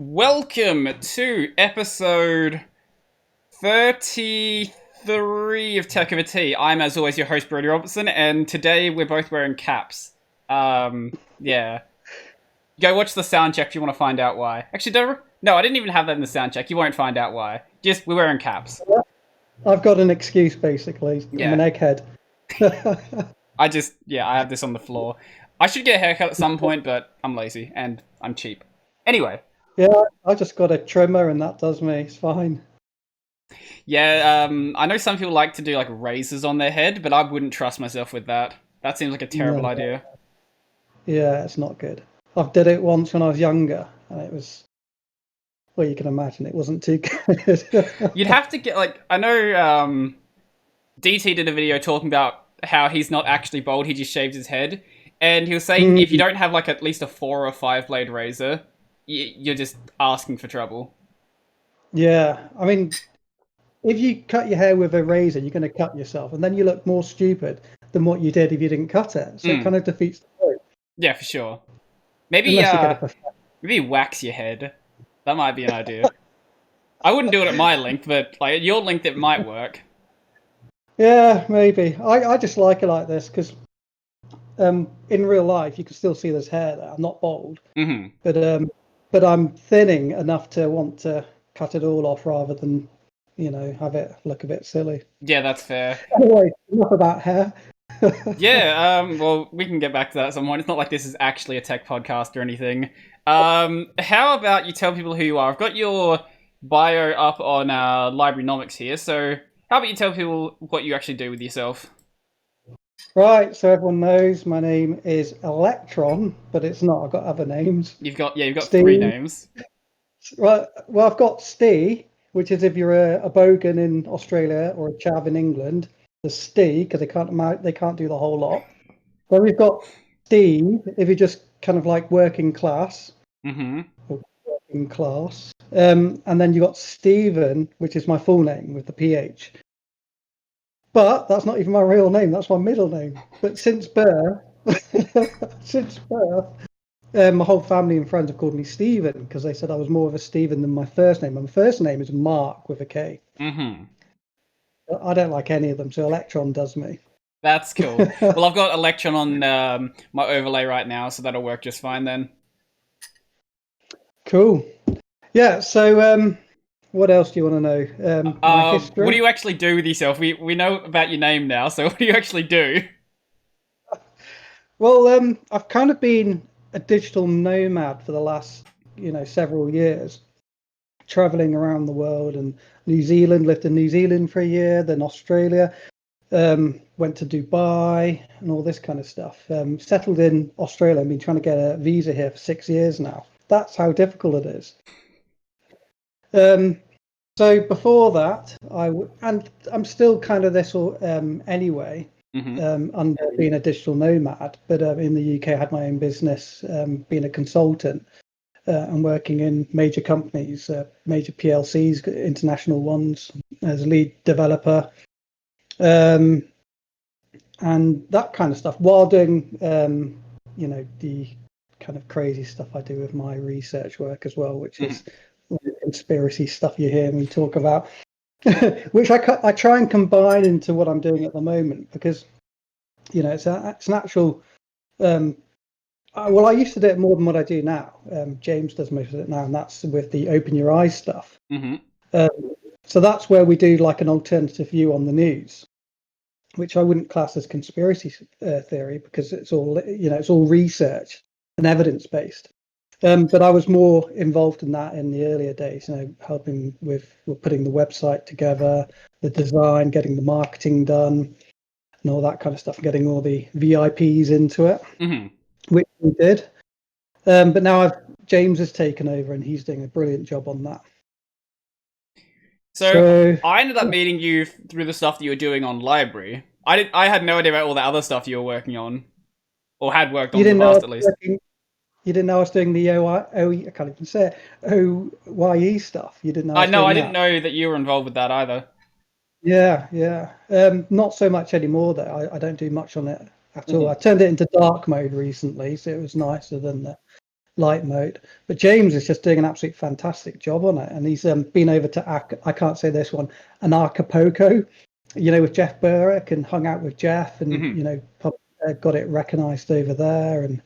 Welcome to episode 33 of Tech Over Tea. I'm, as always, your host, Brody Robertson, and today we're both wearing caps. Yeah. Go watch the sound check if you want to find out why. Actually, no, I didn't even have that in the sound check. You won't find out why. Just, we're wearing caps. I've got an excuse, basically. Yeah. I'm an egghead. I have this on the floor. I should get a haircut at some point, but I'm lazy, and I'm cheap. Anyway. Yeah, I just got a trimmer and that does me. It's fine. Yeah, I know some people like to do like razors on their head, but I wouldn't trust myself with that. That seems like a terrible idea. Yeah, it's not good. I've did it once when I was younger, and it was, well, you can imagine it wasn't too good. You'd have to get like, I know DT did a video talking about how he's not actually bald, he just shaved his head, and he was saying if you don't have like at least a 4 or 5 blade razor, you're just asking for trouble. Yeah, I mean, if you cut your hair with a razor, you're going to cut yourself, and then you look more stupid than what you did if you didn't cut it. So it kind of defeats the point. Yeah, for sure. Maybe maybe wax your head. That might be an idea. I wouldn't do it at my length, but like at your length, it might work. Yeah, maybe. I just like it like this because in real life you can still see there's hair there. I'm not bald, but I'm thinning enough to want to cut it all off rather than have it look a bit silly. Yeah, that's fair. Anyway, enough about hair. Yeah, well, we can get back to that at some point. It's not like this is actually a tech podcast or anything. How about you tell people who you are? I've got your bio up on LBRYnomics here, so how about you tell people what you actually do with yourself? Right, so everyone knows my name is Electron, but it's not. I've got other names. You've got Steve. 3 Steve. names. Right, well, I've got Steve, which is if you're a bogan in Australia or a chav in England. The Steve, because they can't do the whole lot. Then we've got Steve, if you're just kind of like working class. Or working class. And then you got Stephen, which is my full name with the PH. But that's not even my real name, that's my middle name. But since birth, my whole family and friends have called me Stephen because they said I was more of a Stephen than my first name. And my first name is Mark with a K. I don't like any of them, so Electron does me. That's cool. Well, I've got Electron on my overlay right now, so that'll work just fine then. Cool. Yeah, so what else do you want to know? My history? What do you actually do with yourself? We know about your name now, so what do you actually do? Well, I've kind of been a digital nomad for the last, several years, traveling around the world and New Zealand, lived in New Zealand for a year, then Australia, went to Dubai and all this kind of stuff. Settled in Australia. I've been trying to get a visa here for 6 years now. That's how difficult it is. So before that, and I'm still kind of this anyway, under being a digital nomad, but in the UK I had my own business, being a consultant and working in major companies, major PLCs, international ones, as lead developer, and that kind of stuff, while doing, the kind of crazy stuff I do with my research work as well, which is conspiracy stuff you hear me talk about, which I try and combine into what I'm doing at the moment, because it's an actual I used to do it more than what I do now. James does most of it now, and that's with the Open Your Eyes stuff. So that's where we do like an alternative view on the news, which I wouldn't class as conspiracy theory, because it's all it's all research and evidence based. But I was more involved in that in the earlier days, helping with putting the website together, the design, getting the marketing done, and all that kind of stuff, getting all the VIPs into it, which we did. But now James has taken over and he's doing a brilliant job on that. So I ended up meeting you through the stuff that you were doing on LBRY. I had no idea about all the other stuff you were working on, or had worked on in the past at least. You didn't know I was doing the I can't even say it, OYE stuff. You didn't know. I didn't know that you were involved with that either. Yeah. Not so much anymore though. I don't do much on it at all. I turned it into dark mode recently, so it was nicer than light mode. But James is just doing an absolutely fantastic job on it, and he's been over to I can't say this one, an Acapulco, with Jeff Burrick, and hung out with Jeff, and got it recognised over there. And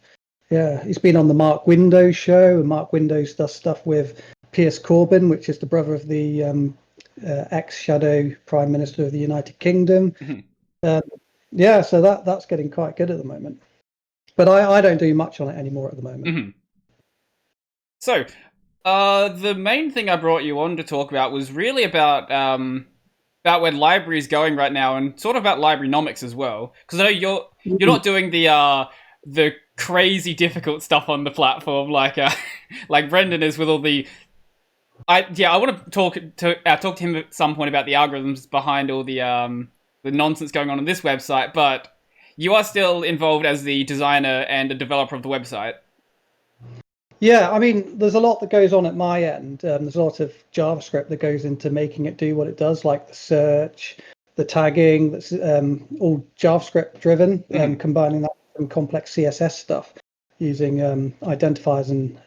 yeah, he's been on the Mark Windows show, and Mark Windows does stuff with Piers Corbyn, which is the brother of the ex-Shadow Prime Minister of the United Kingdom. Yeah, so that's getting quite good at the moment. But I don't do much on it anymore at the moment. So, the main thing I brought you on to talk about was really about where LBRY is going right now, and sort of about LBRYnomics as well. Because I know you're not doing the crazy difficult stuff on the platform like Brendan is with all the. I want to talk to him at some point about the algorithms behind all the nonsense going on this website, but you are still involved as the designer and a developer of the website. Yeah, I mean, there's a lot that goes on at my end. There's a lot of JavaScript that goes into making it do what it does, like the search, the tagging. That's all JavaScript driven, combining that with some complex CSS stuff using identifiers and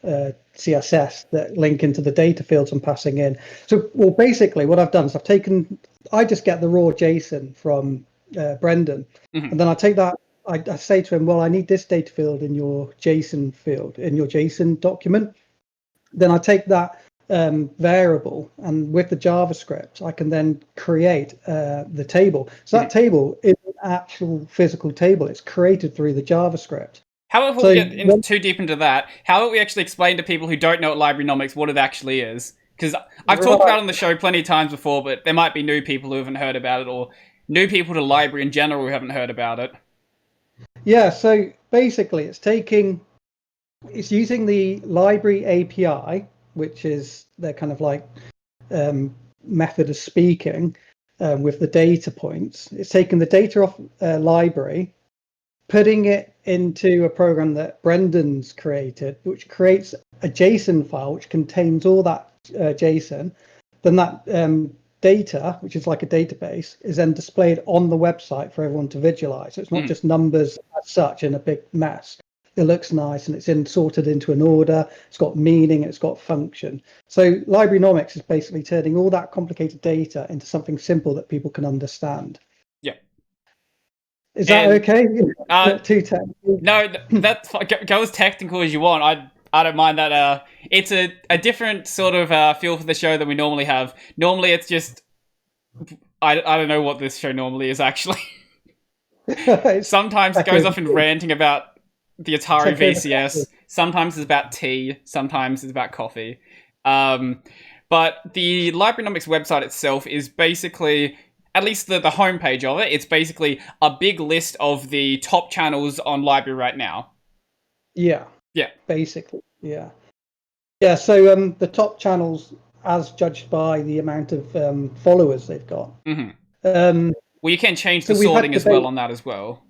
CSS that link into the data fields I'm passing in. So, well, basically what I've done is I just get the raw JSON from Brendan, and then I take that, I say to him, well, I need this data field in your JSON field, in your JSON document. Then I take that variable, and with the JavaScript, I can then create the table. So that table is an actual physical table. It's created through the JavaScript. However, we'll get too deep into that. How about we actually explain to people who don't know what LBRYnomics what it actually is? Because I've talked about it on the show plenty of times before, but there might be new people who haven't heard about it, or new people to LBRY in general who haven't heard about it. Yeah, so basically it's using the LBRY API, which is their kind of like method of speaking with the data points. It's taking the data off LBRY, putting it into a program that Brendan's created, which creates a JSON file which contains all that JSON. Then that data, which is like a database, is then displayed on the website for everyone to visualize. So it's not just numbers as such in a big mess. It looks nice, and it's sorted into an order. It's got meaning. It's got function. So LBRYnomics is basically turning all that complicated data into something simple that people can understand. Yeah. Is that okay? Not too technical. No, that's go as technical as you want. I don't mind that. It's a different sort of feel for the show than we normally have. Normally, it's just I don't know what this show normally is actually. Sometimes it goes off in ranting about the Atari VCS. Sometimes it's about tea. Sometimes it's about coffee. But the LBRYnomics website itself is basically, at least the homepage of it, it's basically a big list of the top channels on LBRY right now. Yeah. Yeah. Basically, yeah. Yeah, so the top channels as judged by the amount of followers they've got. Well, you can change the sorting as well on that as well.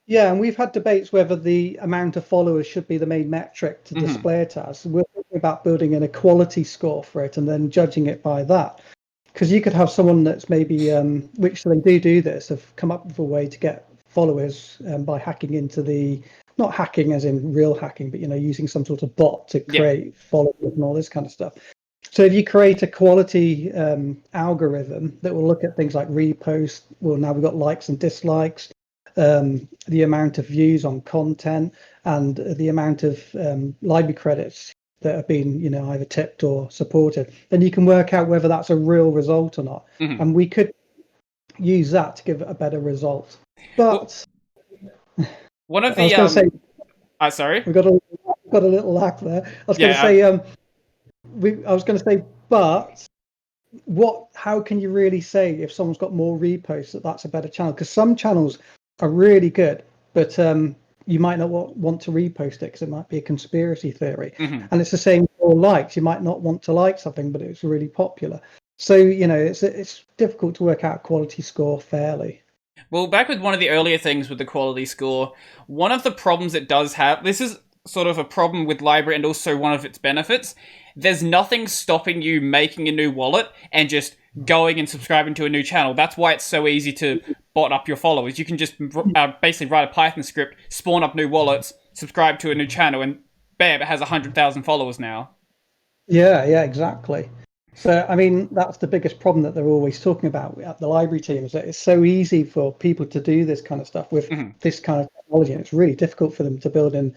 Yeah, and we've had debates whether the amount of followers should be the main metric to display it as. We're thinking about building an equality score for it and then judging it by that. Because you could have someone that's maybe, which they do this, have come up with a way to get followers by hacking into the, not hacking as in real hacking, but, using some sort of bot to create followers and all this kind of stuff. So if you create a quality algorithm that will look at things like reposts, well, now we've got likes and dislikes, the amount of views on content, and the amount of LBRY credits that have been, either tipped or supported, then you can work out whether that's a real result or not. And we could use that to give a better result. But one of the sorry, we've got a little laugh there. I was going to say I was going to say, but how can you really say if someone's got more reposts that's a better channel? Because some channels are really good, but you might not want to repost it because it might be a conspiracy theory. And it's the same for likes. You might not want to like something, but it's really popular. So, it's difficult to work out a quality score fairly. Well, back with one of the earlier things with the quality score, one of the problems it does have, this is sort of a problem with LBRY and also one of its benefits, there's nothing stopping you making a new wallet and just going and subscribing to a new channel. That's why it's so easy to bot up your followers. You can just basically write a Python script, spawn up new wallets, subscribe to a new channel, and bam, it has 100,000 followers now. Yeah, exactly. So, I mean, that's the biggest problem that they're always talking about at the library team, is that it's so easy for people to do this kind of stuff with this kind of technology, and it's really difficult for them to build in,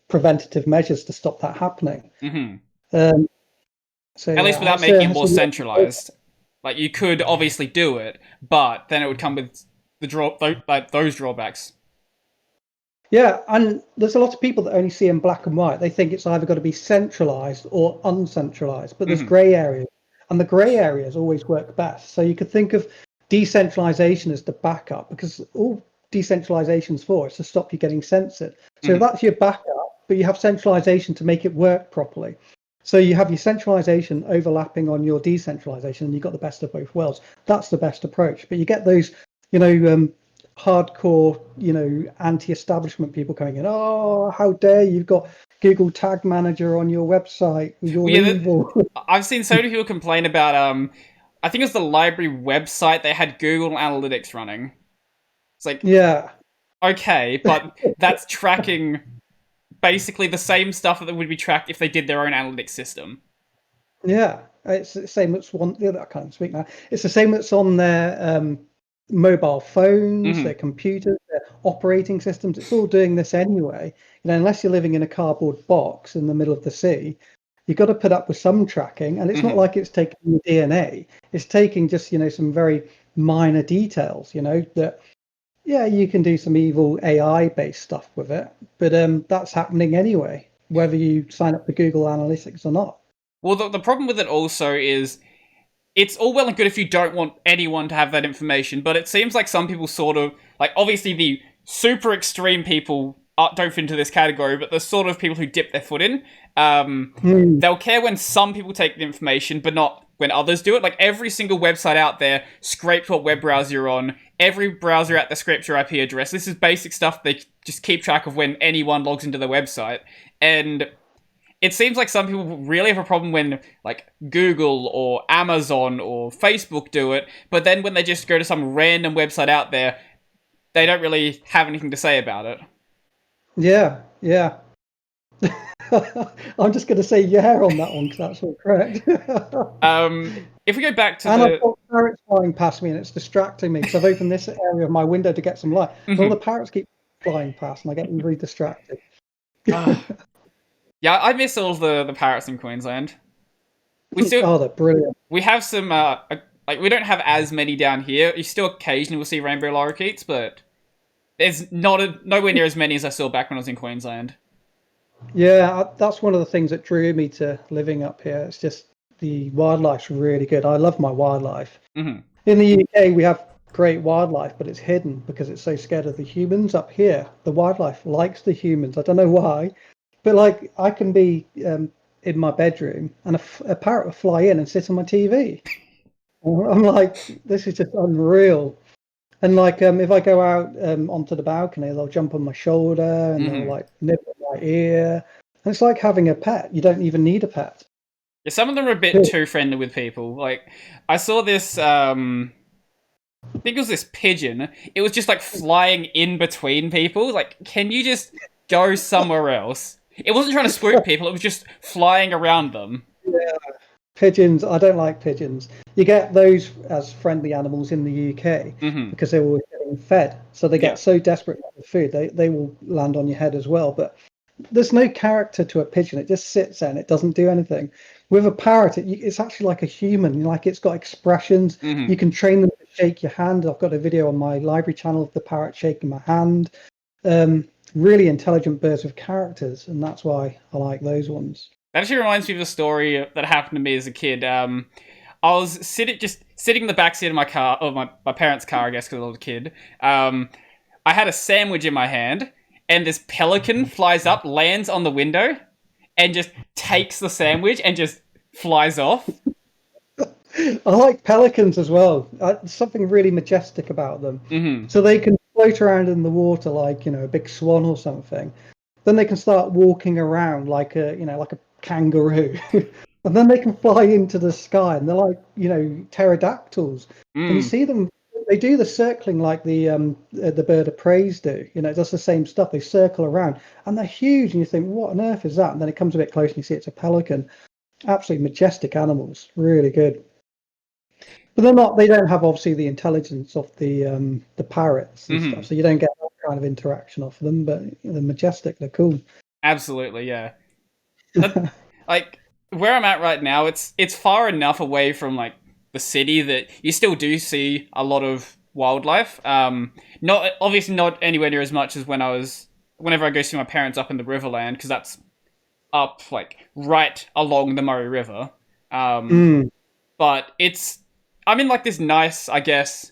preventative measures to stop that happening. So At least without making it more centralized. Like, you could obviously do it, but then it would come with those drawbacks. Yeah, and there's a lot of people that only see in black and white. They think it's either got to be centralized or uncentralized, but there's grey areas, and the grey areas always work best. So you could think of decentralization as the backup, because all decentralization's for is to stop you getting censored. So that's your backup, but you have centralization to make it work properly. So you have your centralization overlapping on your decentralization, and you've got the best of both worlds. That's the best approach. But you get those, hardcore, anti-establishment people coming in. Oh, how dare you've got Google Tag Manager on your website? You're evil. I've seen so many people complain about I think it was the library website. They had Google Analytics running. It's like, yeah, okay, but that's tracking basically the same stuff that would be tracked if they did their own analytics system. Yeah, it's the same. It's one. I can't speak now. It's the same that's on their mobile phones, their computers, their operating systems. It's all doing this anyway. Unless you're living in a cardboard box in the middle of the sea, you've got to put up with some tracking. And it's not like it's taking your DNA. It's taking just some very minor details. That you can do some evil AI-based stuff with it, but that's happening anyway, whether you sign up for Google Analytics or not. Well, the problem with it also is it's all well and good if you don't want anyone to have that information, but it seems like some people sort of, like, obviously the super extreme people don't fit into this category, but the sort of people who dip their foot in, they'll care when some people take the information, but not when others do it. Like, every single website out there scrapes what web browser you're on. Every browser out there scrapes your IP address. This is basic stuff. They just keep track of when anyone logs into their website. And it seems like some people really have a problem when, like, Google or Amazon or Facebook do it, but then when they just go to some random website out there, they don't really have anything to say about it. Yeah. I'm just going to say on that one, because that's all correct. If we go back to I've got parrots flying past me, and it's distracting me, because I've opened this area of my window to get some light. And all the parrots keep flying past, and I get really distracted. Yeah, I miss all the parrots in Queensland. They're brilliant. We have some, we don't have as many down here. You still occasionally will see rainbow lorikeets, but there's nowhere near as many as I saw back when I was in Queensland. Yeah, that's one of the things that drew me to living up here. It's just the wildlife's really good. I love my wildlife. In the UK, we have great wildlife, but it's hidden because it's so scared of the humans. Up here, the wildlife likes the humans. I don't know why. But, like, I can be in my bedroom and a parrot will fly in and sit on my TV. I'm like, this is just unreal. And, like, if I go out onto the balcony, they'll jump on my shoulder and they'll, like, nip at my ear. And it's like having a pet. You don't even need a pet. Yeah, some of them are a bit too friendly with people. Like, I saw this, I think it was this pigeon. It was just, like, flying in between people. Like, can you just go somewhere else? It wasn't trying to swoop people, it was just flying around them. Yeah. Pigeons, I don't like pigeons. You get those as friendly animals in the UK because they're always getting fed. So they get so desperate for food, they will land on your head as well. But there's no character to a pigeon. It just sits there and it doesn't do anything. With a parrot, it's actually like a human. Like, it's got expressions. You can train them to shake your hand. I've got a video on my library channel of the parrot shaking my hand. Really intelligent birds with characters, and that's why I like those ones. That actually reminds me of a story that happened to me as a kid. I was sitting in the backseat of my car, or my parents' car, I guess, because I was a kid. I had a sandwich in my hand, and this pelican flies up, lands on the window, and just takes the sandwich and just flies off. I like pelicans as well. There's something really majestic about them. So they can float around in the water like, a big swan or something. Then they can start walking around like a kangaroo. And then they can fly into the sky, and they're like, pterodactyls. And you see them they do the circling like the bird of praise do. You know, it does the same stuff. They circle around, and they're huge. And you think, what on earth is that? And then it comes a bit close, and you see it's a pelican. Absolutely majestic animals, really good. But they're not. They don't have obviously the intelligence of the parrots and stuff. So you don't get that kind of interaction off them. But they're majestic. They're cool. Absolutely, yeah. Like where I'm at right now, it's far enough away from like the city that you still do see a lot of wildlife. Not obviously not anywhere near as much as whenever I go see my parents up in the Riverland, because that's up like right along the Murray River. But I'm in like this nice, I guess,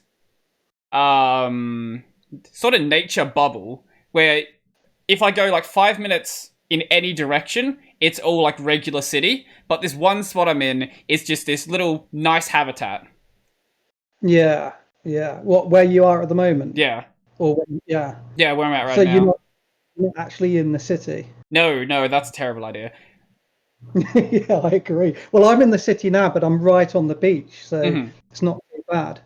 sort of nature bubble where if I go like 5 minutes in any direction, it's all like regular city. But this one spot I'm in is just this little nice habitat. Yeah. Where you are at the moment? Yeah. Yeah, where I'm at right so now. you're not actually in the city? No, that's a terrible idea. Yeah, I agree. Well, I'm in the city now, but I'm right on the beach, so it's not too bad.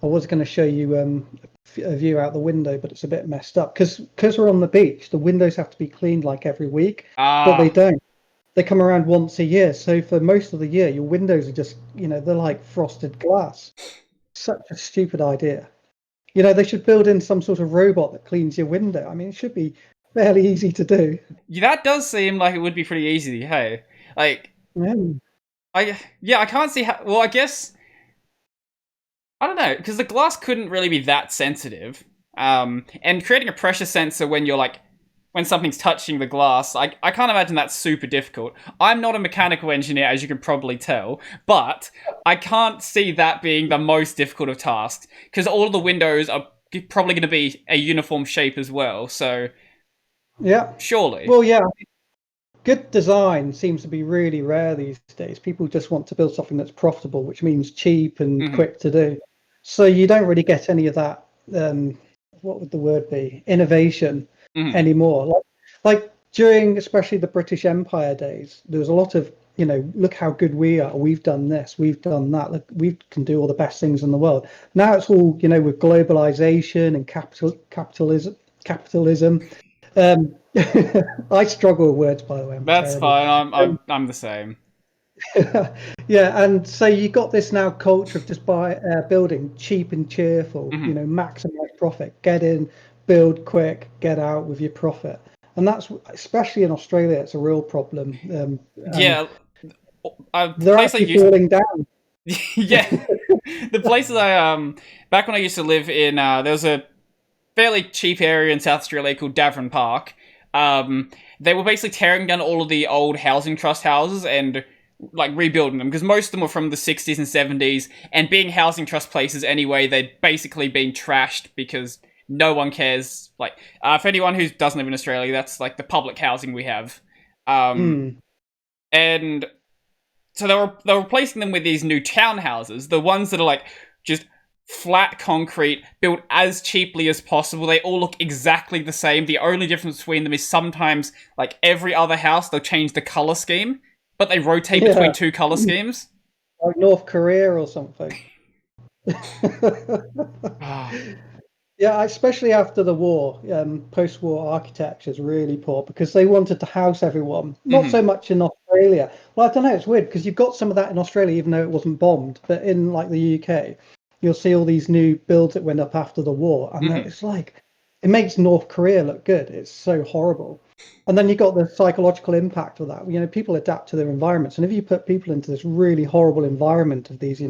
I was going to show you a view out the window, but it's a bit messed up because we're on the beach. The windows have to be cleaned like every week, but they don't. They come around once a year. So for most of the year, your windows are just, they're like frosted glass. Such a stupid idea. They should build in some sort of robot that cleans your window. I mean, it should be fairly easy to do. That does seem like it would be pretty easy. Hey, like, I can't see how. Well, I guess I don't know, because the glass couldn't really be that sensitive. And creating a pressure sensor when something's touching the glass, I can't imagine that's super difficult. I'm not a mechanical engineer, as you can probably tell, but I can't see that being the most difficult of tasks, because all of the windows are probably going to be a uniform shape as well, so yeah, surely. Well, yeah, good design seems to be really rare these days. People just want to build something that's profitable, which means cheap and quick to do. So you don't really get any of that, what would the word be, innovation anymore. Like during especially the British Empire days, there was a lot of, look how good we are. We've done this, we've done that. Look, we can do all the best things in the world. Now it's all, with globalization and capitalism. I struggle with words, by the way. That's terrible. fine. I'm the same. Yeah, and so you got this now culture of just building cheap and cheerful, maximize profit, get in, build quick, get out with your profit. And that's, especially in Australia, it's a real problem. Yeah. They're actually falling down. Yeah. The places back when I used to live in, there was a fairly cheap area in South Australia called Davern Park. They were basically tearing down all of the old housing trust houses and rebuilding them, because most of them were from the 60s and 70s, and being housing trust places anyway, they'd basically been trashed because no one cares. For anyone who doesn't live in Australia, that's the public housing we have. And so they were replacing them with these new townhouses, the ones that are just flat concrete, built as cheaply as possible. They all look exactly the same. The only difference between them is sometimes, every other house, they'll change the color scheme, but they rotate between two color schemes. Like North Korea or something. Yeah, especially after the war, post-war architecture is really poor because they wanted to house everyone. Not so much in Australia. Well, I don't know, it's weird because you've got some of that in Australia, even though it wasn't bombed. But in the UK, you'll see all these new builds that went up after the war, and it's it makes North Korea look good. It's so horrible. And then you got the psychological impact of that. People adapt to their environments, and if you put people into this really horrible environment of these,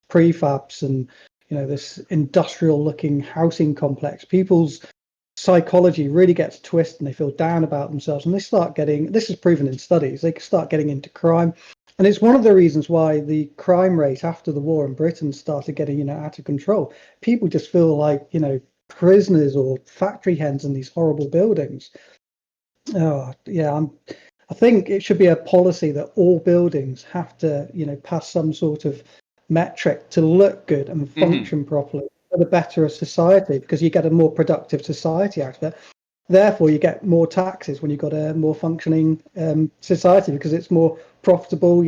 prefabs and this industrial-looking housing complex, people's psychology really gets twisted, and they feel down about themselves, and they start getting. This is proven in studies. They start getting into crime. And it's one of the reasons why the crime rate after the war in Britain started getting, out of control. People just feel like, prisoners or factory hens in these horrible buildings. Oh, yeah. I think it should be a policy that all buildings have to, pass some sort of metric to look good and function properly for the better of society, because you get a more productive society out of it. Therefore, you get more taxes when you've got a more functioning society, because it's more profitable.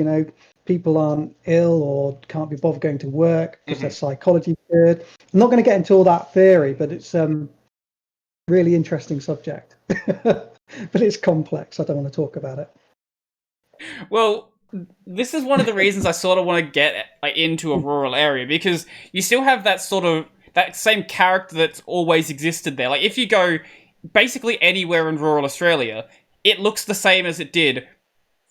people aren't ill or can't be bothered going to work because their psychology's good. I'm not going to get into all that theory, but it's really interesting subject. But it's complex. I don't want to talk about it. Well, this is one of the reasons I sort of want to get into a rural area, because you still have that sort of that same character that's always existed there. Like if you go basically anywhere in rural Australia, it looks the same as it did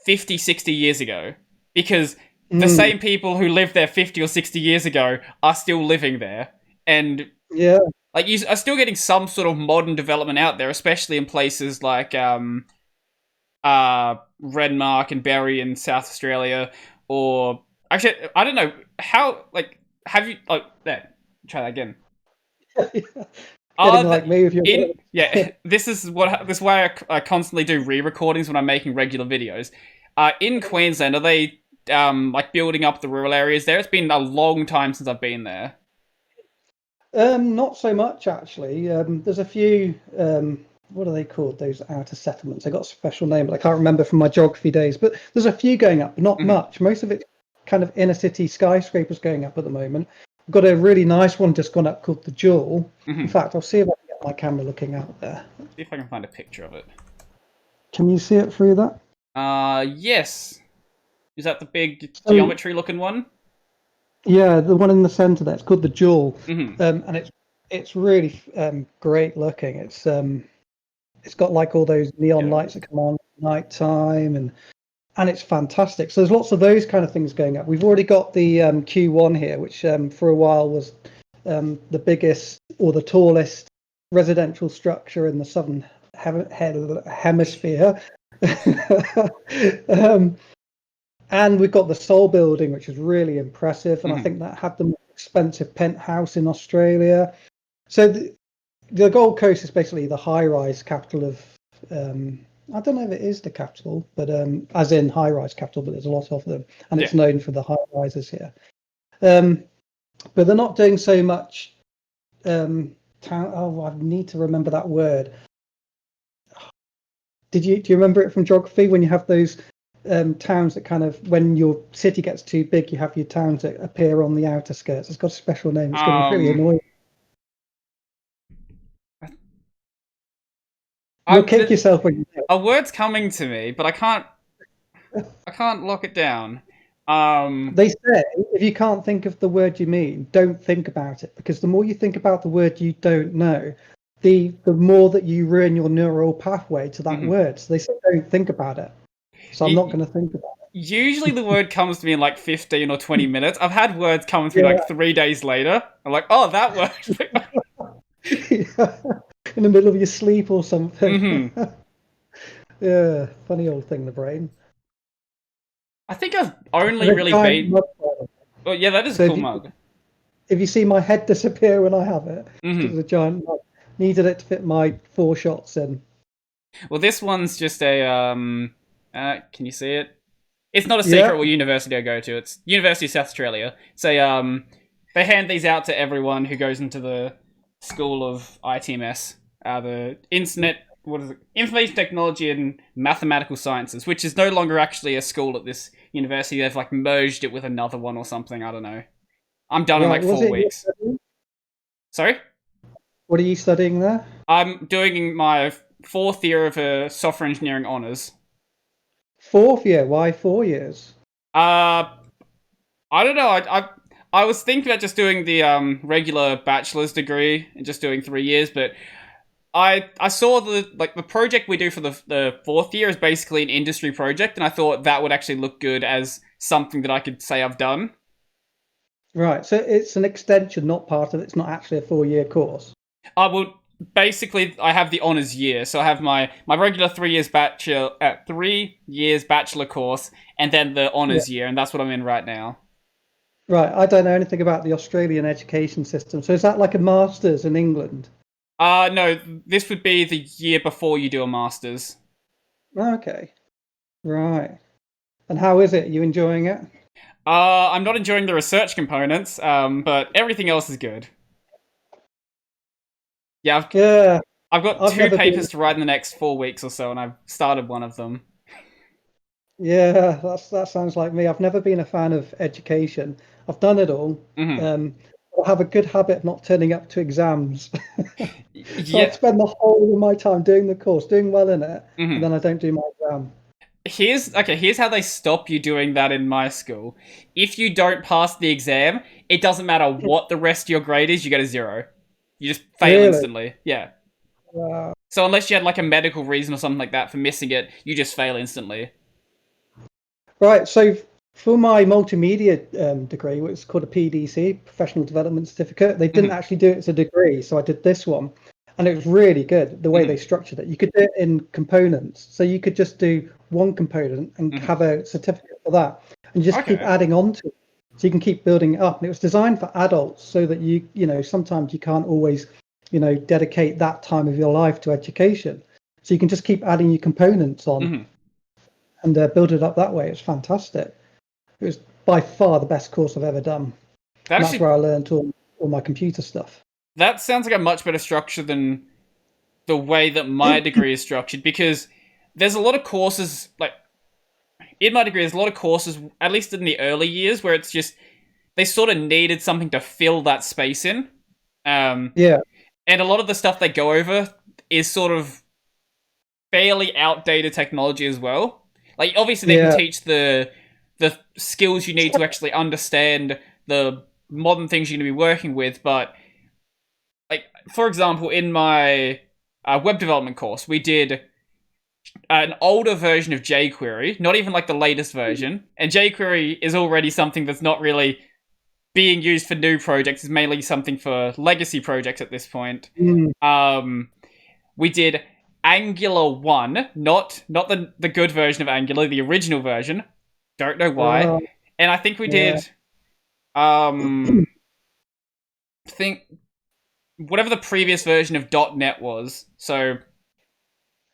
50, 60 years ago, because the same people who lived there 50 or 60 years ago are still living there. And yeah, like you are still getting some sort of modern development out there, especially in places like Renmark and Berry in South Australia, or actually I don't know how, like, have you there, try that again. getting like me with your this is why I constantly do re-recordings when I'm making regular videos. In Queensland, are they like building up the rural areas there? It's been a long time since I've been there. Not so much actually. There's a few. What are they called? Those outer settlements. They got a special name, but I can't remember from my geography days. But there's a few going up, not much. Most of it's kind of inner city skyscrapers going up at the moment. We've got a really nice one just gone up called the Jewel. In fact, I'll see if I can get my camera looking out there. See if I can find a picture of it. Can you see it through that? Yes. Is that the big geometry-looking one? Yeah, the one in the centre there. It's called the Jewel, and it's really great looking. It's got like all those neon lights that come on at night time, and it's fantastic. So there's lots of those kind of things going up. We've already got the Q1 here, which for a while was the biggest or the tallest residential structure in the southern hemisphere. And we've got the Seoul building, which is really impressive, and I think that had the most expensive penthouse in Australia. So the Gold Coast is basically the high-rise capital of, I don't know if it is the capital, but as in high-rise capital, but there's a lot of them, and it's known for the high-rises here. But they're not doing so much town. Oh, I need to remember that word. Do you remember it from geography when you have those towns that kind of, when your city gets too big, you have your towns that appear on the outer skirts? It's got a special name. It's going to be really annoying. You'll kick yourself when you do. A word's coming to me, but I can't lock it down. They say if you can't think of the word you mean, don't think about it, because the more you think about the word you don't know, the more that you ruin your neural pathway to that word. So they say don't think about it. So I'm not going to think about it. Usually the word comes to me in like 15 or 20 minutes. I've had words come to me like 3 days later. I'm like, oh, that word. In the middle of your sleep or something. Yeah, funny old thing, the brain. I think I've only really been... Oh, yeah, that is a cool mug. If you see my head disappear when I have it, it's a giant mug. Needed it to fit my 4 shots in. Well, this one's just a... can you see it? It's not a secret what university I go to. It's University of South Australia. So they hand these out to everyone who goes into the School of ITMS, the Information Technology and Mathematical Sciences, which is no longer actually a school at this university. They've like merged it with another one or something. I don't know. I'm done in like 4 weeks. Sorry? What are you studying there? I'm doing my 4th year of software engineering honours. 4th year? Why 4 years? I don't know. I was thinking about just doing the regular bachelor's degree and just doing 3 years, but I saw the project we do for the 4th year is basically an industry project, and I thought that would actually look good as something that I could say I've done. Right, so it's an extension, not part of it. It's not actually a 4-year course. Well, basically, I have the honours year, so I have my regular 3 years bachelor course, and then the honours year, and that's what I'm in right now. Right, I don't know anything about the Australian education system. So is that like a master's in England? No, this would be the year before you do a master's. Okay, right. And how is it? Are you enjoying it? I'm not enjoying the research components, but everything else is good. Yeah, I've got 2 papers to write in the next 4 weeks or so, and I've started one of them. Yeah, that sounds like me. I've never been a fan of education. I've done it all. Hmm. I have a good habit of not turning up to exams. So I'll Yeah. spend the whole of my time doing the course, doing well in it, and Hmm. then I don't do my exam. Here's how they stop you doing that in my school. If you don't pass the exam, it doesn't matter what the rest of your grade is, you get a zero. You just fail Really? instantly. Yeah. Wow. So unless you had like a medical reason or something like that for missing it, you just fail instantly. Right. So for my multimedia degree, which is called a PDC, Professional Development Certificate, they didn't Hmm. actually do it as a degree. So I did this one, and it was really good the way Hmm. they structured it. You could do it in components, so you could just do one component and Hmm. have a certificate for that, and just keep Okay. adding on to it. So you can keep building it up. And it was designed for adults, so that sometimes you can't always, dedicate that time of your life to education. So you can just keep adding your components on Hmm. and build it up that way. It's fantastic. It was by far the best course I've ever done, That and that's actually where I learned all my computer stuff. that sounds like a much better structure than the way that my degree is structured because there's a lot of courses like in my degree there's a lot of courses at least in the early years where it's just they sort of needed something to fill that space in. Um, Yeah, and a lot of the stuff they go over is sort of fairly outdated technology as well. Like obviously they can yeah, teach the skills you need to actually understand the modern things you're going to be working with, but like for example, in my web development course, we did an older version of jQuery, not even like the latest version, and jQuery is already something that's not really being used for new projects. It's mainly something for legacy projects at this point. mm, Um, we did Angular 1, not the good version of Angular, the original version. Don't know why. uh, And I think we yeah, did um think whatever the previous version of .NET was. So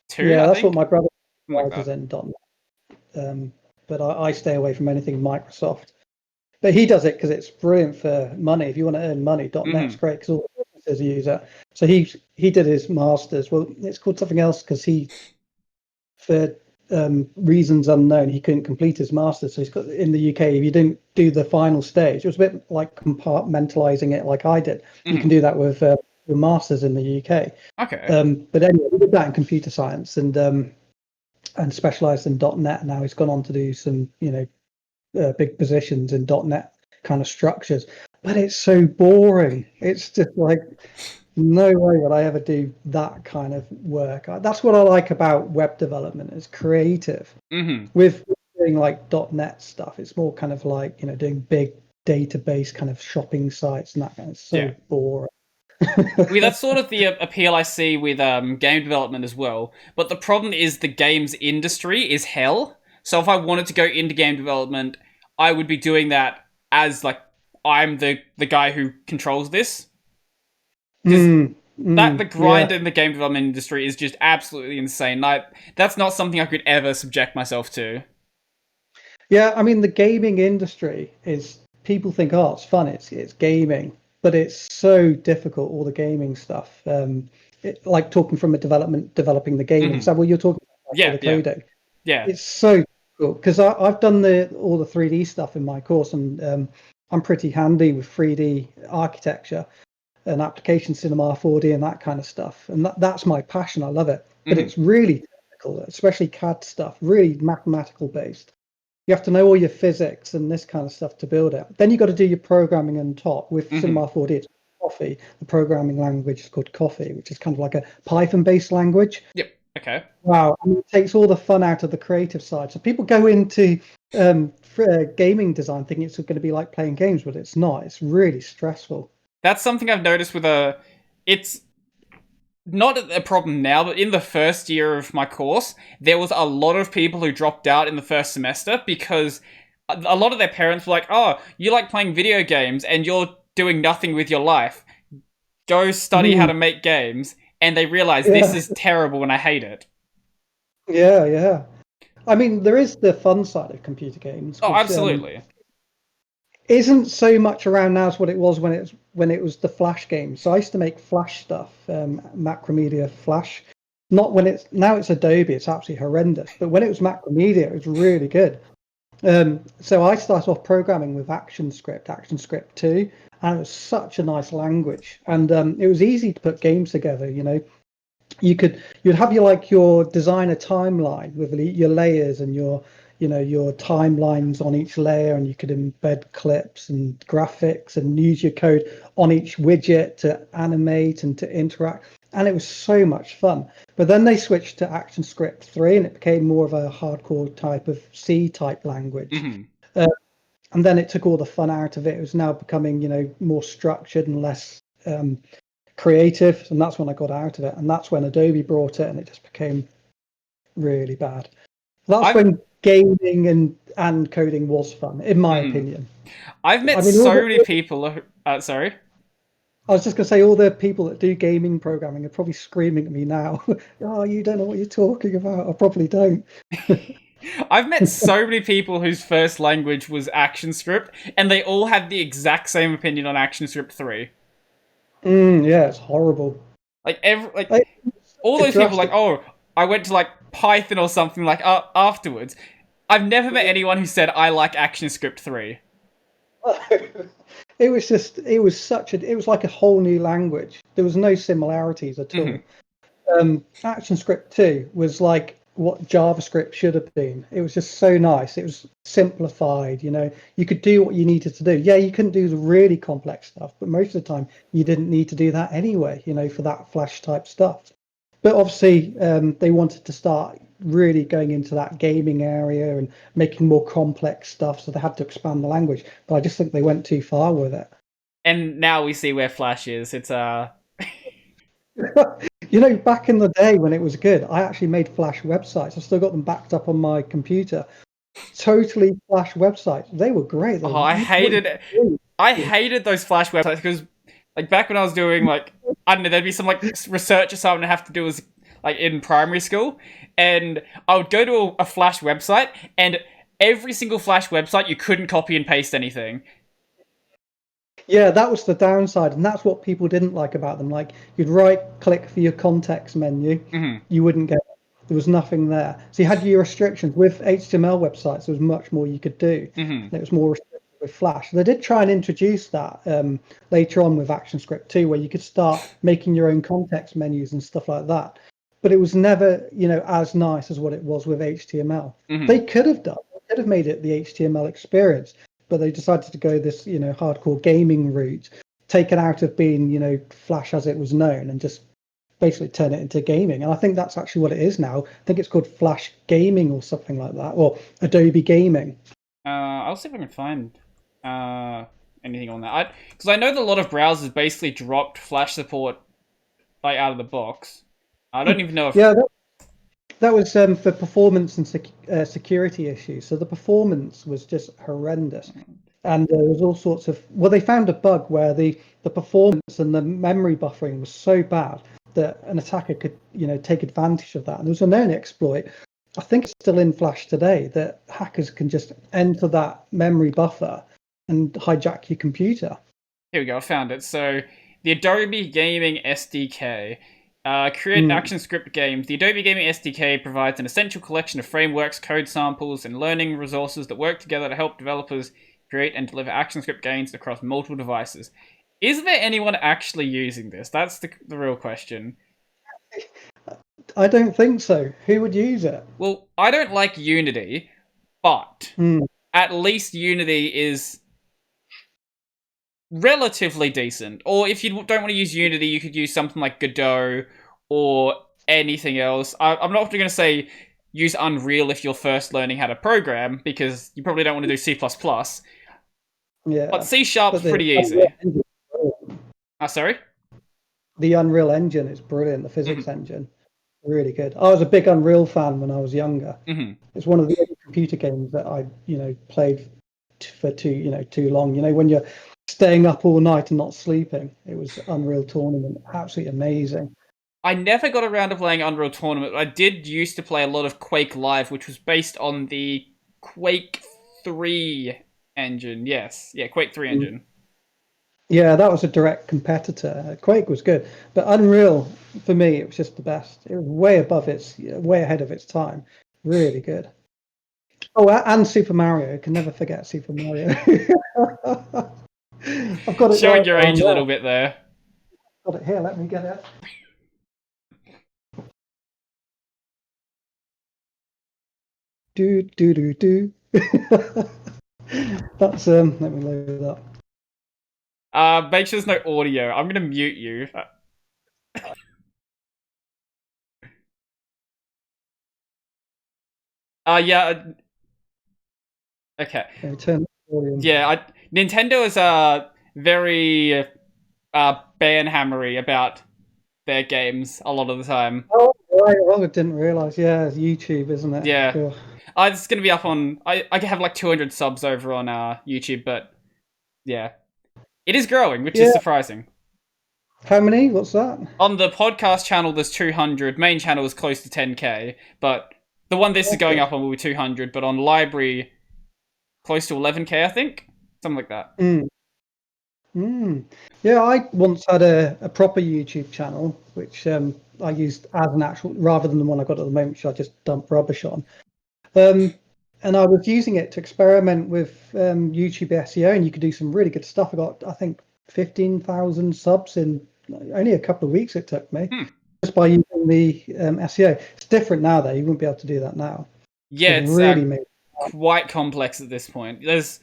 2, yeah. I That's what think. my brother Something like specializes that. in .NET, but I stay away from anything Microsoft. But he does it because it's brilliant for money. If you want to earn money, .NET's Mhm. great because all the businesses use it. So he did his masters. Well, it's called something else because for reasons unknown, he couldn't complete his master's. So he's got in the UK. If you didn't do the final stage, it was a bit like compartmentalizing it, like I did. You can Mhm. do that with your masters in the UK. Okay. But anyway, he did that in computer science and specialized in .NET. Now he's gone on to do some, big positions in .NET kind of structures. But it's so boring. It's just like no way would I ever do that kind of work. That's what I like about web development. It's creative. Mhm. With doing like .NET stuff, it's more kind of like doing big database kind of shopping sites and that kind of Yeah. so boring. Well, that's sort of the appeal I see with game development as well. But the problem is the games industry is hell. So if I wanted to go into game development, I would be doing that as like I'm the guy who controls this. Because the grind Yeah. in the game development industry is just absolutely insane. Like that's not something I could ever subject myself to. Yeah, I mean the gaming industry is people think, oh, it's fun, it's gaming, but it's so difficult, all the gaming stuff. Like talking from a developing the game Hmm. themselves. Well, you're talking about all Yeah, the yeah, coding. yeah. It's so cool because I've done all the 3D stuff in my course, and I'm pretty handy with 3D architecture and application cinema 4D and that kind of stuff. And that's my passion. I love it. But Hmm. it's really technical, especially CAD stuff, really mathematical based. You have to know all your physics and this kind of stuff to build it. Then you got to do your programming on top with Hmm. Cinema 4D. It's Coffee. The programming language is called Coffee, which is kind of like a Python-based language. Yep. Okay. Wow, I mean, it takes all the fun out of the creative side. So people go into gaming design thinking it's going to be like playing games, but it's not. It's really stressful. That's something I've noticed with a. It's not a problem now, but in the first year of my course, there was a lot of people who dropped out in the first semester because a lot of their parents were like, "Oh, you like playing video games and you're doing nothing with your life. Go study how Mhm. to make games." And they realize this Yeah, is terrible and I hate it. yeah, yeah. I mean, there is the fun side of computer games, Oh, which absolutely. isn't so much around now as what it was when it was the Flash games. So I used to make Flash stuff, Macromedia Flash, Not when it's Adobe, it's absolutely horrendous. But when it was Macromedia, it was really good. So I started off programming with ActionScript 2, and it was such a nice language. And it was easy to put games together. You'd have your designer timeline with your layers and your timelines on each layer, and you could embed clips and graphics and use your code on each widget to animate and to interact. And it was so much fun. But then they switched to ActionScript 3, and it became more of a hardcore type of C type language. Mm-hmm. And then it took all the fun out of it. It was now becoming, more structured and less creative. And that's when I got out of it. And that's when Adobe brought it, and it just became really bad. That's when gaming and coding was fun, in my opinion. I've met so many people. Sorry. I was just going to say, all the people that do gaming programming are probably screaming at me now. Oh, you don't know what you're talking about. I probably don't. I've met so many people whose first language was ActionScript, and they all had the exact same opinion on ActionScript 3. Yeah, it's horrible. All those people, like, oh, I went to Python or something afterwards. I've never met anyone who said I like ActionScript 3. It was like a whole new language. There was no similarities at all. ActionScript 2 was like what JavaScript should have been. It was just so nice. It was simplified. You could do what you needed to do. Yeah, you couldn't do the really complex stuff, but most of the time you didn't need to do that anyway, for that Flash type stuff. But obviously they wanted to start really going into that gaming area and making more complex stuff, so they had to expand the language. But I just think they went too far with it. And now we see where Flash is. It's back in the day when it was good, I actually made Flash websites. I've still got them backed up on my computer. Totally Flash websites. They were great. I hated those Flash websites because, back when I was doing I don't know, there'd be some research or something I have to do as in primary school, and I would go to a Flash website, and every single Flash website you couldn't copy and paste anything. Yeah, that was the downside, and that's what people didn't like about them. You'd right-click for your context menu, you wouldn't get it. There was nothing there. So you had your restrictions. With HTML websites, there was much more you could do. And it was more restricted with Flash. They did try and introduce that later on with ActionScript 2, where you could start making your own context menus and stuff like that. But it was never, as nice as what it was with HTML. They could have made it the HTML experience, but they decided to go this, hardcore gaming route, take it out of being, Flash as it was known, and just basically turn it into gaming. And I think that's actually what it is now. I think it's called Flash Gaming or something like that, or Adobe Gaming. I'll see if I can find anything on that. Because I know that a lot of browsers basically dropped Flash support out of the box. I don't even know if... Yeah, that was for performance and security issues. So the performance was just horrendous. And there was all sorts of... Well, they found a bug where the performance and the memory buffering was so bad that an attacker could, take advantage of that. And there was a known exploit, I think it's still in Flash today, that hackers can just enter that memory buffer and hijack your computer. Here we go, I found it. So the Adobe Gaming SDK... create ActionScript games. The Adobe Gaming SDK provides an essential collection of frameworks, code samples, and learning resources that work together to help developers create and deliver ActionScript games across multiple devices. Is there anyone actually using this? That's the real question. I don't think so. Who would use it? Well, I don't like Unity, but at least Unity is relatively decent. Or if you don't want to use Unity, you could use something like Godot or anything else. I'm not going to say use Unreal if you're first learning how to program, because you probably don't want to do C++. Yeah, but C# is pretty easy. Sorry? The Unreal Engine is brilliant. The physics engine, really good. I was a big Unreal fan when I was younger. It's one of the computer games that I, played for too long. When you're staying up all night and not sleeping, it was Unreal Tournament. Absolutely amazing. I never got around to playing Unreal Tournament. I did used to play a lot of Quake Live, which was based on the Quake 3 engine. Yes. Yeah, Quake 3 engine. Yeah, that was a direct competitor. Quake was good, but Unreal, for me, it was just the best. It was way ahead of its time. Really good. Oh, and Super Mario. I can never forget Super Mario. I've got it Showing right your on age a there. little bit there. Got it here. Let me get it. Do do do do. That's Let me load it up. Make sure there's no audio. I'm gonna mute you. Yeah. Okay. Turn the volume. Yeah, Nintendo is very banhammery about their games a lot of the time. Oh, right. Oh, I didn't realize. Yeah, it's YouTube, isn't it? Yeah. Cool. It's gonna be up on. I have like 200 subs over on YouTube, but yeah, it is growing, which is surprising. How many? What's that? On the podcast channel, there's 200. Main channel is close to 10k, but the one this is going up on will be 200. But on library, close to 11k, I think, something like that. Yeah, I once had a proper YouTube channel, which I used as an actual, rather than the one I got at the moment, which I just dump rubbish on. And I was using it to experiment with YouTube SEO, and you could do some really good stuff. I got, I think, 15,000 subs in only a couple of weeks. It took me just by using the SEO. It's different now, though. You wouldn't be able to do that now. Yeah, it's really quite complex at this point. There's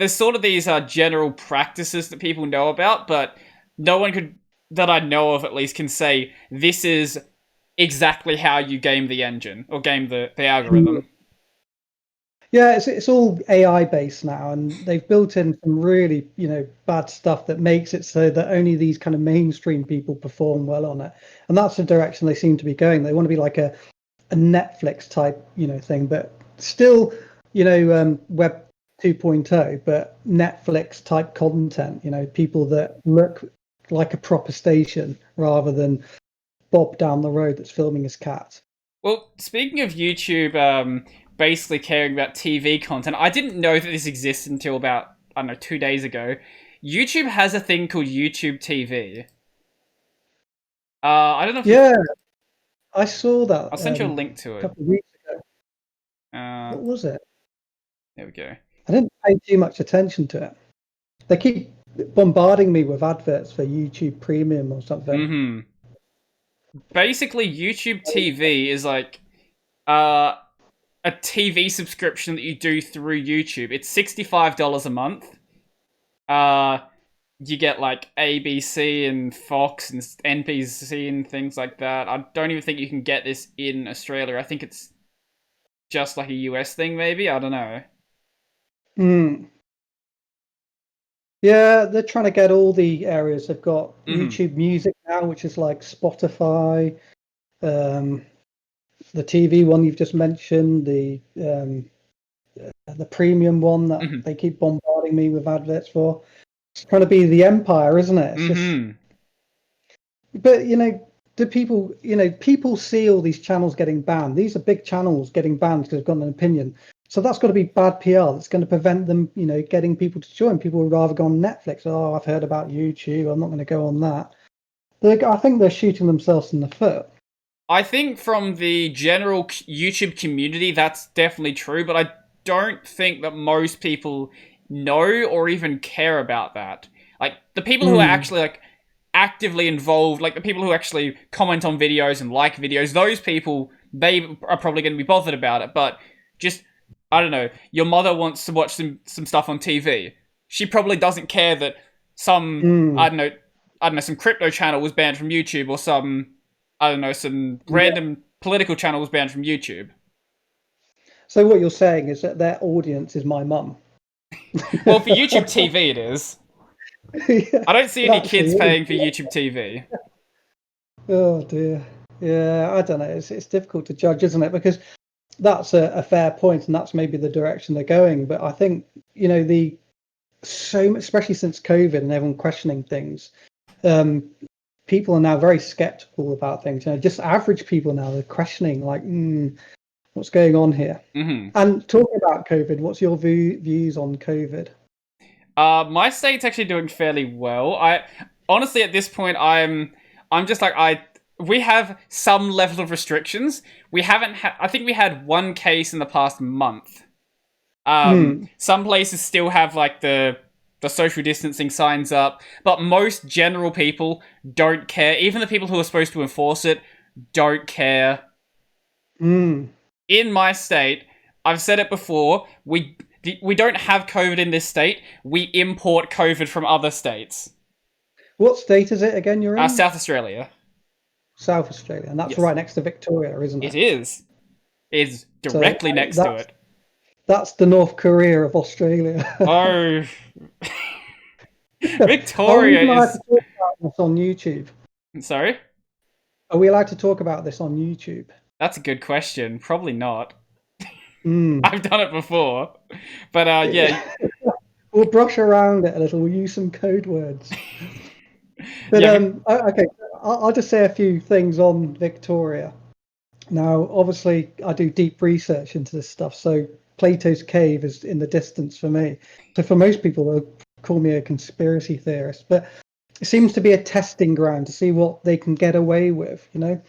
sort of these general practices that people know about, but no one could, that I know of at least, can say this is exactly how you game the engine or game the algorithm. Yeah, it's all AI based now, and they've built in some really bad stuff that makes it so that only these kind of mainstream people perform well on it, and that's the direction they seem to be going. They want to be like a Netflix type thing, but still Web 2.0, but Netflix type content. People that look like a proper station rather than Bob down the road that's filming his cat. Well, speaking of YouTube, basically caring about TV content, I didn't know that this existed until about, I don't know, 2 days ago. YouTube has a thing called YouTube TV. I don't know if I saw that. I'll send you a link to it. A couple of weeks ago. What was it? There we go. I didn't pay too much attention to it. They keep bombarding me with adverts for YouTube Premium or something. Basically, YouTube TV is like a TV subscription that you do through YouTube. It's $65 a month. You get like ABC and Fox and NBC and things like that. I don't even think you can get this in Australia. I think it's just like a US thing, maybe. I don't know. Yeah, they're trying to get all the areas. They've got YouTube Music now, which is like Spotify. The TV one you've just mentioned, the premium one that they keep bombarding me with adverts for. It's trying to be the empire, isn't it? It's just... But do people people see all these channels getting banned? These are big channels getting banned because they've got an opinion. So that's got to be bad PR. That's going to prevent them, getting people to join. People would rather go on Netflix. Oh, I've heard about YouTube. I'm not going to go on that. I think they're shooting themselves in the foot. I think from the general YouTube community, that's definitely true, but I don't think that most people know or even care about that. Like, the people who are actually, like, actively involved, like the people who actually comment on videos and like videos, those people, they are probably going to be bothered about it, but just... I don't know, your mother wants to watch some stuff on TV. She probably doesn't care that some, I don't know, some crypto channel was banned from YouTube or some random political channel was banned from YouTube. So what you're saying is that their audience is my mum. Well, for YouTube TV it is. I don't see any kids paying for YouTube TV. Oh dear. Yeah, I don't know. It's difficult to judge, isn't it? Because that's a fair point, and that's maybe the direction they're going. But I think especially since COVID and everyone questioning things, people are now very skeptical about things. Just average people now, they're questioning like, what's going on here? And talking about COVID, what's your views on COVID? My state's actually doing fairly well. I honestly, at this point, I'm just like we have some level of restrictions. We haven't I think we had one case in the past month. Some places still have like the social distancing signs up, but most general people don't care. Even the people who are supposed to enforce it don't care. In my state, I've said it before, we don't have COVID in this state. We import COVID from other states. What state is it again you're in? South Australia. South Australia, and that's Yes. right next to Victoria, isn't it? It is. It's directly next to it. That's the North Korea of Australia. Oh. Victoria is... is... to talk about this on YouTube? Sorry? Are we allowed to talk about this on YouTube? That's a good question. Probably not. I've done it before. But, yeah. We'll brush around it a little. We'll use some code words. But, okay, I'll just say a few things on Victoria. Now, obviously, I do deep research into this stuff, so Plato's Cave is in the distance for me. So for most people, they'll call me a conspiracy theorist, but it seems to be a testing ground to see what they can get away with, you know?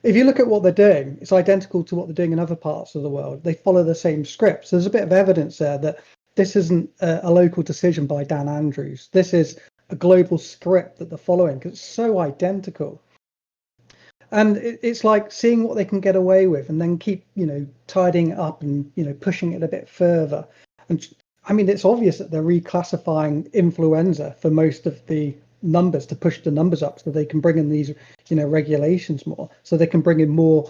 If you look at what they're doing, it's identical to what they're doing in other parts of the world. They follow the same scripts. There's a bit of evidence there that this isn't a local decision by Dan Andrews. This is a global script that they're following because it's so identical. And it's like seeing what they can get away with and then keep, tidying it up and, pushing it a bit further. And I mean, it's obvious that they're reclassifying influenza for most of the numbers to push the numbers up so they can bring in these, regulations more, so they can bring in more,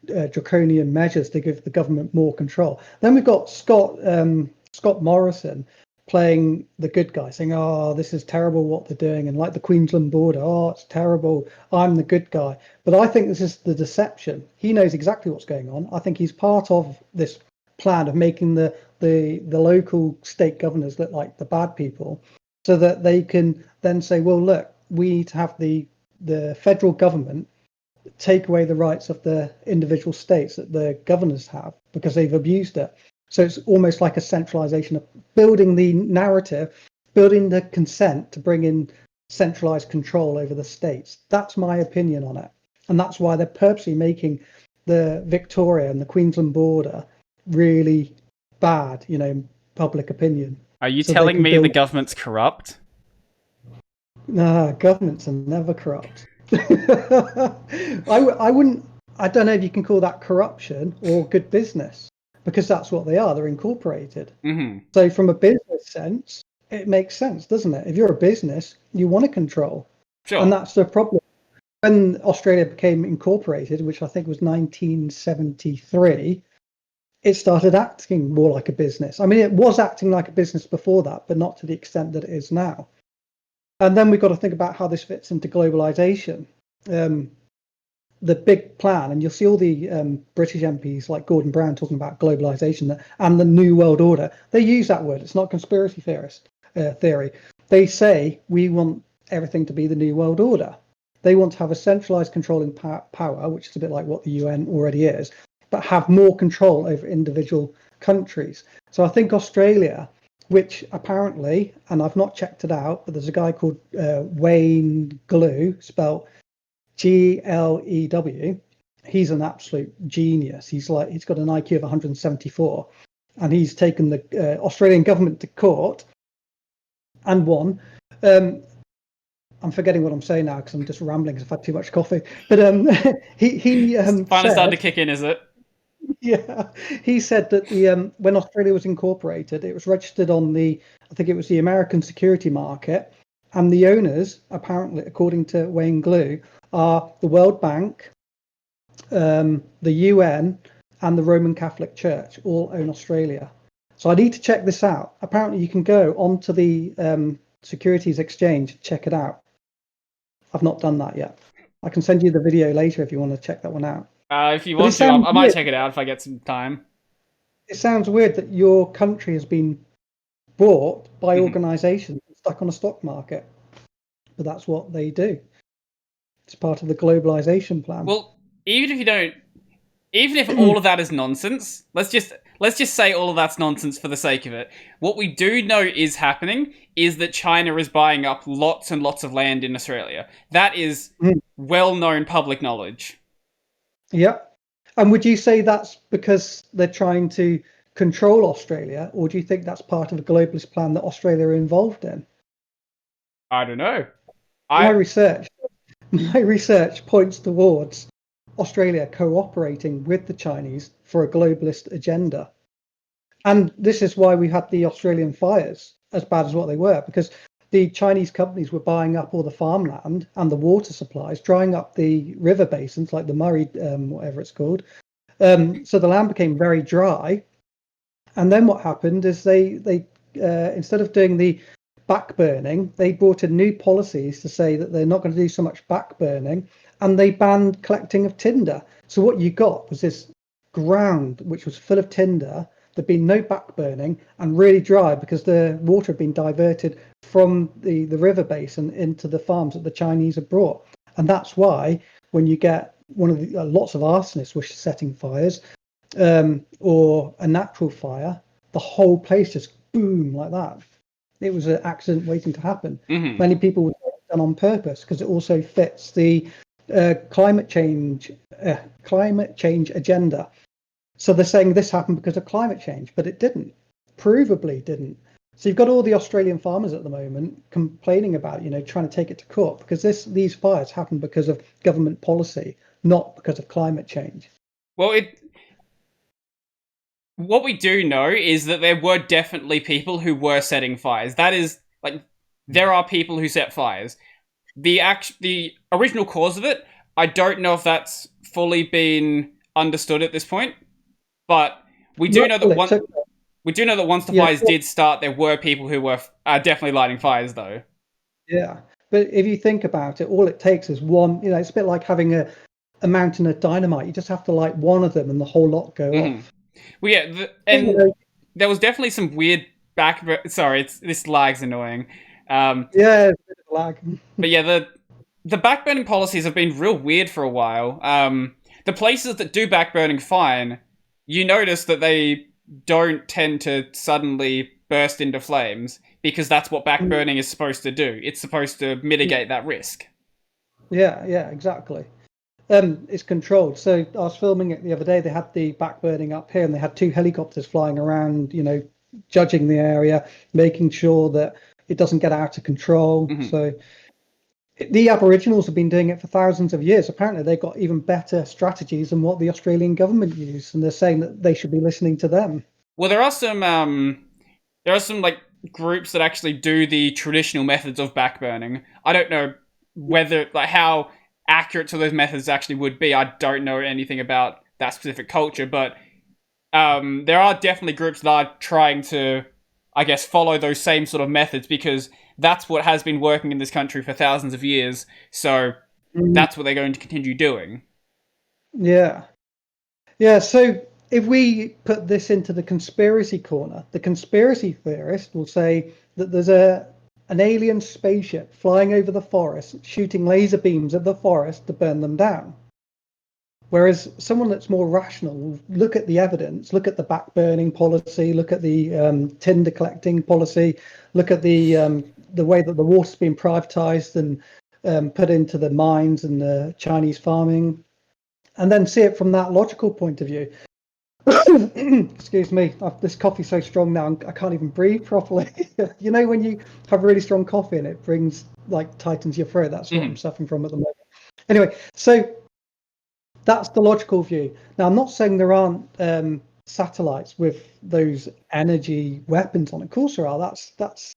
draconian measures to give the government more control. Then we've got Scott Morrison playing the good guy, saying, oh, this is terrible what they're doing, and like the Queensland border, oh, it's terrible, I'm the good guy. But I think this is the deception. He knows exactly what's going on. I think he's part of this plan of making the local state governors look like the bad people, so that they can then say, well, look, we need to have the federal government take away the rights of the individual states that the governors have because they've abused it. So it's almost like a centralization of building the narrative, building the consent to bring in centralized control over the states. That's my opinion on it. And that's why they're purposely making the Victoria and the Queensland border really bad, public opinion. Are you telling me the government's corrupt? No, governments are never corrupt. I don't know if you can call that corruption or good business, because that's what they are. They're incorporated. So from a business sense, it makes sense, doesn't it? If you're a business, you want to control. Sure. And that's the problem. When Australia became incorporated, which I think was 1973, it started acting more like a business. I mean, it was acting like a business before that, but not to the extent that it is now. And then we've got to think about how this fits into globalization. The big plan, and you'll see all the British MPs like Gordon Brown talking about globalization and the New World Order. They use that word. It's not conspiracy theory. They say we want everything to be the New World Order. They want to have a centralized controlling power, which is a bit like what the UN already is, but have more control over individual countries. So I think Australia, which apparently, and I've not checked it out, but there's a guy called Wayne Glew, spelled Glew. He's an absolute genius. He's got an IQ of 174, and he's taken the Australian government to court and won. I'm forgetting what I'm saying now because I'm just rambling because I've had too much coffee. But he finally starting to kick in, is it? Yeah, he said that when Australia was incorporated, it was registered on I think it was the American security market, and the owners, apparently, according to Wayne Glew, are the World Bank, the UN, and the Roman Catholic Church. All own Australia. So I need to check this out. Apparently, you can go onto the Securities Exchange and check it out. I've not done that yet. I can send you the video later if you want to check that one out. If you want to, I might check it out if I get some time. It sounds weird that your country has been bought by organisations stuck on a stock market, but that's what they do. It's part of the globalisation plan. Well, even if you don't even if all of that is nonsense, let's just say all of that's nonsense for the sake of it. What we do know is happening is that China is buying up lots and lots of land in Australia. That is well-known public knowledge. Yeah. And would you say that's because they're trying to control Australia, or do you think that's part of a globalist plan that Australia are involved in? I don't know. My research points towards Australia cooperating with the Chinese for a globalist agenda. And this is why we had the Australian fires, as bad as what they were, because the Chinese companies were buying up all the farmland and the water supplies, drying up the river basins like the Murray, whatever it's called. So the land became very dry. And then what happened is they instead of doing the backburning, they brought in new policies to say that they're not going to do so much backburning, and they banned collecting of tinder. So what you got was this ground which was full of tinder. There'd been no backburning and really dry because the water had been diverted from the river basin into the farms that the Chinese had brought. And that's why when you get lots of arsonists were setting fires, or a natural fire, the whole place just boom like that. It was an accident waiting to happen. Many people would say it's done on purpose because it also fits the climate change agenda. So they're saying this happened because of climate change, but it didn't. Provably didn't. So you've got all the Australian farmers at the moment complaining about, trying to take it to court because these fires happened because of government policy, not because of climate change. Well, what we do know is that there were definitely people who were setting fires. That is, there are people who set fires. The original cause of it, I don't know if that's fully been understood at this point, but we do know that once the fires did start, there were people who were definitely lighting fires, though. Yeah, but if you think about it, all it takes is one. It's a bit like having a mountain of dynamite. You just have to light one of them, and the whole lot go off. Well, yeah, there was definitely some weird Sorry, this lag's annoying. Yeah, it's a bit of lag. But yeah, the backburning policies have been real weird for a while. The places that do backburning fine, you notice that they don't tend to suddenly burst into flames because that's what backburning is supposed to do. It's supposed to mitigate that risk. Yeah, exactly. It's controlled. So I was filming it the other day. They had the backburning up here, and they had 2 helicopters flying around, judging the area, making sure that it doesn't get out of control. So the Aboriginals have been doing it for thousands of years. Apparently, they've got even better strategies than what the Australian government use, and they're saying that they should be listening to them. Well, there are some groups that actually do the traditional methods of backburning. I don't know whether how accurate to those methods actually would be. I don't know anything about that specific culture, but there are definitely groups that are trying to, I guess, follow those same sort of methods because that's what has been working in this country for thousands of years. So that's what they're going to continue doing. Yeah. So if we put this into the conspiracy corner, the conspiracy theorist will say that there's an alien spaceship flying over the forest, shooting laser beams at the forest to burn them down. Whereas someone that's more rational will look at the evidence, look at the backburning policy, look at the tinder collecting policy, look at the way that the water's been privatized and put into the mines and the Chinese farming, and then see it from that logical point of view. Excuse me, this coffee's so strong now I can't even breathe properly. When you have really strong coffee and it brings tightens your throat, that's what I'm suffering from at the moment. Anyway, so that's the logical view. Now, I'm not saying there aren't satellites with those energy weapons on it. Of course there are. That's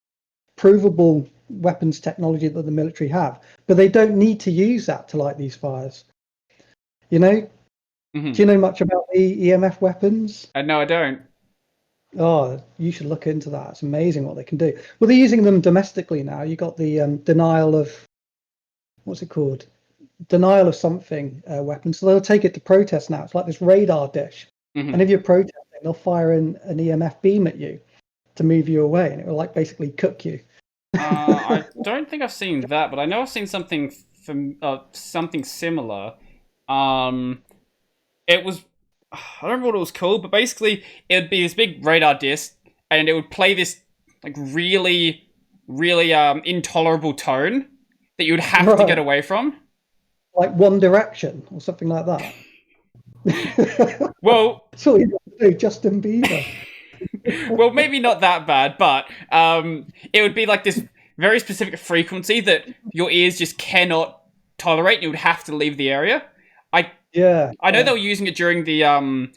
provable weapons technology that the military have, but they don't need to use that to light these fires. Do you know much about the EMF weapons? No, I don't. Oh, you should look into that. It's amazing what they can do. Well, they're using them domestically now. You got the denial of, what's it called? Denial of something weapon. So they'll take it to protest now. It's like this radar dish. And if you're protesting, they'll fire an EMF beam at you to move you away, and it will basically cook you. I don't think I've seen that, but I know I've seen something similar. It was I don't remember what it was called, but basically it would be this big radar disc, and it would play this like really, really intolerable tone that you would have to get away from. Like One Direction or something like that. Well, so you do Justin Bieber. Well, maybe not that bad, but it would be like this very specific frequency that your ears just cannot tolerate. You would have to leave the area. I know they were using it during the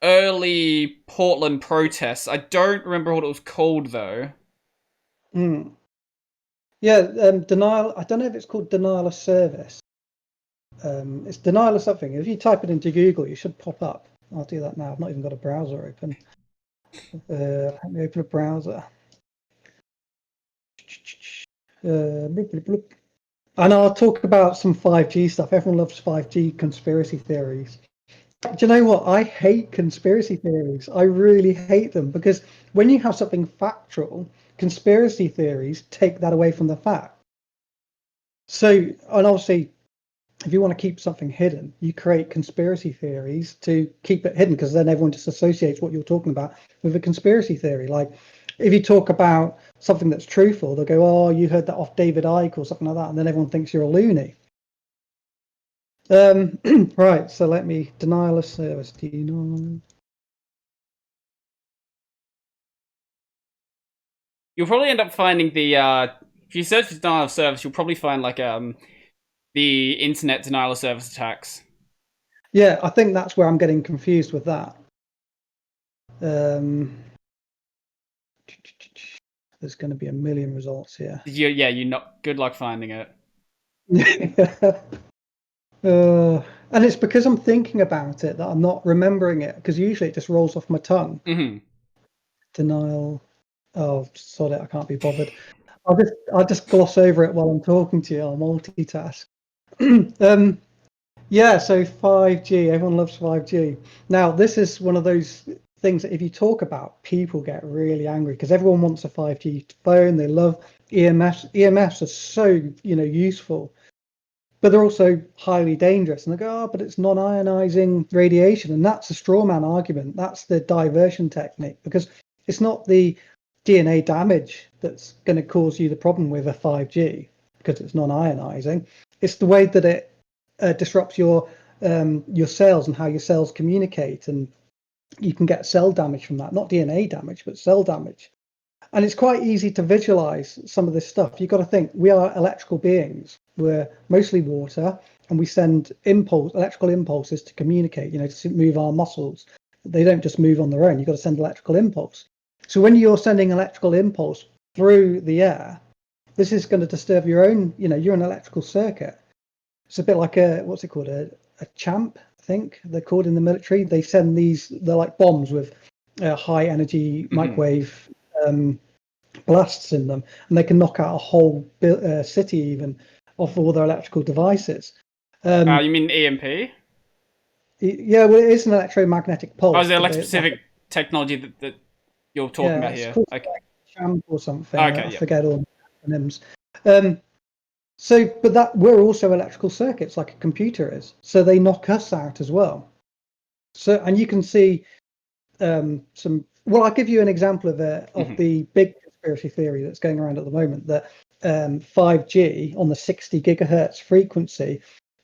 early Portland protests. I don't remember what it was called though. Yeah, denial. I don't know if it's called denial of service. It's denial of something. If you type it into Google, you should pop up. I'll do that now. I've not even got a browser open. Let me open a browser. And I'll talk about some 5G stuff. Everyone loves 5G conspiracy theories. Do you know what? I hate conspiracy theories. I really hate them because when you have something factual, conspiracy theories take that away from the fact. So, and obviously, if you want to keep something hidden, you create conspiracy theories to keep it hidden because then everyone just associates what you're talking about with a conspiracy theory. Like if you talk about something that's truthful, they'll go, oh, you heard that off David Icke or something like that. And then everyone thinks you're a loony. Right, so let me denial of service. Denial. You'll probably end up finding the if you search for denial of service, you'll probably find like the internet denial of service attacks. Yeah, I think that's where I'm getting confused with that. There's going to be a million results here. You're not. Good luck finding it. And it's because I'm thinking about it that I'm not remembering it because usually it just rolls off my tongue. Denial. Oh, sod it! I can't be bothered. I'll just gloss over it while I'm talking to you. I'll multitask. Yeah, so 5G. Everyone loves 5G. Now, this is one of those things that if you talk about, people get really angry because everyone wants a 5G phone. They love EMFs. EMFs are so useful, but they're also highly dangerous. And they go, oh, but it's non-ionizing radiation, and that's a straw man argument. That's the diversion technique because it's not the DNA damage that's going to cause you the problem with a 5G because it's non-ionizing. It's the way that it disrupts your cells and how your cells communicate, and you can get cell damage from that. Not DNA damage, but cell damage. And it's quite easy to visualize some of this stuff. You've got to think we are electrical beings. We're mostly water, and we send electrical impulses to communicate. To move our muscles. They don't just move on their own. You've got to send electrical impulse. So when you're sending electrical impulse through the air, this is going to disturb your own, you're an electrical circuit. It's a bit like what's it called? A champ, I think they're called in the military. They send they're like bombs with high energy microwave blasts in them, and they can knock out a whole city even off all their electrical devices. You mean EMP? Yeah, well, it is an electromagnetic pulse. Oh, is it electrospecific technology that you're talking about here? Called like champ or something. Okay, I forget all the acronyms. But we're also electrical circuits like a computer is. So they knock us out as well. So, and you can see I'll give you an example of the big conspiracy theory that's going around at the moment that 5G on the 60 gigahertz frequency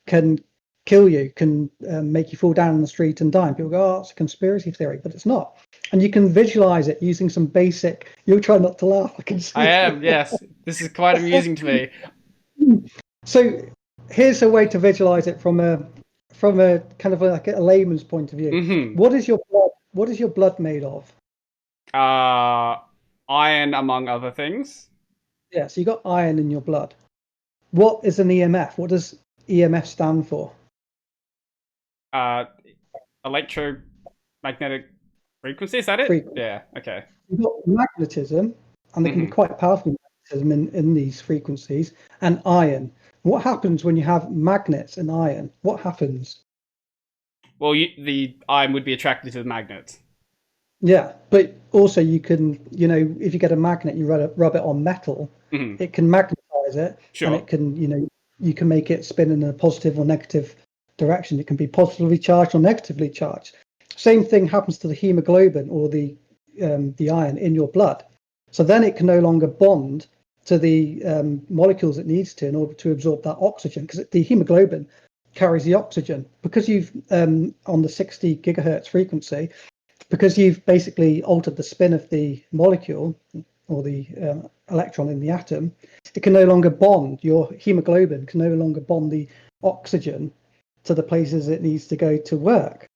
can kill you, can make you fall down in the street and die. And people go, oh, it's a conspiracy theory, but it's not. And you can visualize it using some basic. You'll try not to laugh. I am. Yes, this is quite amusing to me. So here's a way to visualize it from a kind of like a layman's point of view. What is your blood made of? Iron, among other things. Yeah, so you got iron in your blood. What is an EMF? What does EMF stand for? Electromagnetic frequency. Is that it? Frequency. Yeah. Okay. You've got magnetism, and there can be quite powerful magnetism in these frequencies, and iron. What happens when you have magnets and iron? What happens? Well, the iron would be attracted to the magnet. Yeah, but also you can, if you get a magnet, you rub it on metal, it can magnetize it, and it can, you can make it spin in a positive or negative direction. It can be positively charged or negatively charged. Same thing happens to the hemoglobin or the iron in your blood. So then it can no longer bond to the molecules it needs to in order to absorb that oxygen, because the hemoglobin carries the oxygen. Because you've on the 60 gigahertz frequency, because you've basically altered the spin of the molecule or the electron in the atom, it can no longer bond. Your hemoglobin can no longer bond the oxygen to the places it needs to go to work.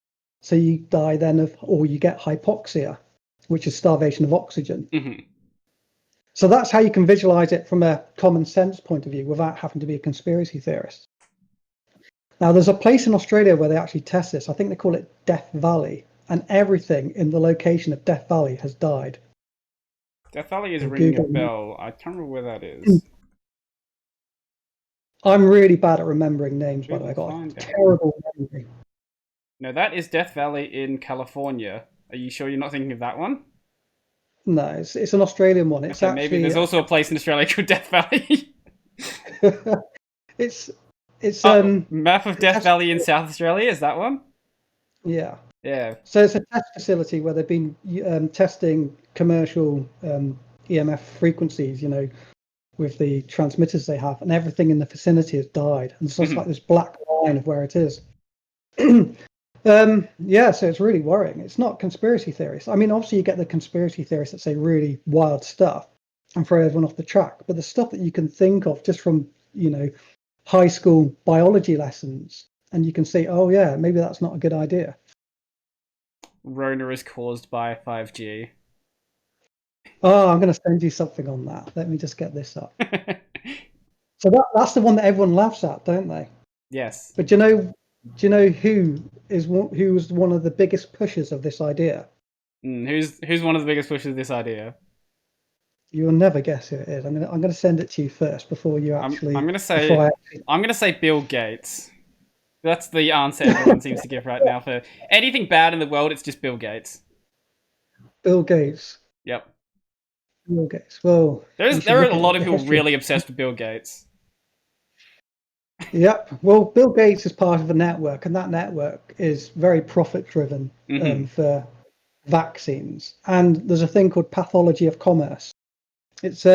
So you die then or you get hypoxia, which is starvation of oxygen. Mm-hmm. So that's how you can visualize it from a common sense point of view without having to be a conspiracy theorist. Now, there's a place in Australia where they actually test this. I think they call it Death Valley, and everything in the location of Death Valley has died. Death Valley is ringing a bell. I can't remember where that is. I'm really bad at remembering names, by the way. I got a terrible memory. No, that is Death Valley in California. Are you sure you're not thinking of that one? No, it's an Australian one. It's okay, actually maybe there's also a place in Australia called Death Valley. it's map of Death Valley in South Australia. Is that one? Yeah. Yeah. So it's a test facility where they've been testing commercial EMF frequencies, with the transmitters they have, and everything in the vicinity has died. And so it's like this black line of where it is. Yeah, so it's really worrying. It's not conspiracy theorists. I mean, obviously you get the conspiracy theorists that say really wild stuff and throw everyone off the track, but the stuff that you can think of just from, high school biology lessons, and you can say, oh yeah, maybe that's not a good idea. Rona is caused by 5G. Oh, I'm going to send you something on that. Let me just get this up. So that's the one that everyone laughs at, don't they? Yes. But do you know who was one of the biggest pushers of this idea? Who's one of the biggest pushers of this idea? You'll never guess who it is. I'm gonna send it to you first before you actually. I'm gonna say Bill Gates. That's the answer everyone seems to give right now for anything bad in the world. It's just Bill Gates. Bill Gates. Yep. Bill Gates. Well, there are a lot of people really obsessed with Bill Gates. Yep. Well, Bill Gates is part of a network, and that network is very profit-driven for vaccines. And there's a thing called pathology of commerce. It's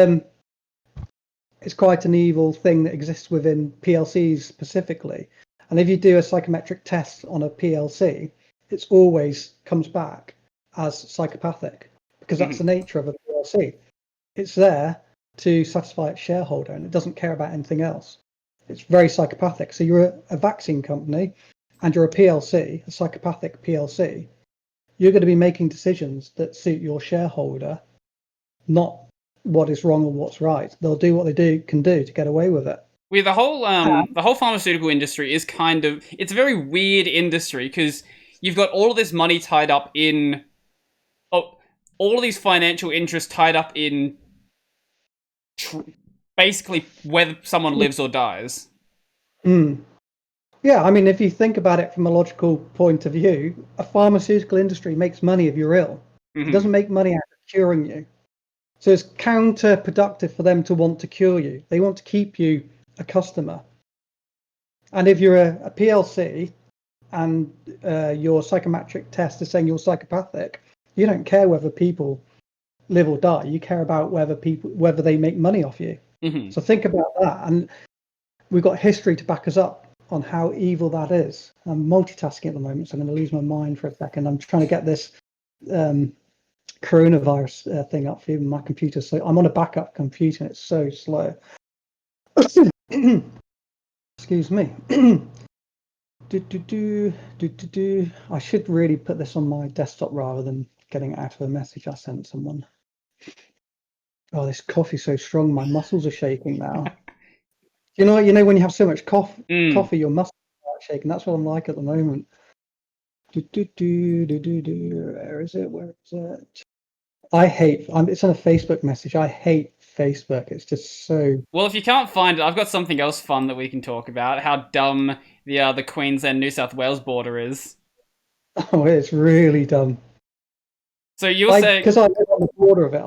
quite an evil thing that exists within PLCs specifically. And if you do a psychometric test on a PLC, it always comes back as psychopathic, because that's the nature of a PLC. It's there to satisfy its shareholder, and it doesn't care about anything else. It's very psychopathic. So you're a vaccine company and you're a PLC, a psychopathic PLC. You're going to be making decisions that suit your shareholder, not what is wrong or what's right. They'll do what they can do to get away with it. The whole pharmaceutical industry is it's a very weird industry because you've got all of this money tied up in, all of these financial interests tied up in basically whether someone lives or dies. Yeah, I mean, if you think about it from a logical point of view, a pharmaceutical industry makes money if you're ill. It doesn't make money out of curing you. So it's counterproductive for them to want to cure you. They want to keep you a customer. And if you're a PLC and your psychometric test is saying you're psychopathic, you don't care whether people live or die. You care about whether they make money off you. So think about that. And we've got history to back us up on how evil that is. I'm multitasking at the moment, so I'm going to lose my mind for a second. I'm trying to get this coronavirus thing up for my computer. So I'm on a backup computer and it's so slow. Excuse me. I should really put this on my desktop rather than getting it out of a message I sent someone. Oh, this coffee's so strong, my muscles are shaking now. You know when you have so much coffee, your muscles are shaking. That's what I'm like at the moment. Where is it? It's on a Facebook message. I hate Facebook. It's just so. Well, if you can't find it, I've got something else fun that we can talk about. How dumb the Queensland New South Wales border is. Oh, it's really dumb. So you'll say because I live on the border of it.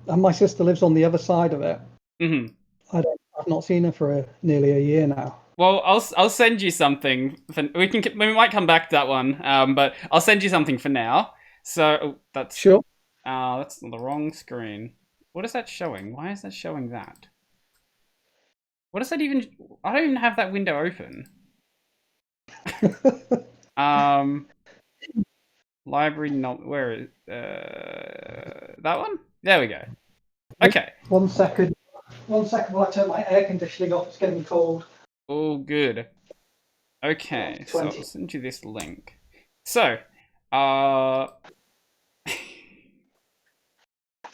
And my sister lives on the other side of it. Mm-hmm. I've not seen her for nearly a year now. Well, I'll send you something. We might come back to that one. But I'll send you something for now. So that's Sure. that's the wrong screen. What is that showing? Why is that showing that? What is that even? I don't even have that window open. Library not where is that one? There we go. Okay. 1 second. 1 second while I turn my air conditioning off. It's getting cold. All good. Okay, so I'll send you this link. So, the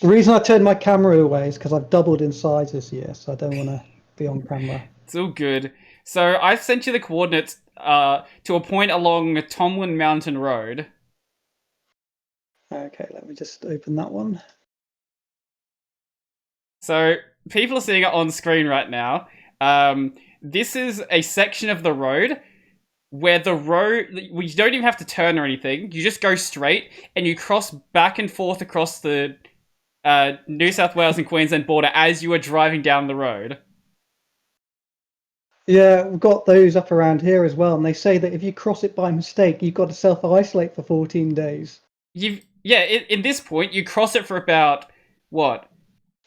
reason I turned my camera away is because I've doubled in size this year, so I don't want to be on camera. It's all good. So I've sent you the coordinates to a point along Tomlin Mountain Road. Okay, let me just open that one. So people are seeing it on screen right now. This is a section of the road where you don't even have to turn or anything. You just go straight and you cross back and forth across the New South Wales and Queensland border as you are driving down the road. Yeah, we've got those up around here as well, and they say that if you cross it by mistake, you've got to self-isolate for 14 days. In this point, you cross it for about what?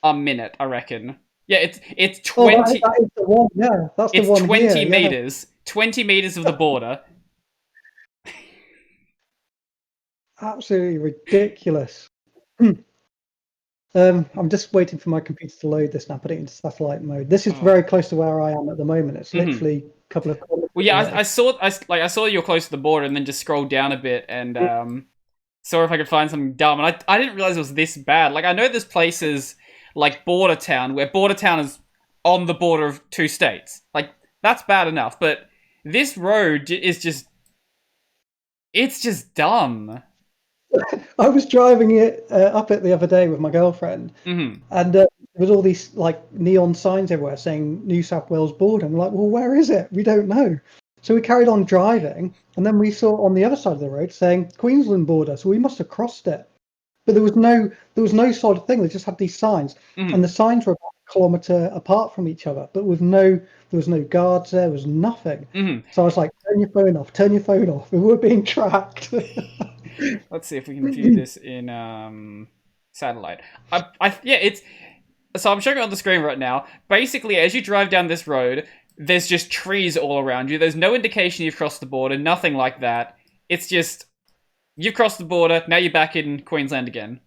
A minute, I reckon. Yeah, it's 20. Oh, that is the one. Yeah, that's the one. It's 20 here, meters. 20 meters of the border. Absolutely ridiculous. I'm just waiting for my computer to load this now, put it into satellite mode. This is very close to where I am at the moment. It's literally a couple of kilometers Well, yeah, away. I saw you were close to the border, and then just scrolled down a bit and saw if I could find something dumb. And I didn't realize it was this bad. Like, I know there's places like Bordertown, where Bordertown is on the border of 2 states. Like, that's bad enough. But this road is just... It's just dumb. I was driving it up it the other day with my girlfriend, and there was all these like neon signs everywhere saying New South Wales border. And we're like, well, where is it? We don't know. So we carried on driving, and then we saw on the other side of the road saying Queensland border. So we must have crossed it, but there was no sort of thing. They just had these signs, and the signs were about a kilometre apart from each other, but there was no guards there. There was nothing. So I was like, turn your phone off. Turn your phone off. We were being tracked. Let's see if we can view this in satellite. So I'm showing it on the screen right now. Basically, as you drive down this road, there's just trees all around you. There's no indication you've crossed the border, nothing like that. It's just, you've crossed the border, now you're back in Queensland again.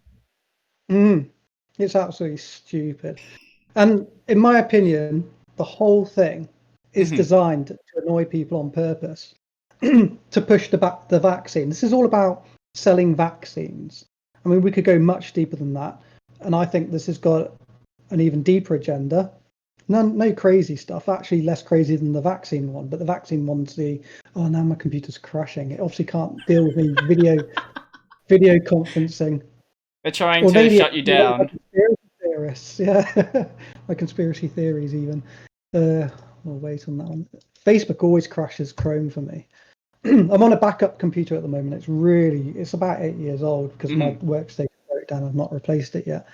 It's absolutely stupid. And in my opinion, the whole thing is designed to annoy people on purpose, to push the vaccine. This is all about selling vaccines. I mean, we could go much deeper than that. And I think this has got an even deeper agenda. No crazy stuff, actually less crazy than the vaccine one. But the vaccine one's now my computer's crashing. It obviously can't deal with me video conferencing. They're trying to shut you down. Conspiracy theorists, yeah. My conspiracy theories even. We'll wait on that one. Facebook always crashes Chrome for me. I'm on a backup computer at the moment. It's about 8 years old because my workstation broke down. I've not replaced it yet.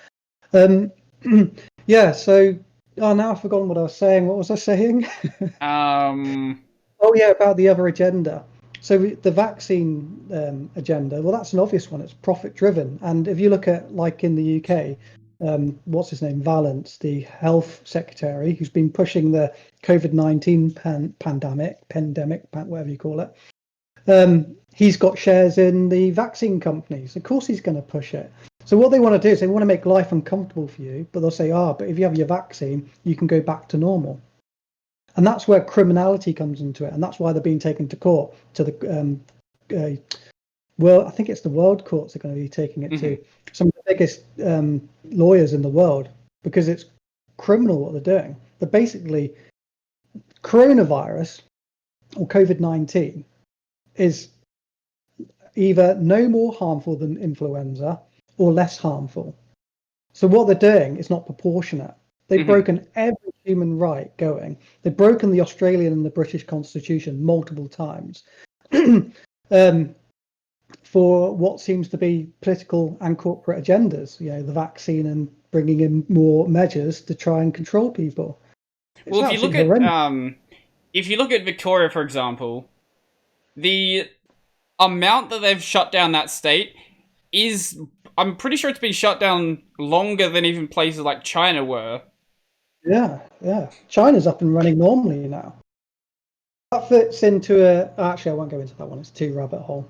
Yeah, so now I've forgotten what I was saying. What was I saying? Oh yeah, about the other agenda. So the vaccine agenda, well, that's an obvious one. It's profit driven. And if you look at, like in the UK, what's his name, Valence, the health secretary, who's been pushing the COVID-19 pandemic, whatever you call it, he's got shares in the vaccine companies. Of course he's going to push it. So what they want to do is they want to make life uncomfortable for you, but they'll say, but if you have your vaccine, you can go back to normal. And that's where criminality comes into it. And that's why they're being taken to court, to the, I think it's the world courts are going to be taking it to some of the biggest lawyers in the world, because it's criminal what they're doing. But basically, coronavirus or COVID-19 is either no more harmful than influenza or less harmful. So what they're doing is not proportionate. They've broken every human right going. They've broken the Australian and the British Constitution multiple times for what seems to be political and corporate agendas. The vaccine and bringing in more measures to try and control people. Well, if you look at if you look at Victoria, for example, the amount that they've shut down that state is, I'm pretty sure it's been shut down longer than even places like China were. Yeah, yeah. China's up and running normally now. That fits into a... Actually, I won't go into that one. It's too rabbit hole.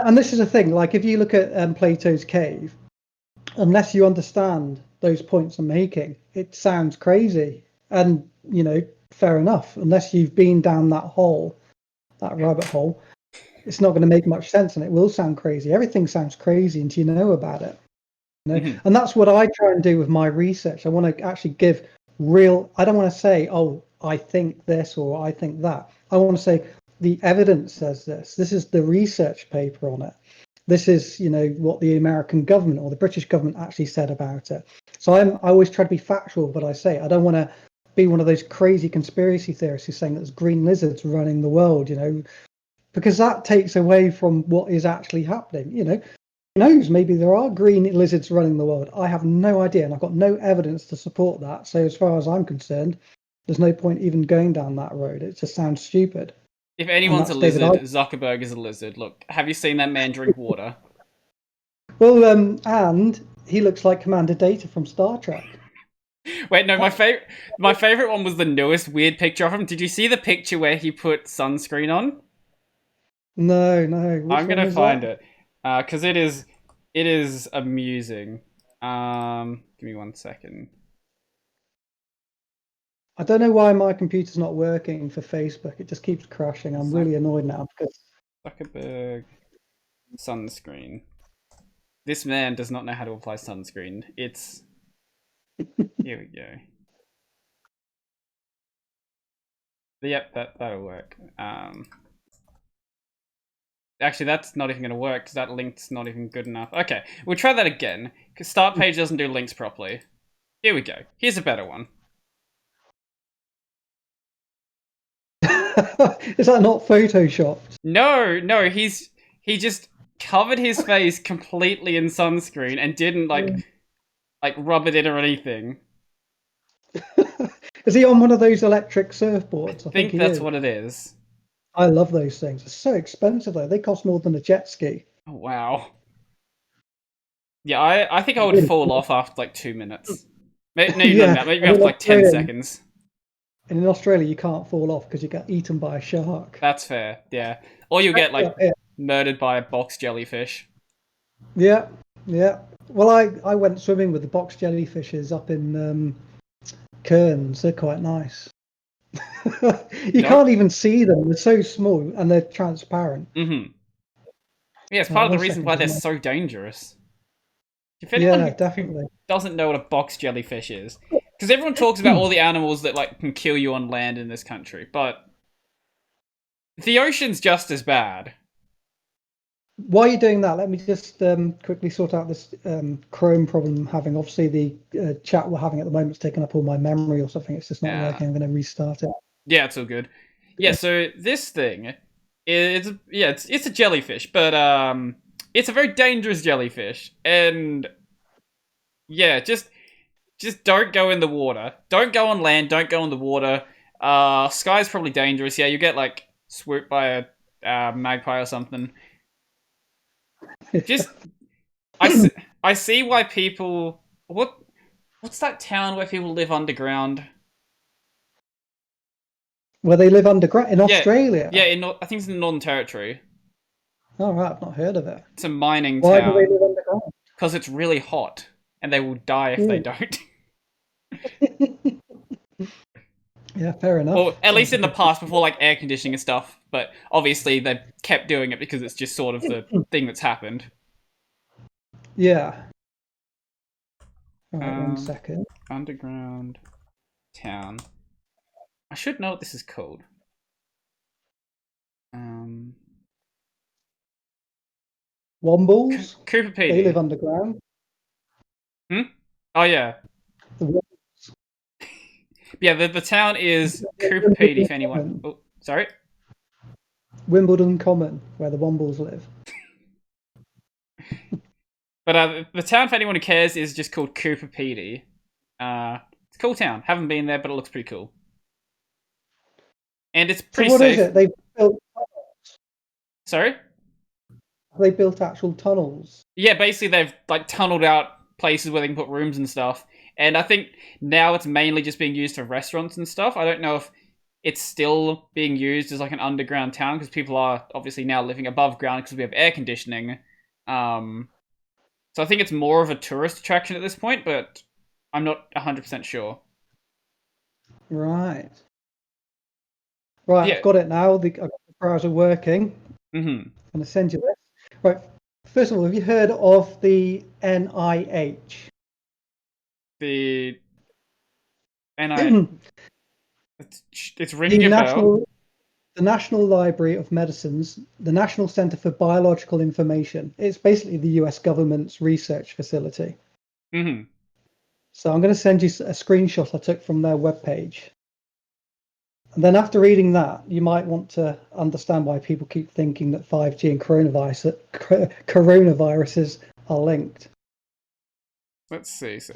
And this is the thing. Like, if you look at Plato's cave, unless you understand those points I'm making, it sounds crazy. And, you know, fair enough. Unless you've been down that hole, that rabbit hole, it's not going to make much sense, and it will sound crazy. Everything sounds crazy until you know about it. You know? Mm-hmm. And that's what I try and do with my research. I want to actually give real... I don't want to say, oh, I think this or I think that. I want to say the evidence says this. This is the research paper on it. This is, you know, what the American government or the British government actually said about it. So I always try to be factual, but I say I don't want to be one of those crazy conspiracy theorists who's saying that there's green lizards running the world, you know, because that takes away from what is actually happening. You know, who knows, maybe there are green lizards running the world. I have no idea, and I've got no evidence to support that. So as far as I'm concerned, there's no point even going down that road. It just sounds stupid. If anyone's a lizard, Zuckerberg is a lizard. Look, have you seen that man drink water? Well, and he looks like Commander Data from Star Trek. Wait, no, my favorite one was the newest weird picture of him. Did you see the picture where he put sunscreen on? No. I'm gonna find it because it is amusing. Give me 1 second. I don't know why my computer's not working for Facebook. It just keeps crashing. I'm really annoyed now because Zuckerberg sunscreen. This man does not know how to apply sunscreen. It's here we go. Yep, that'll work. Actually, that's not even going to work because that link's not even good enough. Okay, we'll try that again because start page doesn't do links properly. Here we go. Here's a better one. Is that not photoshopped? No, he just covered his face completely in sunscreen and didn't like rub it in or anything. Is he on one of those electric surfboards? I think that's what it is. I love those things. They're so expensive though. They cost more than a jet ski. Oh, wow. Yeah, I think I would fall off after like 2 minutes. Maybe not that. Maybe after like 10 seconds. And in Australia, you can't fall off because you get eaten by a shark. That's fair, yeah. Or you get like murdered by a box jellyfish. Yeah. Well, I went swimming with the box jellyfishes up in Cairns. They're quite nice. You can't even see them. They're so small and they're transparent. Mm-hmm. Yeah, it's part of the reason why they're so dangerous. If anyone who doesn't know what a box jellyfish is, because everyone talks about all the animals that like can kill you on land in this country, but the ocean's just as bad. While you're doing that, let me just quickly sort out this Chrome problem I'm having. Obviously, the chat we're having at the moment is taking up all my memory or something. It's just not working. I'm going to restart it. Yeah, it's all good. Yeah, so this thing, it's a jellyfish, but it's a very dangerous jellyfish, and yeah, just don't go in the water. Don't go on land. Don't go in the water. Sky's probably dangerous. Yeah, you get like swooped by a magpie or something. Just, I see why people. What's that town where people live underground? Where they live underground in Australia? Yeah, I think it's in the Northern Territory. Oh, right, I've not heard of it. It's a mining town. Why do they live underground? Because it's really hot, and they will die if they don't. Yeah, fair enough. Well, at least in the past, before like air conditioning and stuff. But obviously, they've kept doing it because it's just sort of the thing that's happened. Yeah. All right, 1 second. Underground town. I should know what this is called. Wombles? Cooper Pedy. They live underground. Oh, yeah. Yeah, the town is Cooper Pedy, if anyone... Oh, sorry? Wimbledon Common, where the Wombles live. But the town, for anyone who cares, is just called Cooper Pedy. It's It's a cool town. Haven't been there, but it looks pretty cool. And it's So pretty what safe. is it? They built. Sorry? They built actual tunnels. Yeah, basically they've like tunneled out places where they can put rooms and stuff. And I think now it's mainly just being used for restaurants and stuff. I don't know if it's still being used as like an underground town because people are obviously now living above ground because we have air conditioning. So I think it's more of a tourist attraction at this point, but I'm not 100% sure. Right. Yeah. I've got it now. I've got the browser working. Mm-hmm. I'm going to send you this. Right. First of all, have you heard of the NIH? The it's ringing the a bell. National Library of Medicine's, the National Center for Biological Information. It's basically the US government's research facility. Mm-hmm. So I'm going to send you a screenshot I took from their webpage. And then after reading that, you might want to understand why people keep thinking that 5G and coronaviruses are linked. Let's see. So,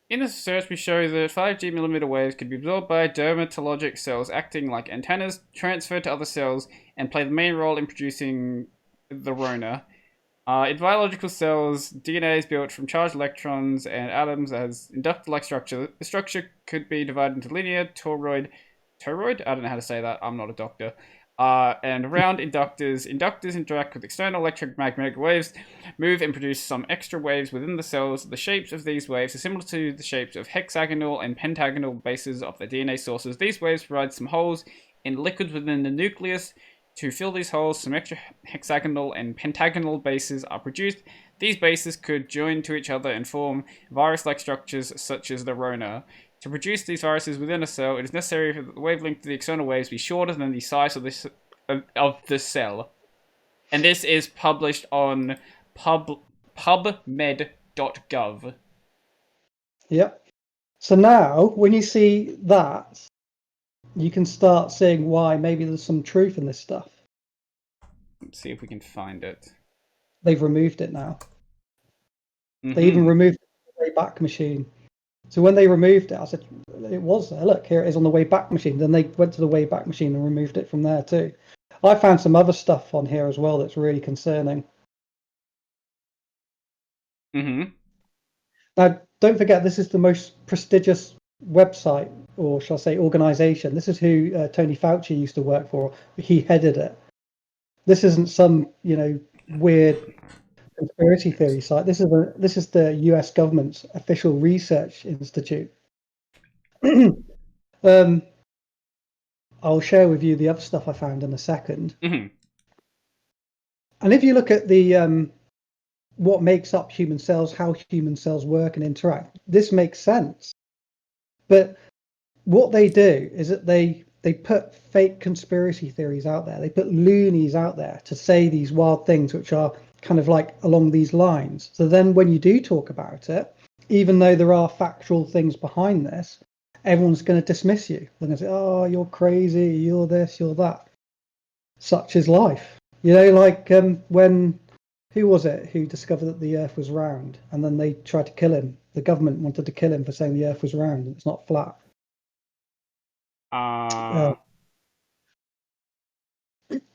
in this research, we show that 5G millimeter waves could be absorbed by dermatologic cells acting like antennas, transferred to other cells, and play the main role in producing the Rona. In biological cells, DNA is built from charged electrons and atoms as inductor-like structure. The structure could be divided into linear, toroid? I don't know how to say that. I'm not a doctor. And round inductors. Inductors interact with external electromagnetic waves, move and produce some extra waves within the cells. The shapes of these waves are similar to the shapes of hexagonal and pentagonal bases of the DNA sources. These waves provide some holes in liquids within the nucleus. To fill these holes, some extra hexagonal and pentagonal bases are produced. These bases could join to each other and form virus-like structures such as the Rona. To produce these viruses within a cell, it is necessary for the wavelength of the external waves be shorter than the size of the cell. And this is published on pubmed.gov. Yep. So now, when you see that, you can start seeing why maybe there's some truth in this stuff. Let's see if we can find it. They've removed it now. Mm-hmm. They even removed the Wayback Machine. So when they removed it, I said, it was there. Look, here it is on the Wayback Machine. Then they went to the Wayback Machine and removed it from there too. I found some other stuff on here as well that's really concerning. Mm-hmm. Now, don't forget, this is the most prestigious website, or shall I say organization. This is who Tony Fauci used to work for. He headed it. This isn't some, weird conspiracy theory site. This is the US government's official research institute. I'll share with you the other stuff I found in a second. Mm-hmm. And if you look at the what makes up human cells, how human cells work and interact, this makes sense. But what they do is that they put fake conspiracy theories out there. They put loonies out there to say these wild things, which are kind of like along these lines. So then when you do talk about it, even though there are factual things behind this, everyone's going to dismiss you. They're going to say, oh, you're crazy, you're this, you're that. Such is life. Like when, who was it who discovered that the earth was round and then they tried to kill him? The government wanted to kill him for saying the earth was round and it's not flat. I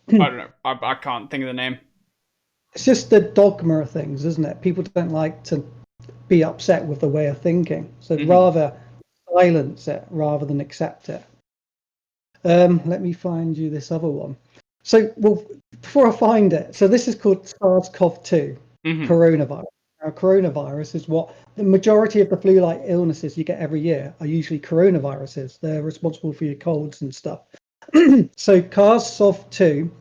don't know. I can't think of the name. It's just the dogma of things, isn't it? People don't like to be upset with the way of thinking. So rather silence it rather than accept it. Let me find you this other one. So, before I find it, so this is called SARS-CoV-2, coronavirus. Now, coronavirus is what the majority of the flu-like illnesses you get every year are usually coronaviruses. They're responsible for your colds and stuff. So, SARS-CoV-2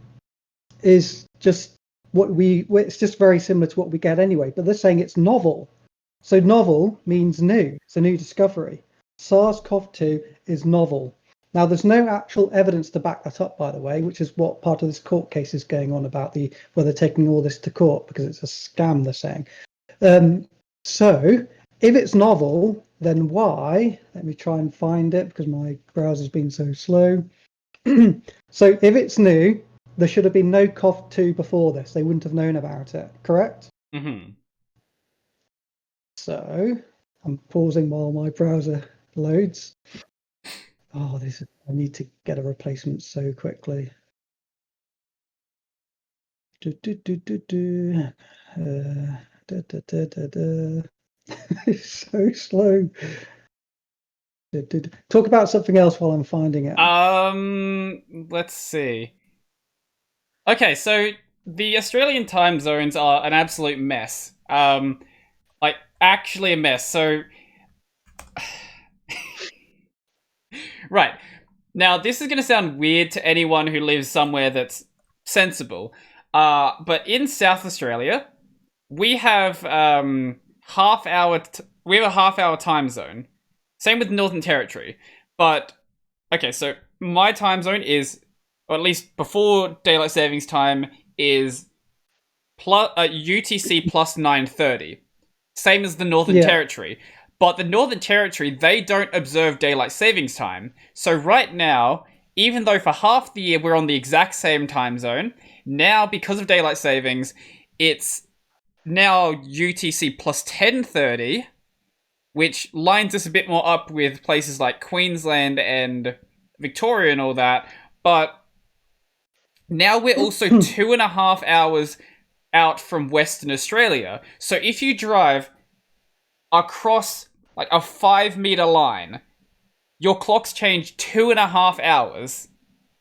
is just it's just very similar to what we get anyway, but they're saying it's novel. So novel means new. It's a new discovery. SARS-CoV-2 is novel. Now, there's no actual evidence to back that up, by the way, which is what part of this court case is going on about, where they're taking all this to court because it's a scam, they're saying. So if it's novel, then why? Let me try and find it because my browser's been so slow. So if it's new, there should have been no CoV-2 before this. They wouldn't have known about it, correct? Mm-hmm. So I'm pausing while my browser Loads. Oh, I need to get a replacement so quickly. It's so slow. Talk about something else while I'm finding it. Let's see. Okay, so the Australian time zones are an absolute mess. Like actually a mess. So, right now, this is going to sound weird to anyone who lives somewhere that's sensible. But in South Australia, we have we have a half-hour time zone. Same with Northern Territory, but okay. So my time zone is, or at least before daylight savings time, is UTC plus 9:30. Same as the Northern Territory. But the Northern Territory, they don't observe daylight savings time. So right now, even though for half the year we're on the exact same time zone, now because of daylight savings, it's now UTC plus 10:30, which lines us a bit more up with places like Queensland and Victoria and all that. But now we're also 2.5 hours out from Western Australia. So if you drive across like a 5-meter line, your clocks change 2.5 hours,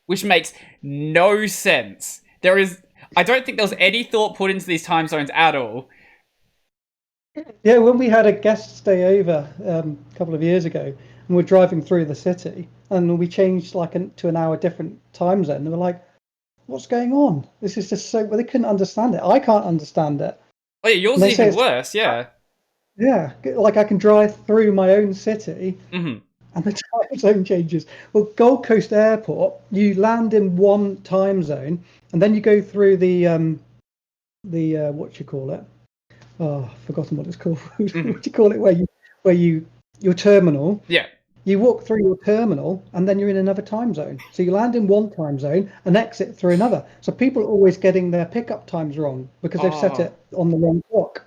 which makes no sense. I don't think there was any thought put into these time zones at all. Yeah, when we had a guest stay over a couple of years ago, and we're driving through the city, and we changed to an hour different time zone, and we're like, what's going on? This is just so... Well, they couldn't understand it. I can't understand it. Oh yeah, yours is even worse, yeah. Yeah, like I can drive through my own city, and the time zone changes. Well, Gold Coast Airport, you land in one time zone, and then you go through the what you call it? Oh, I've forgotten what it's called. What do you call it? Your terminal. Yeah. You walk through your terminal, and then you're in another time zone. So you land in one time zone and exit through another. So people are always getting their pickup times wrong because they've set it on the wrong clock.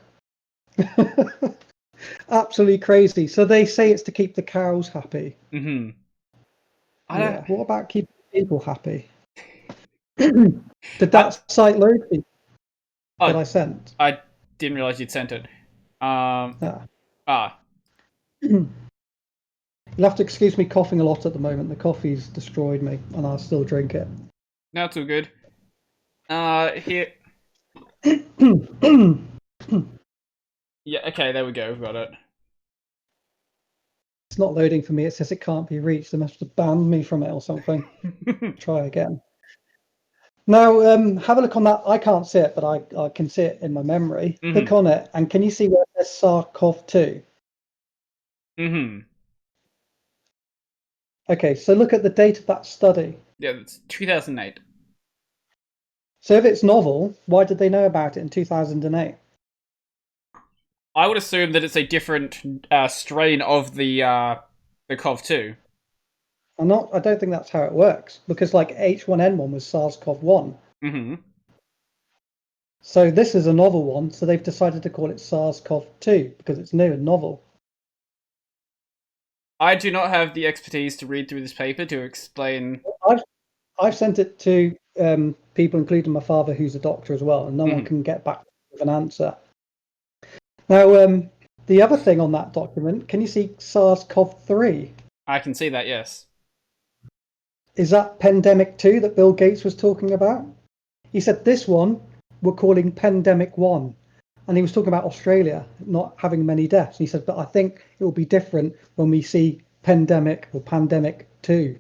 Absolutely crazy. So they say it's to keep the cows happy. What about keeping people happy? Did that site load me that I sent? I didn't realize you'd sent it. You'll have to excuse me coughing a lot at the moment. The coffee's destroyed me, and I'll still drink it. No, too good. Here. Yeah, okay, there we go. We've got it. It's not loading for me. It says it can't be reached. They must have banned me from it or something. Try again. Now, have a look on that. I can't see it, but I can see it in my memory. Click on it, and can you see where it says SARS-CoV-2? Okay, so look at the date of that study. Yeah, it's 2008. So if it's novel, why did they know about it in 2008? I would assume that it's a different strain of the CoV-2. I don't think that's how it works, because like H1N1 was SARS-CoV-1. So this is a novel one, so they've decided to call it SARS-CoV-2 because it's new and novel. I do not have the expertise to read through this paper to explain. I've sent it to people, including my father, who's a doctor as well, and no one can get back with an answer. Now, the other thing on that document, can you see SARS-CoV-3? I can see that, yes. Is that Pandemic 2 that Bill Gates was talking about? He said this one we're calling Pandemic 1. And he was talking about Australia not having many deaths. And he said, but I think it will be different when we see Pandemic 2.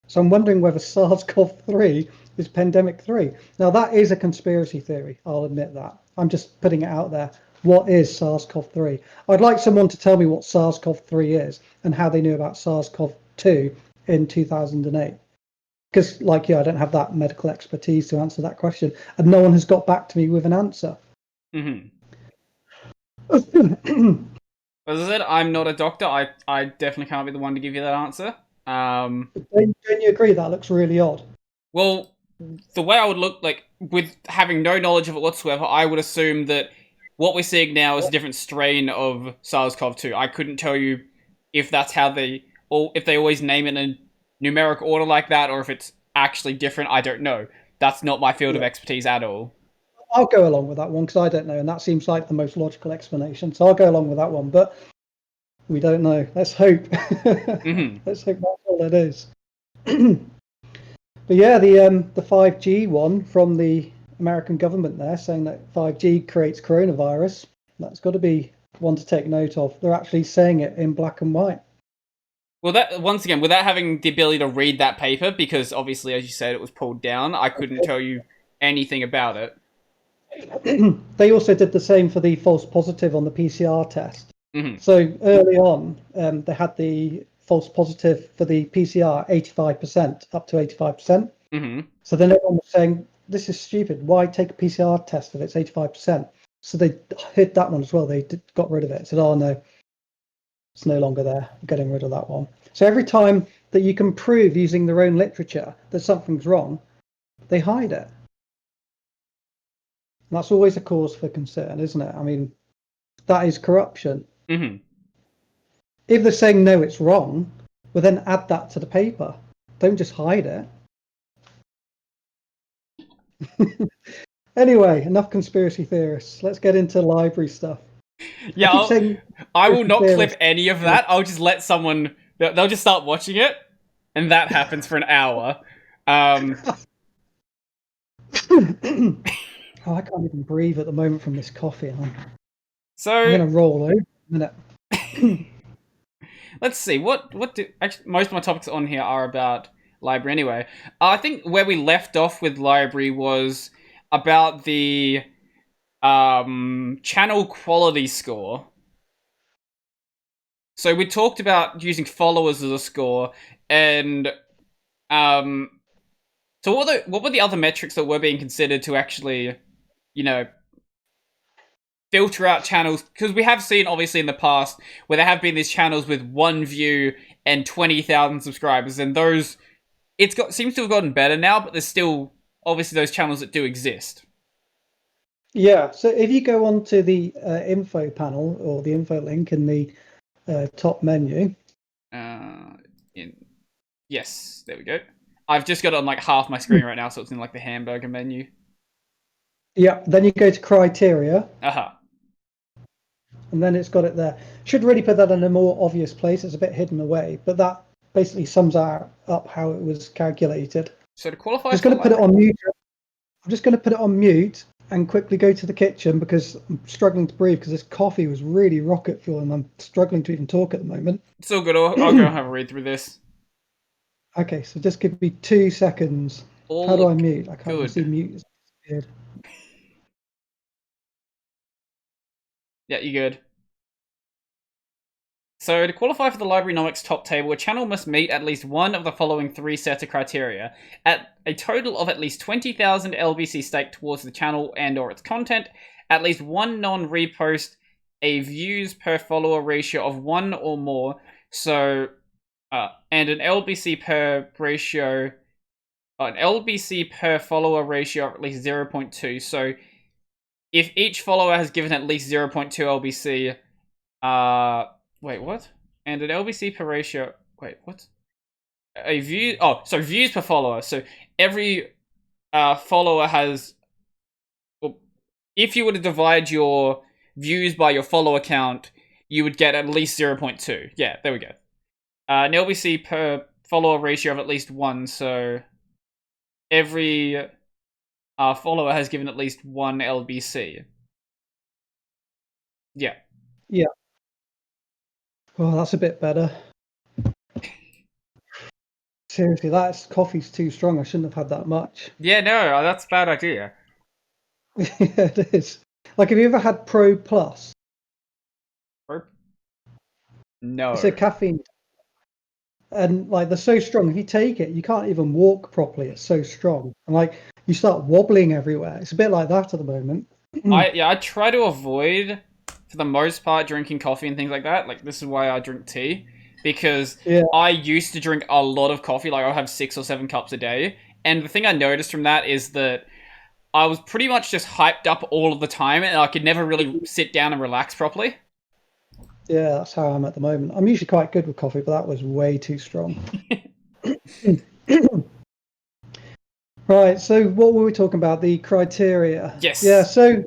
So I'm wondering whether SARS-CoV-3 is Pandemic 3. Now, that is a conspiracy theory. I'll admit that. I'm just putting it out there. What is SARS-CoV-3? I'd like someone to tell me what SARS-CoV-3 is and how they knew about SARS-CoV-2 in 2008. Because, like you, I don't have that medical expertise to answer that question. And no one has got back to me with an answer. As I said, I'm not a doctor. I definitely can't be the one to give you that answer. Don't you agree that looks really odd? Well, the way I would look, like, with having no knowledge of it whatsoever, I would assume that what we're seeing now is a different strain of SARS-CoV-2. I couldn't tell you if that's how they or if they always name it in a numeric order like that, or if it's actually different. I don't know. That's not my field of expertise at all. I'll go along with that one because I don't know, and that seems like the most logical explanation. So I'll go along with that one, but we don't know. Let's hope. Let's hope that's all it is. But yeah, the 5G one from the American government there saying that 5G creates coronavirus. That's got to be one to take note of. They're actually saying it in black and white. Well, that once again, without having the ability to read that paper, because obviously, as you said, it was pulled down, I couldn't tell you anything about it. They also did the same for the false positive on the PCR test. So early on, they had the false positive for the PCR 85%, up to 85%. So then everyone was saying, this is stupid. Why take a PCR test if it's 85%? So they hid that one as well. They got rid of it. Said, oh no, it's no longer there. We're getting rid of that one. So every time that you can prove using their own literature that something's wrong, they hide it. And that's always a cause for concern, isn't it? I mean, that is corruption. If they're saying no, it's wrong, well then add that to the paper. Don't just hide it. Anyway, enough conspiracy theorists. Let's get into library stuff. Yeah, I will not clip any of that. I'll just let someone... They'll just start watching it, and that happens for an hour. Oh, I can't even breathe at the moment from this coffee. I'm going to roll over a minute. Let's see. What do... Actually, most of my topics on here are about LBRY anyway. I think where we left off with LBRY was about the channel quality score. So we talked about using followers as a score, and so what were the other metrics that were being considered to actually, filter out channels? Because we have seen, obviously, in the past where there have been these channels with 1 view and 20,000 subscribers, and those seems to have gotten better now, but there's still obviously those channels that do exist. Yeah, so if you go onto the info panel or the info link in the top menu. Yes, there we go. I've just got it on like half my screen right now, so it's in like the hamburger menu. Yeah, then you go to criteria. And then it's got it there. Should really put that in a more obvious place. It's a bit hidden away, but that basically sums up how it was calculated. So to qualify, I'm just going to put it on mute. I'm just going to put it on mute and quickly go to the kitchen because I'm struggling to breathe because this coffee was really rocket fuel and I'm struggling to even talk at the moment. It's all good. I'll go have a read through this. Okay, so just give me 2 seconds. How do I mute? I can't even see mute. It's weird. Yeah, you good. So to qualify for the LBRYnomics top table, a channel must meet at least one of the following 3 sets of criteria. At a total of at least 20,000 LBC staked towards the channel and or its content, at least 1 non-repost, a views per follower ratio of 1 or more, so and an LBC per follower ratio of at least 0.2. So if each follower has given at least 0.2 LBC, wait, what? And an LBC per ratio... Wait, what? A view... Oh, so views per follower. So every follower has... Well, if you were to divide your views by your follower count, you would get at least 0.2. Yeah, there we go. An LBC per follower ratio of at least 1. So every follower has given at least 1 LBC. Yeah. Yeah. Well, that's a bit better. Seriously, coffee's too strong. I shouldn't have had that much. Yeah, no, that's a bad idea. Yeah, it is. Like, have you ever had Pro Plus? No. It's a caffeine. And, like, they're so strong. If you take it, you can't even walk properly. It's so strong. And, like, you start wobbling everywhere. It's a bit like that at the moment. I try to avoid, for the most part, drinking coffee and things like that. Like, this is why I drink tea. Because I used to drink a lot of coffee. Like, I'll have 6 or 7 cups a day. And the thing I noticed from that is that I was pretty much just hyped up all of the time. And I could never really sit down and relax properly. Yeah, that's how I'm at the moment. I'm usually quite good with coffee, but that was way too strong. Right, so what were we talking about? The criteria. Yes. So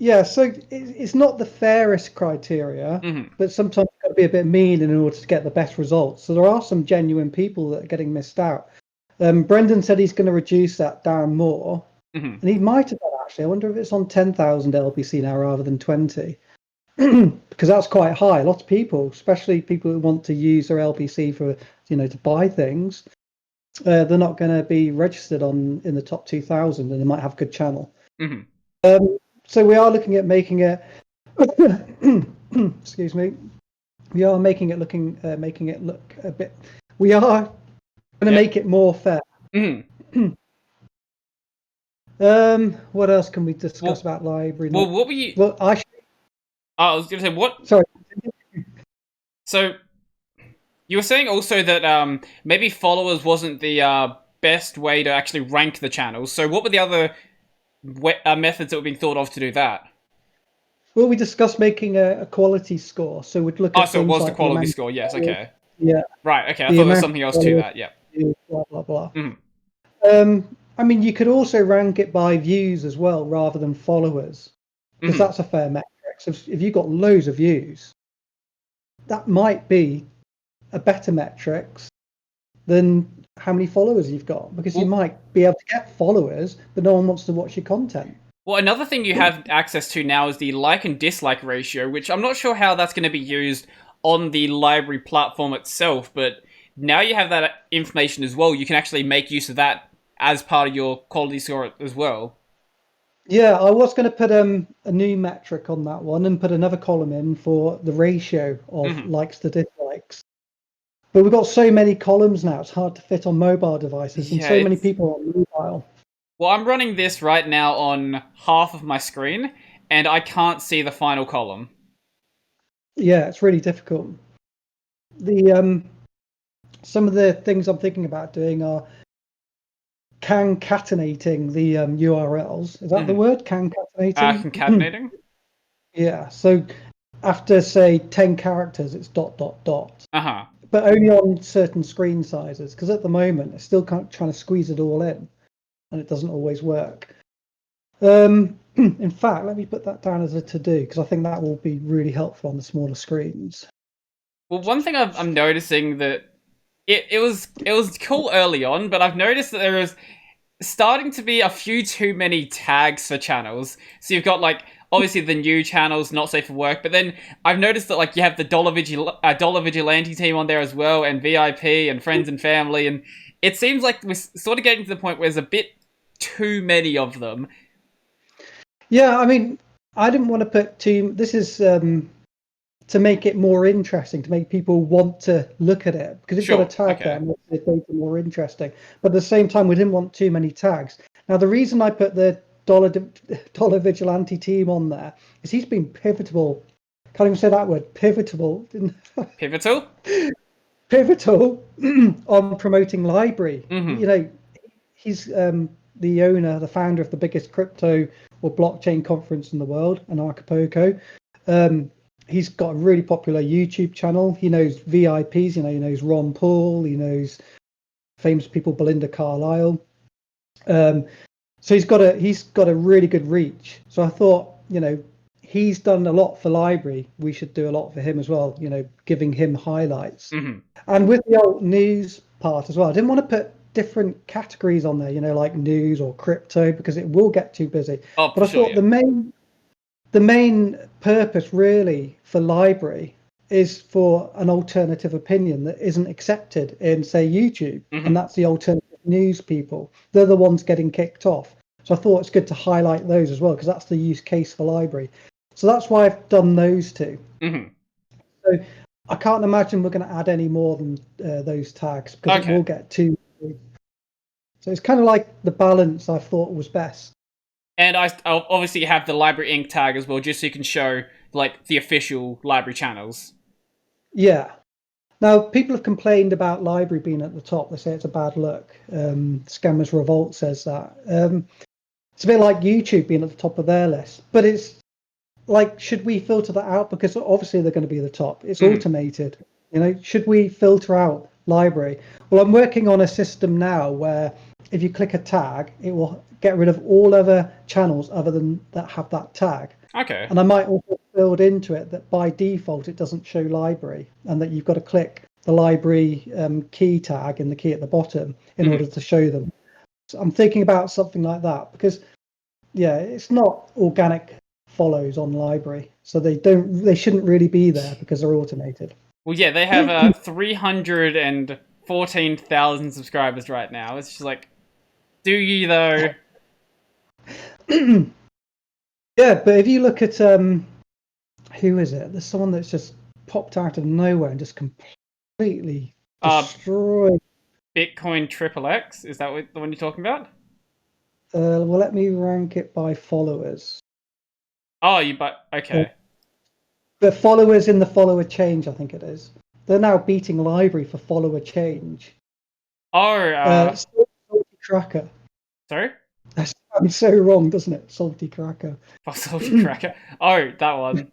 it's not the fairest criteria, but sometimes it's got to be a bit mean in order to get the best results. So there are some genuine people that are getting missed out. Brendan said he's going to reduce that down more, and he might have done actually. I wonder if it's on 10,000 LBC now rather than 20, because that's quite high. Lots of people, especially people who want to use their LBC for to buy things, they're not going to be registered in the top 2,000, and they might have a good channel. So we are looking at making it. Excuse me. We are making it look a bit. We are going to make it more fair. What else can we discuss about library? Well, what were you? Well, I was going to say what. Sorry. So you were saying also that maybe followers wasn't the best way to actually rank the channels. So what were the other methods that were being thought of to do that? Well, we discussed making a quality score, so we'd look at. Oh, so it was the quality score. Yes. Okay. Yeah. Right. Okay. I thought there was something else to that. Yeah. Blah blah blah. I mean, you could also rank it by views as well, rather than followers, because that's a fair metric. So if you've got loads of views, that might be a better metrics than how many followers you've got, because you might be able to get followers, but no one wants to watch your content. Well, another thing you have access to now is the like and dislike ratio, which I'm not sure how that's going to be used on the library platform itself, but now you have that information as well. You can actually make use of that as part of your quality score as well. Yeah, I was going to put a new metric on that one and put another column in for the ratio of likes to dislikes. But we've got so many columns now, it's hard to fit on mobile devices, and so many people on mobile. Well, I'm running this right now on half of my screen, and I can't see the final column. Yeah, it's really difficult. Some of the things I'm thinking about doing are concatenating the URLs. Is that the word? Concatenating? Concatenating? Yeah, so after, say, 10 characters, it's ... Uh-huh. But only on certain screen sizes, because at the moment, it's still trying to squeeze it all in, and it doesn't always work. In fact, let me put that down as a to-do, because I think that will be really helpful on the smaller screens. Well, one thing I'm noticing that it was cool early on, but I've noticed that there is starting to be a few too many tags for channels. So you've got like obviously the new channels, not safe for work, but then I've noticed that like you have the Dollar Vigilante team on there as well, and VIP and friends and family, and it seems like we're sort of getting to the point where there's a bit too many of them. Yeah, I mean, I didn't want to put too. This is to make it more interesting, to make people want to look at it, because it's got a tag there and makes it data more interesting. But at the same time, we didn't want too many tags. Now, the reason I put the Dollar Vigilante team on there is he's been pivotal. Can't even say that word. Pivotal. Pivotal. Pivotal on promoting LBRY. He's the owner, the founder of the biggest crypto or blockchain conference in the world, Anarchapulco. He's got a really popular YouTube channel. He knows VIPs, he knows Ron Paul, he knows famous people, Belinda Carlisle. So he's got a really good reach. So I thought, he's done a lot for LBRY. We should do a lot for him as well, giving him highlights. And with the alt news part as well, I didn't want to put different categories on there, like news or crypto, because it will get too busy. But I thought the main purpose really for LBRY is for an alternative opinion that isn't accepted in, say, YouTube, and that's the alternative news people. They're the ones getting kicked off. So I thought it's good to highlight those as well, because that's the use case for LBRY. So that's why I've done those two. So I can't imagine we're going to add any more than those tags, because it will get too big. So it's kind of like the balance I thought was best. And I'll obviously have the LBRY Inc. tag as well, just so you can show like the official LBRY channels. Yeah. Now, people have complained about LBRY being at the top. They say it's a bad look. Scammers Revolt says that. It's a bit like YouTube being at the top of their list, but it's like, should we filter that out? Because obviously they're going to be the top. It's automated. Should we filter out library? Well, I'm working on a system now where if you click a tag, it will get rid of all other channels other than that have that tag. Okay. And I might also build into it that by default it doesn't show library, and that you've got to click the library key tag in the key at the bottom in order to show them. So I'm thinking about something like that because, yeah, it's not organic follows on library, so they shouldn't really be there because they're automated. Well, yeah, they have 314,000 subscribers right now. It's just like, do you though? Yeah, but if you look at who is it? There's someone that's just popped out of nowhere and just completely destroyed. Bitcoin Triple X, is that the one you're talking about? Well, let me rank it by followers. Oh, okay. The followers in the follower change, I think it is. They're now beating library for follower change. Oh, Salty Cracker. Sorry? That sounds so wrong, doesn't it? Salty Cracker. Oh, Salty Cracker. Oh, that one.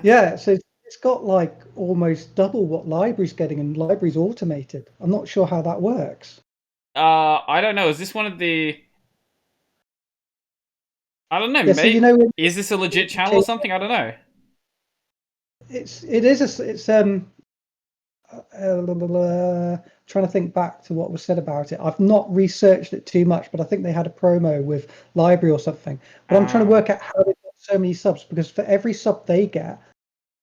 Yeah, so it's got like almost double what library's getting, and library's automated. I'm not sure how that works. I don't know. Is this one of the... I don't know. Yeah, maybe... so is this a legit channel or something? I don't know. Trying to think back to what was said about it. I've not researched it too much, but I think they had a promo with library or something. But I'm trying to work out how they got so many subs, because for every sub they get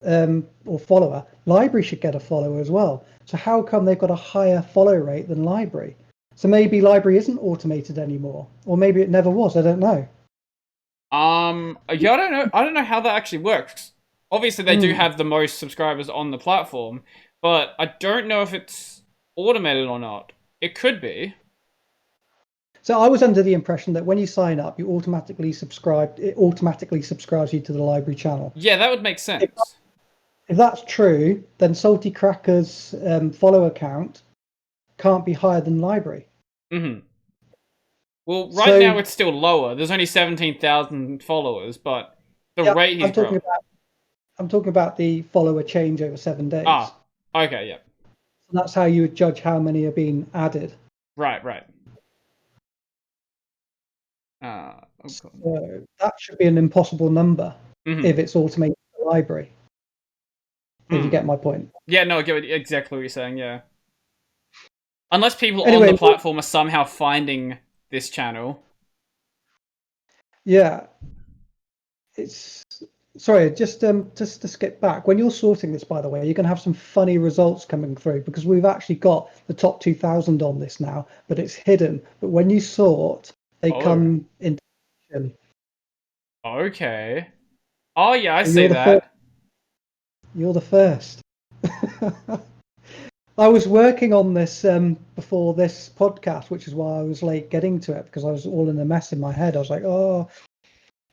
or follower, library should get a follower as well. So how come they've got a higher follow rate than library? So maybe library isn't automated anymore, or maybe it never was. I don't know. Yeah, I don't know how that actually works. Obviously, they do have the most subscribers on the platform, but I don't know if it's automated or not. It could be. So I was under the impression that when you sign up, you automatically subscribe. It automatically subscribes you to the library channel. Yeah, that would make sense. If that's true, then Salty Cracker's follower count can't be higher than library. Well, right now it's still lower. There's only 17,000 followers, but the rate he's growing. I'm talking about the follower change over 7 days. Ah, okay, yeah. So that's how you would judge how many are being added. Right. So that should be an impossible number if it's automated the library. If you get my point. Yeah, no, I get exactly what you're saying, yeah. Unless people on the platform are somehow finding this channel. Yeah. Sorry, just to skip back. When you're sorting this, by the way, you're going to have some funny results coming through, because we've actually got the top 2,000 on this now, but it's hidden. But when you sort, they come into action. Okay. Oh, yeah, I see that. You're the first. I was working on this before this podcast, which is why I was late getting to it, because I was all in a mess in my head. I was like, oh,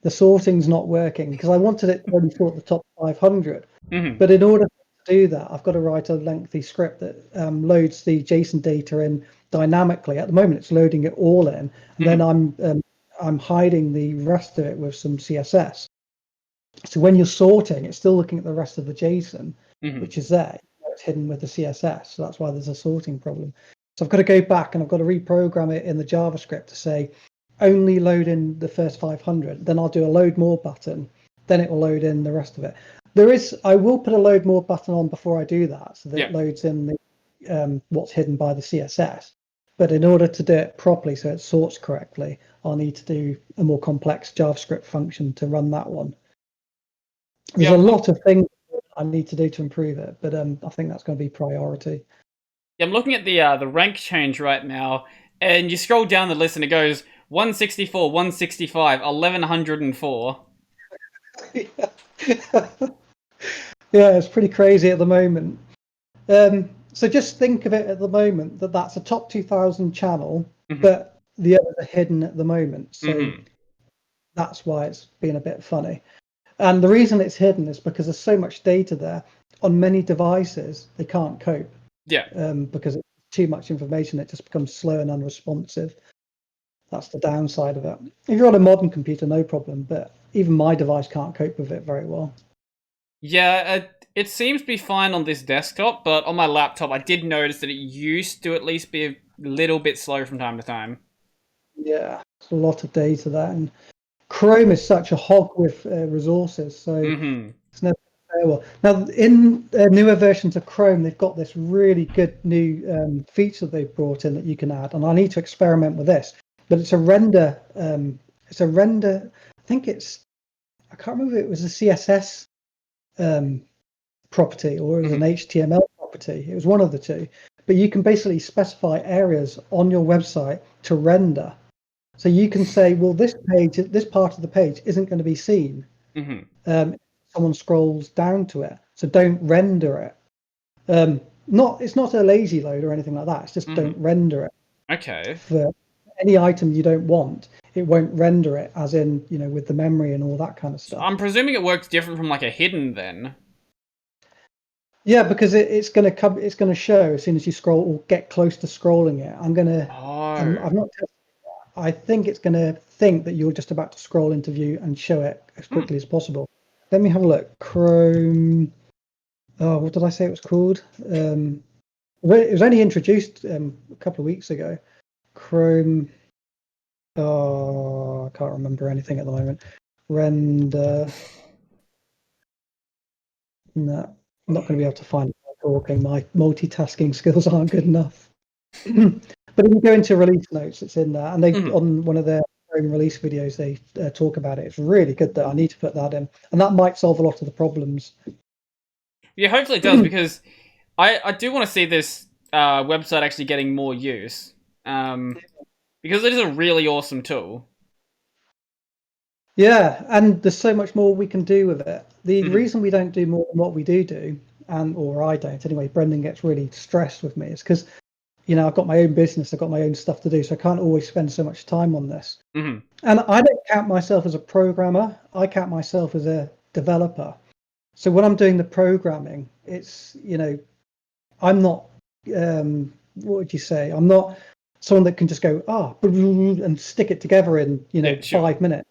the sorting's not working, because I wanted it to only sort the top 500. But in order to do that, I've got to write a lengthy script that loads the JSON data in dynamically. At the moment, it's loading it all in, and then I'm hiding the rest of it with some CSS. So when you're sorting, it's still looking at the rest of the JSON, which is there. It's hidden with the CSS, so that's why there's a sorting problem. So I've got to go back and I've got to reprogram it in the JavaScript to say only load in the first 500. Then I'll do a load more button. Then it will load in the rest of it. I will put a load more button on before I do that, so that it loads in the what's hidden by the CSS. But in order to do it properly, so it sorts correctly, I'll need to do a more complex JavaScript function to run that one. There's a lot of things I need to do to improve it, but I think that's going to be priority. Yeah, I'm looking at the rank change right now, and you scroll down the list and it goes 164, 165, 1104. Yeah, it's pretty crazy at the moment. So just think of it at the moment that's a top 2,000 channel, but the others are hidden at the moment. So that's why it's been a bit funny. And the reason it's hidden is because there's so much data there. On many devices, they can't cope. Yeah. Because it's too much information, it just becomes slow and unresponsive. That's the downside of it. If you're on a modern computer, no problem. But even my device can't cope with it very well. Yeah, it seems to be fine on this desktop, but on my laptop, I did notice that it used to at least be a little bit slow from time to time. Yeah, it's a lot of data that, and Chrome is such a hog with resources, so it's never very well. Now, in newer versions of Chrome, they've got this really good new feature they've brought in that you can add, and I need to experiment with this. But it's a render. It's a render. I think I can't remember if it was a CSS property or it was an HTML property. It was one of the two. But you can basically specify areas on your website to render. So you can say, well, this part of the page isn't going to be seen. Someone scrolls down to it, so don't render it. It's not a lazy load or anything like that. It's just don't render it. Okay. For any item you don't want, it won't render it, as in, with the memory and all that kind of stuff. I'm presuming it works different from like a hidden then. Yeah, because it's going to come. It's going to show as soon as you scroll or get close to scrolling it. I'm not testing that. I think it's going to think that you're just about to scroll into view and show it as quickly as possible. Let me have a look. Chrome. Oh, what did I say it was called? It was only introduced a couple of weeks ago. Chrome. Oh, I can't remember anything at the moment. Render. No, I'm not going to be able to find it by talking. My multitasking skills aren't good enough. But if you go into release notes, it's in there. And they on one of their own release videos, they talk about it. It's really good, though. I need to put that in. And that might solve a lot of the problems. Yeah, hopefully it does, because I do want to see this website actually getting more use. Because it is a really awesome tool. Yeah, and there's so much more we can do with it. The reason we don't do more than what we do, or I don't anyway, Brendan gets really stressed with me, is because, I've got my own business, I've got my own stuff to do, so I can't always spend so much time on this. And I don't count myself as a programmer, I count myself as a developer. So when I'm doing the programming, it's, I'm not, what would you say? I'm not someone that can just go, and stick it together in, 5 minutes.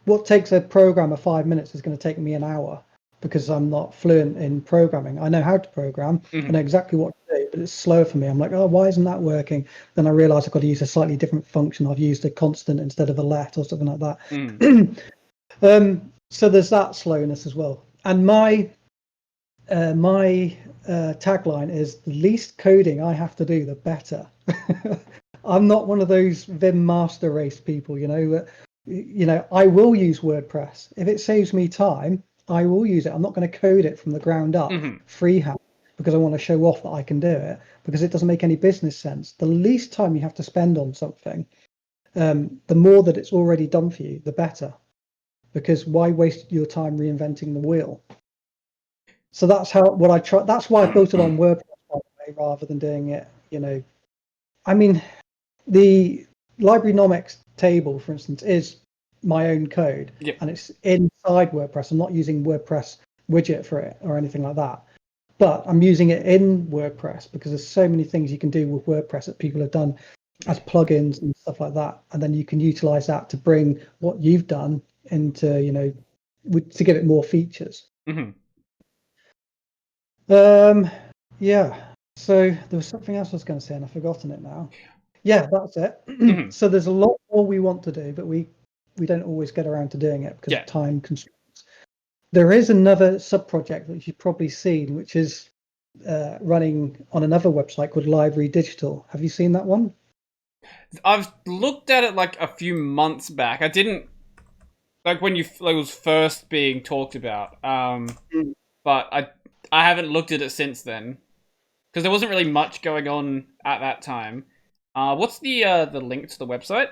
What takes a programmer 5 minutes is going to take me an hour, because I'm not fluent in programming. I know how to program, I know exactly what to do, but it's slower for me. I'm like, why isn't that working? Then I realize I've got to use a slightly different function. I've used a constant instead of a let or something like that. So there's that slowness as well. And my tagline is, the least coding I have to do, the better. I'm not one of those Vim master race people, that, I will use WordPress. If it saves me time, I will use it. I'm not going to code it from the ground up freehand, because I want to show off that I can do it, because it doesn't make any business sense. The least time you have to spend on something, the more that it's already done for you, the better. Because why waste your time reinventing the wheel? So that's what I try. That's why I built it on WordPress, by the way, rather than doing it. I mean, the LBRYnomics table, for instance, is my own code, and it's inside WordPress. I'm not using WordPress widget for it or anything like that, but I'm using it in WordPress because there's so many things you can do with WordPress that people have done as plugins and stuff like that, and then you can utilize that to bring what you've done into, to give it more features. Yeah. So there was something else I was going to say, and I've forgotten it now. Yeah, that's it. So there's a lot more we want to do, but we don't always get around to doing it because of time constraints. There is another sub-project that you've probably seen, which is running on another website called LBRY Digital. Have you seen that one? I've looked at it like a few months back. I didn't, like when it was first being talked about. But I haven't looked at it since then, because there wasn't really much going on at that time. What's the link to the website?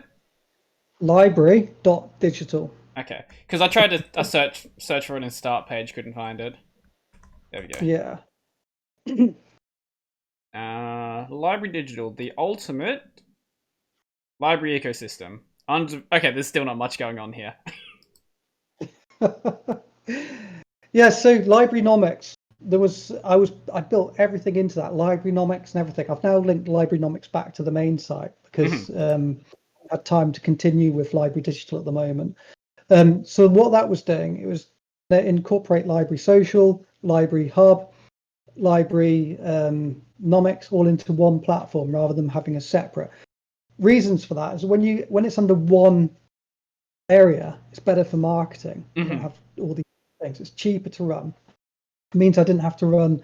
LBRY.digital. Okay, because I tried to search for it in a start page, couldn't find it. There we go. Yeah. LBRY Digital, the ultimate library ecosystem. Okay, there's still not much going on here. Yeah, so LBRYnomics. I built everything into that, LBRYnomics and everything. I've now linked LBRYnomics back to the main site because I had time to continue with LBRY Digital at the moment. So what that was doing, it was to incorporate Library Social, Library Hub, LBRYnomics all into one platform rather than having a separate. Reasons for that is when it's under one area, it's better for marketing. You don't have all these things. It's cheaper to run. It means I didn't have to run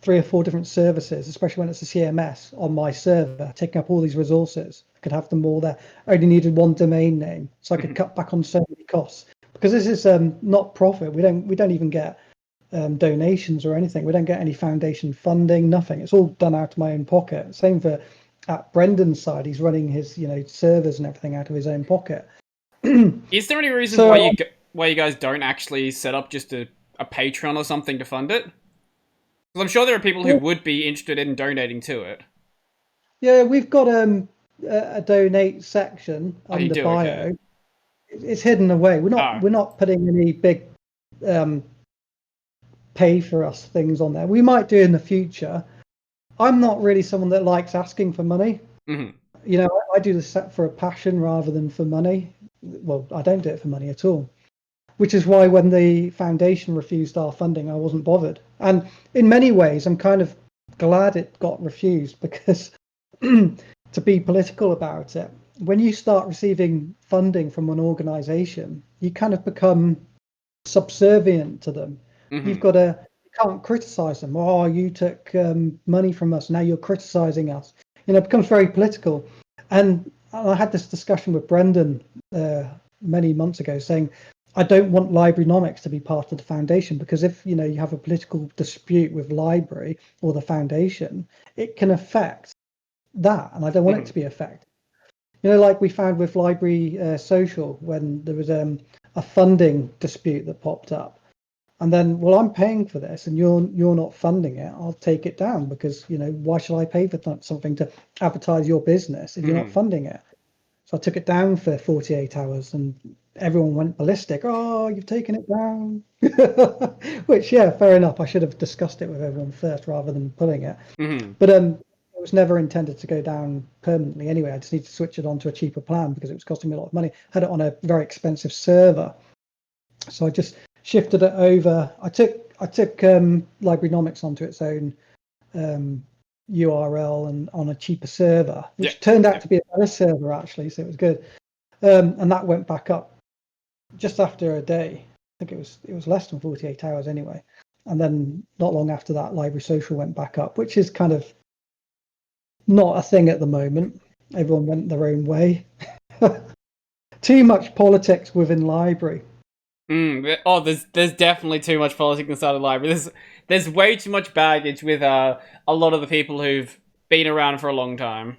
3 or 4 different services, especially when it's a CMS on my server, taking up all these resources. I could have them all there. I only needed one domain name, so I could cut back on so many costs. Because this is not profit. We don't even get donations or anything. We don't get any foundation funding, nothing. It's all done out of my own pocket. Same for at Brendan's side. He's running his servers and everything out of his own pocket. Is there any reason why you guys don't actually set up just a Patreon or something to fund it? Because I'm sure there are people who would be interested in donating to it. Yeah, we've got a donate section under bio. Okay. It's hidden away. We're not putting any big pay for us things on there. We might do in the future. I'm not really someone that likes asking for money. I do this for a passion rather than for money. Well, I don't do it for money at all. Which is why when the foundation refused our funding, I wasn't bothered. And in many ways, I'm kind of glad it got refused because to be political about it, when you start receiving funding from an organization, you kind of become subservient to them. You can't criticize them. Oh, you took money from us. Now you're criticizing us. It becomes very political. And I had this discussion with Brendan many months ago saying, I don't want LBRYnomics to be part of the foundation because if you have a political dispute with LBRY or the foundation, it can affect that, and I don't want it to be affected. Like we found with LBRY Social when there was a funding dispute that popped up, and then I'm paying for this and you're not funding it. I'll take it down because why should I pay for something to advertise your business if you're not funding it? So I took it down for 48 hours and everyone went ballistic. Oh, you've taken it down. Which, yeah, fair enough. I should have discussed it with everyone first rather than pulling it. But it was never intended to go down permanently anyway. I just need to switch it onto a cheaper plan because it was costing me a lot of money. I had it on a very expensive server. So I just shifted it over. I took LBRYnomics onto its own URL and on a cheaper server, which turned out to be a better server actually, so it was good. And that went back up just after a day. I think it was less than 48 hours anyway. And then not long after that, LBRY Social went back up, which is kind of not a thing at the moment. Everyone went their own way. Too much politics within LBRY. Oh, there's definitely too much politics inside of LBRY. There's way too much baggage with a lot of the people who've been around for a long time.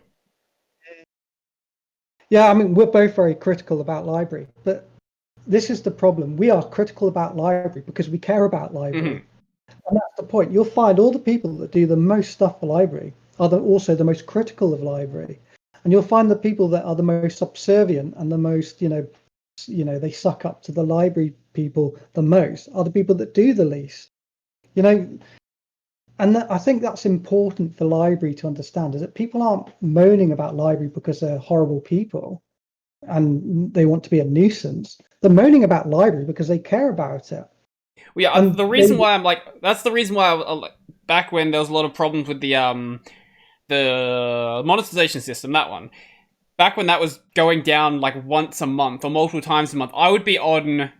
Yeah, I mean, we're both very critical about LBRY, but this is the problem. We are critical about LBRY because we care about LBRY. And that's the point. You'll find all the people that do the most stuff for LBRY are also the most critical of LBRY. And you'll find the people that are the most subservient and the most, they suck up to the LBRY people the most are the people that do the least. And I think that's important for LBRY to understand, is that people aren't moaning about LBRY because they're horrible people and they want to be a nuisance. They're moaning about LBRY because they care about it. Well, yeah, and the reason why that's the reason why back when there was a lot of problems with the monetization system, that one, back when that was going down like once a month or multiple times a month, I would be on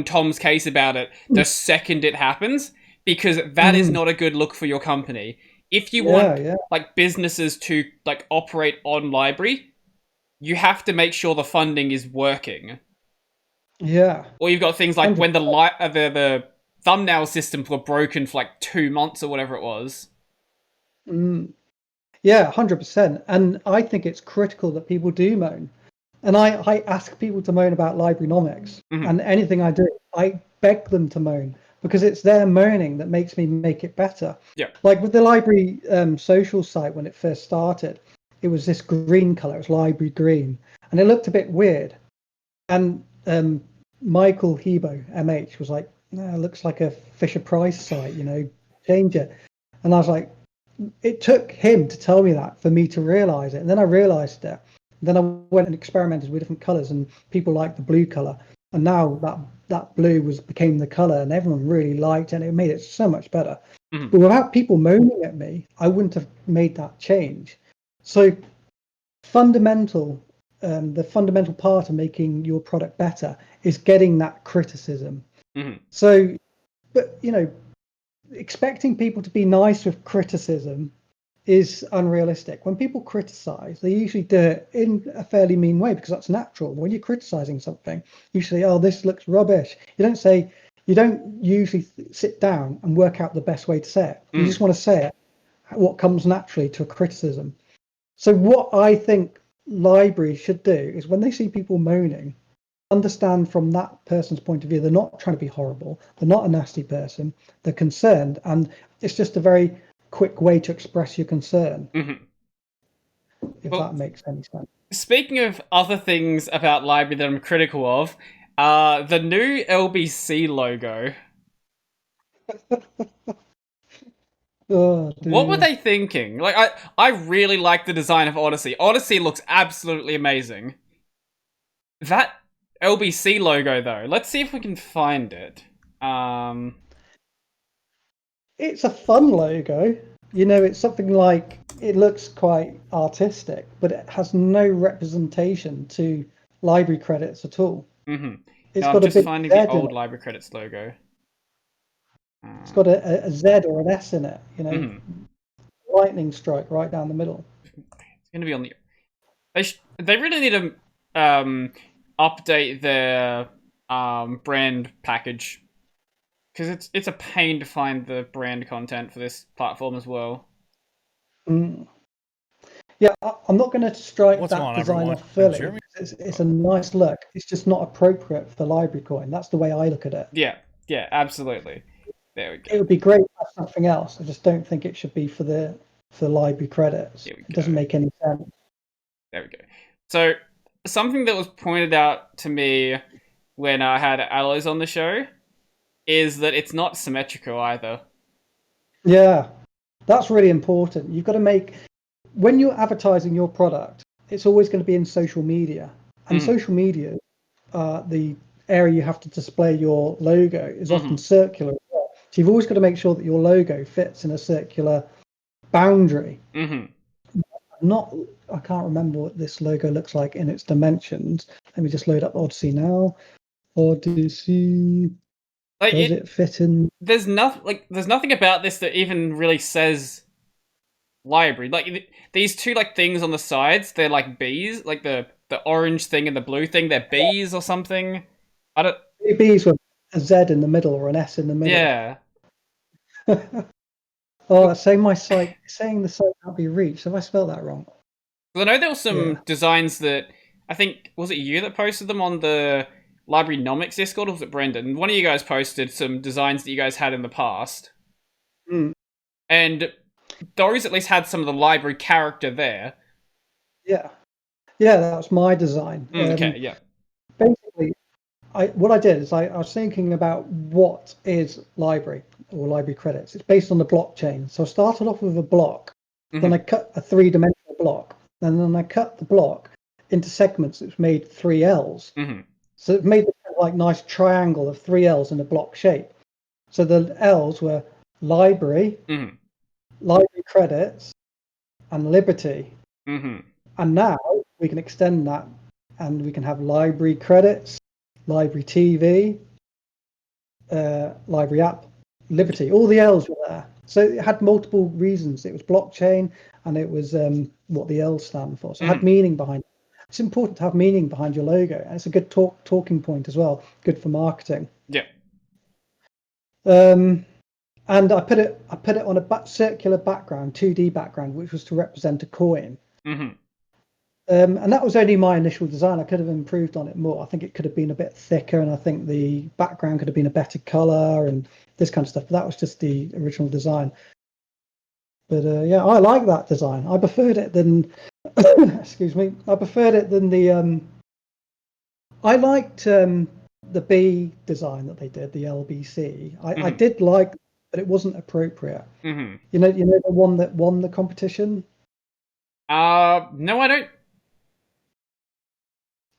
Tom's case about it the second it happens, because that is not a good look for your company. If you want like businesses to like operate on LBRY, you have to make sure the funding is working. Yeah. Or you've got things like 100%. When the thumbnail systems were broken for like 2 months or whatever it was. Yeah, 100%. And I think it's critical that people do moan. And I ask people to moan about LBRYnomics. And anything I do, I beg them to moan because it's their moaning that makes me make it better. Yeah. Like with the LBRY social site when it first started, it was this green color. It was LBRY green. And it looked a bit weird. And Michael Hebo, MH, was like, it looks like a Fisher-Price site, change it. And I was like, it took him to tell me that for me to realize it. And then I realized it. Then I went and experimented with different colors, and people liked the blue color. And now that blue became the color, and everyone really liked it, and it made it so much better. Mm-hmm. But without people moaning at me, I wouldn't have made that change. So the fundamental part of making your product better is getting that criticism. Mm-hmm. So, but expecting people to be nice with criticism is unrealistic. When people criticize, they usually do it in a fairly mean way because that's natural. When you're criticizing something, you say, "Oh, this looks rubbish." You don't usually sit down and work out the best way to say it. You just want to say it, what comes naturally to a criticism. So what I think libraries should do is when they see people moaning, understand from that person's point of view, they're not trying to be horrible. They're not a nasty person. They're concerned. And it's just a very quick way to express your concern. Mm-hmm. If that makes any sense. Speaking of other things about LBRY that I'm critical of, the new LBC logo. Oh, what were they thinking? Like, I really like the design of Odysee. Odysee looks absolutely amazing. That LBC logo, though, let's see if we can find it. It's a fun logo. It's something like, it looks quite artistic, but it has no representation to library credits at all. Mm-hmm. It's no, got I'm just finding the old library credits logo. It's got a Z or an S in it, mm-hmm. Lightning strike right down the middle. It's going to be on the... They really need to update their brand package. Because it's a pain to find the brand content for this platform as well. Yeah, I'm not going to strike that design off fully. It's a nice look. It's just not appropriate for the library coin. That's the way I look at it. Yeah, absolutely. There we go. It would be great to have something else. I just don't think it should be for the library credits. It doesn't make any sense. There we go. So something that was pointed out to me when I had Alloys on the show is that it's not symmetrical either. Yeah, that's really important. You've got to make, when you're advertising your product, it's always going to be in social media. And social media, the area you have to display your logo is often circular. So you've always got to make sure that your logo fits in a circular boundary. I can't remember what this logo looks like in its dimensions. Let me just load up Odysee now. Odysee. Does it fit in? There's nothing about this that even really says library. Like these two things on the sides, they're like bees. Like the orange thing and the blue thing, they're bees or something. I don't. Bees with a Z in the middle or an S in the middle. Yeah. Oh, saying the site can't be reached. Have I spelled that wrong? I know there were some designs that I think, was it you that posted them on the LBRYnomics Discord, or was it Brendan? One of you guys posted some designs that you guys had in the past. And those at least had some of the library character there. Yeah, that was my design. Okay, yeah. Basically, what I did is I was thinking about what is library or library credits. It's based on the blockchain. So I started off with a block, then I cut a 3-dimensional block, and then I cut the block into segments which made 3 L's. So it made like nice triangle of 3 L's in a block shape. So the L's were library, library credits, and liberty. And now we can extend that, and we can have library credits, library TV, library app, liberty. All the L's were there. So it had multiple reasons. It was blockchain, and it was what the L's stand for. So it had meaning behind it. It's important to have meaning behind your logo, and it's a good talking point as well. Good for marketing. Yeah. And I put it on a circular background, 2D background, which was to represent a coin. And that was only my initial design. I could have improved on it more. I think it could have been a bit thicker, and I think the background could have been a better color and this kind of stuff. But that was just the original design. But yeah, I like that design. I preferred it than excuse me. I preferred it than the I liked the B design that they did, the LBC. I did like, but it wasn't appropriate. You know the one that won the competition? No, I don't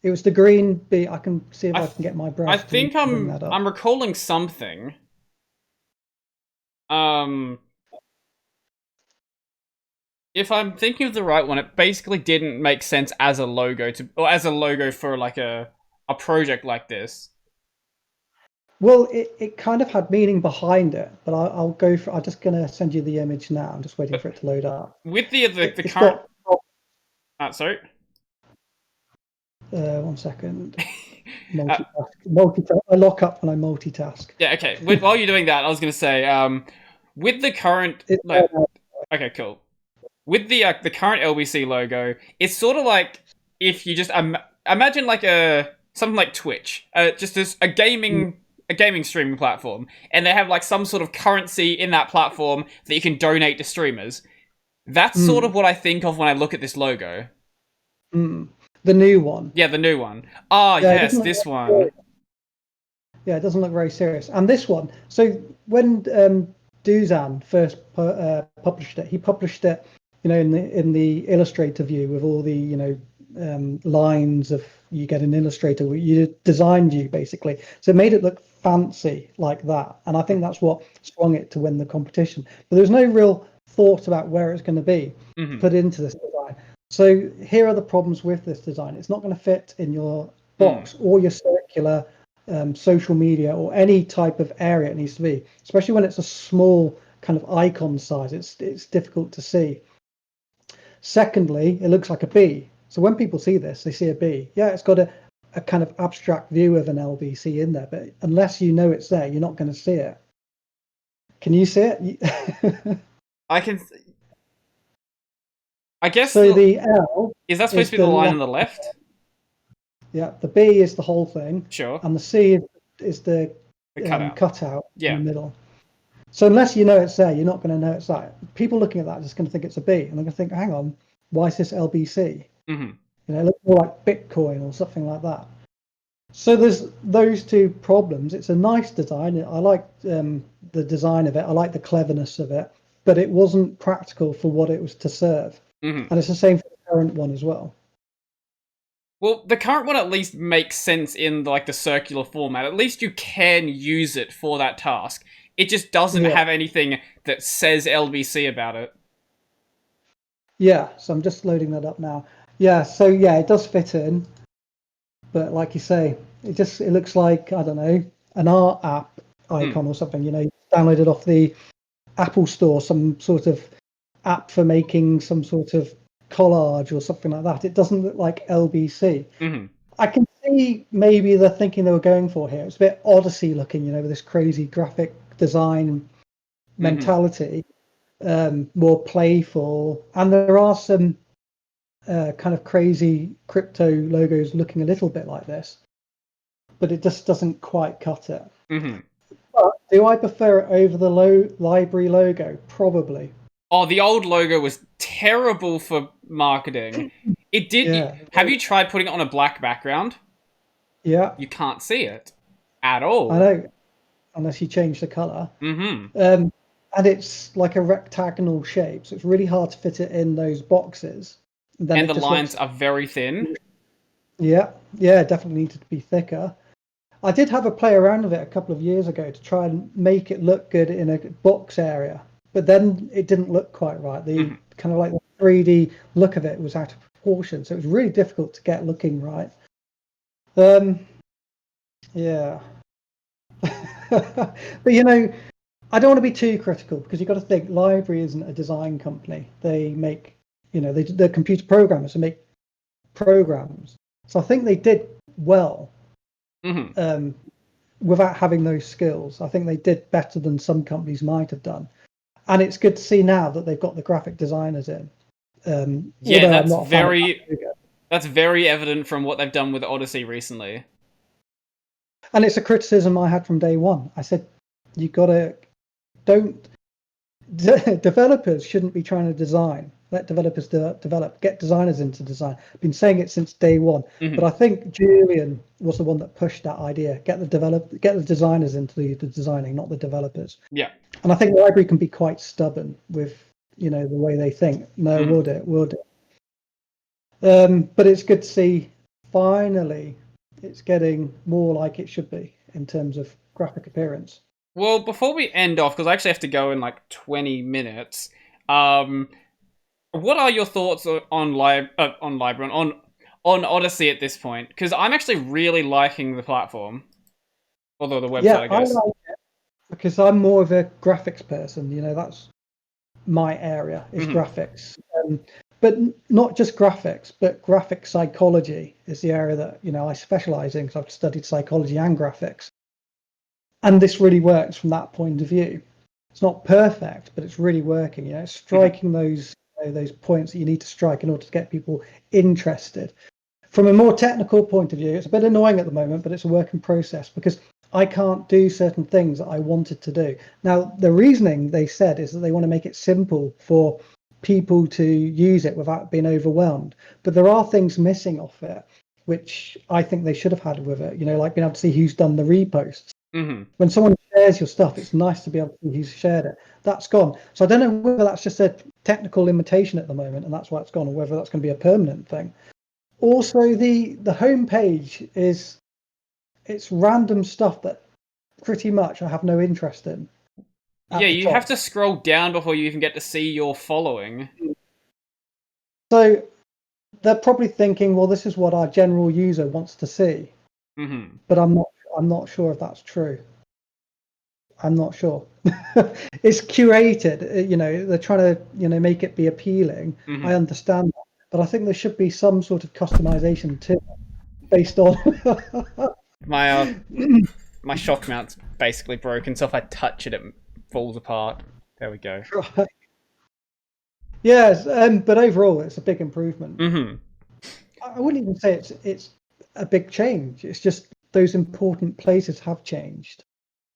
It was the green B. I can see if I can get my browser. I think I'm recalling something. If I'm thinking of the right one, it basically didn't make sense as a logo for like a project like this. Well, it kind of had meaning behind it, but I'll go for. I'm just gonna send you the image now. I'm just waiting for it to load up. With the current. Sorry. 1 second. Multitask. I lock up when I multitask. Yeah. Okay. While you're doing that, I was gonna say, with the current. Okay. Cool. With the current LBC logo, it's sort of like if you just imagine like something like Twitch, just as a gaming streaming platform, and they have like some sort of currency in that platform that you can donate to streamers. That's sort of what I think of when I look at this logo. The new one. Yeah, the new one. Yes, this one. Yeah, it doesn't look very serious. And this one. So when Dusan first published it, he published it, in the Illustrator view with all the lines of, you get an Illustrator, you design view basically. So it made it look fancy like that, and I think that's what swung it to win the competition. But there's no real thought about where it's going to be put into this design. So here are the problems with this design. It's not going to fit in your box or your circular social media or any type of area it needs to be, especially when it's a small kind of icon size. It's difficult to see. Secondly, it looks like a B. So when people see this, they see a B. Yeah, it's got a kind of abstract view of an LBC in there, but unless you know it's there, you're not going to see it. Can you see it? I can. I guess so. The L is that supposed to be the line on the left? Yeah, the B is the whole thing. Sure. And the C is the cutout in the middle. So unless you know it's there, you're not going to know it's there. People looking at that are just going to think it's a B, and they're going to think, hang on, why is this LBC? It looks more like Bitcoin or something like that. So there's those two problems. It's a nice design. I like the design of it. I like the cleverness of it, but it wasn't practical for what it was to serve. And it's the same for the current one as well. Well, the current one at least makes sense in the circular format. At least you can use it for that task. It just doesn't have anything that says LBC about it. Yeah, so I'm just loading that up now. Yeah, so it does fit in, but like you say, it looks like, I don't know, an art app icon or something. You downloaded off the Apple Store, some sort of app for making some sort of collage or something like that. It doesn't look like LBC. I can see maybe the thinking they were going for here. It's a bit Odyssey looking, with this crazy graphic design mentality, more playful, and there are some kind of crazy crypto logos looking a little bit like this, but it just doesn't quite cut it. But do I prefer it over the LBRY logo? Probably. Oh, the old logo was terrible for marketing. It did. Have you tried putting it on a black background? Yeah. You can't see it at all. I know, unless you change the color. And it's like a rectangular shape, so it's really hard to fit it in those boxes. And the lines are very thin. Yeah, it definitely needed to be thicker. I did have a play around with it a couple of years ago to try and make it look good in a box area, but then it didn't look quite right. The kind of like the 3D look of it was out of proportion, so it was really difficult to get looking right. Yeah. But I don't want to be too critical, because you've got to think LBRY isn't a design company. They make, they're computer programmers who make programs. So I think they did well without having those skills. I think they did better than some companies might have done. And it's good to see now that they've got the graphic designers in. That's very evident from what they've done with Odysee recently. And it's a criticism I had from day one. I said, developers shouldn't be trying to design. Let developers develop. Get designers into design. I've been saying it since day one. But I think Julian was the one that pushed that idea. Get the designers into the designing, not the developers. Yeah. And I think LBRY can be quite stubborn with the way they think. No, we'll do it. But it's good to see finally it's getting more like it should be in terms of graphic appearance. Well, before we end off, because I actually have to go in like 20 minutes, what are your thoughts on LBRY, on Odysee at this point? Because I'm actually really liking the platform, although the website, I guess. I like it because I'm more of a graphics person. You know, that's my area is graphics, but not just graphics, but graphic psychology is the area that I specialize in because I've studied psychology and graphics, and this really works from that point of view. It's not perfect, but it's really working. Striking those points that you need to strike in order to get people interested. From a more technical point of view, it's a bit annoying at the moment, but it's a work in process because I can't do certain things that I wanted to do. Now, the reasoning they said is that they want to make it simple for people to use it without being overwhelmed. But there are things missing off it, which I think they should have had with it, like being able to see who's done the reposts. When someone shares your stuff, it's nice to be able to see who's shared it. That's gone. So I don't know whether that's just a technical limitation at the moment, and that's why it's gone, or whether that's going to be a permanent thing. Also, the homepage it's random stuff that pretty much I have no interest in. Yeah, you have to scroll down before you even get to see your following. So they're probably thinking, well, this is what our general user wants to see. But I'm not sure if that's true. I'm not sure. It's curated, they're trying to, make it be appealing. I understand that. But I think there should be some sort of customization too, based on my shock mount's basically broken, so if I touch it, it falls apart. There we go. Right. Yes, but overall, it's a big improvement. I wouldn't even say it's a big change. It's just those important places have changed,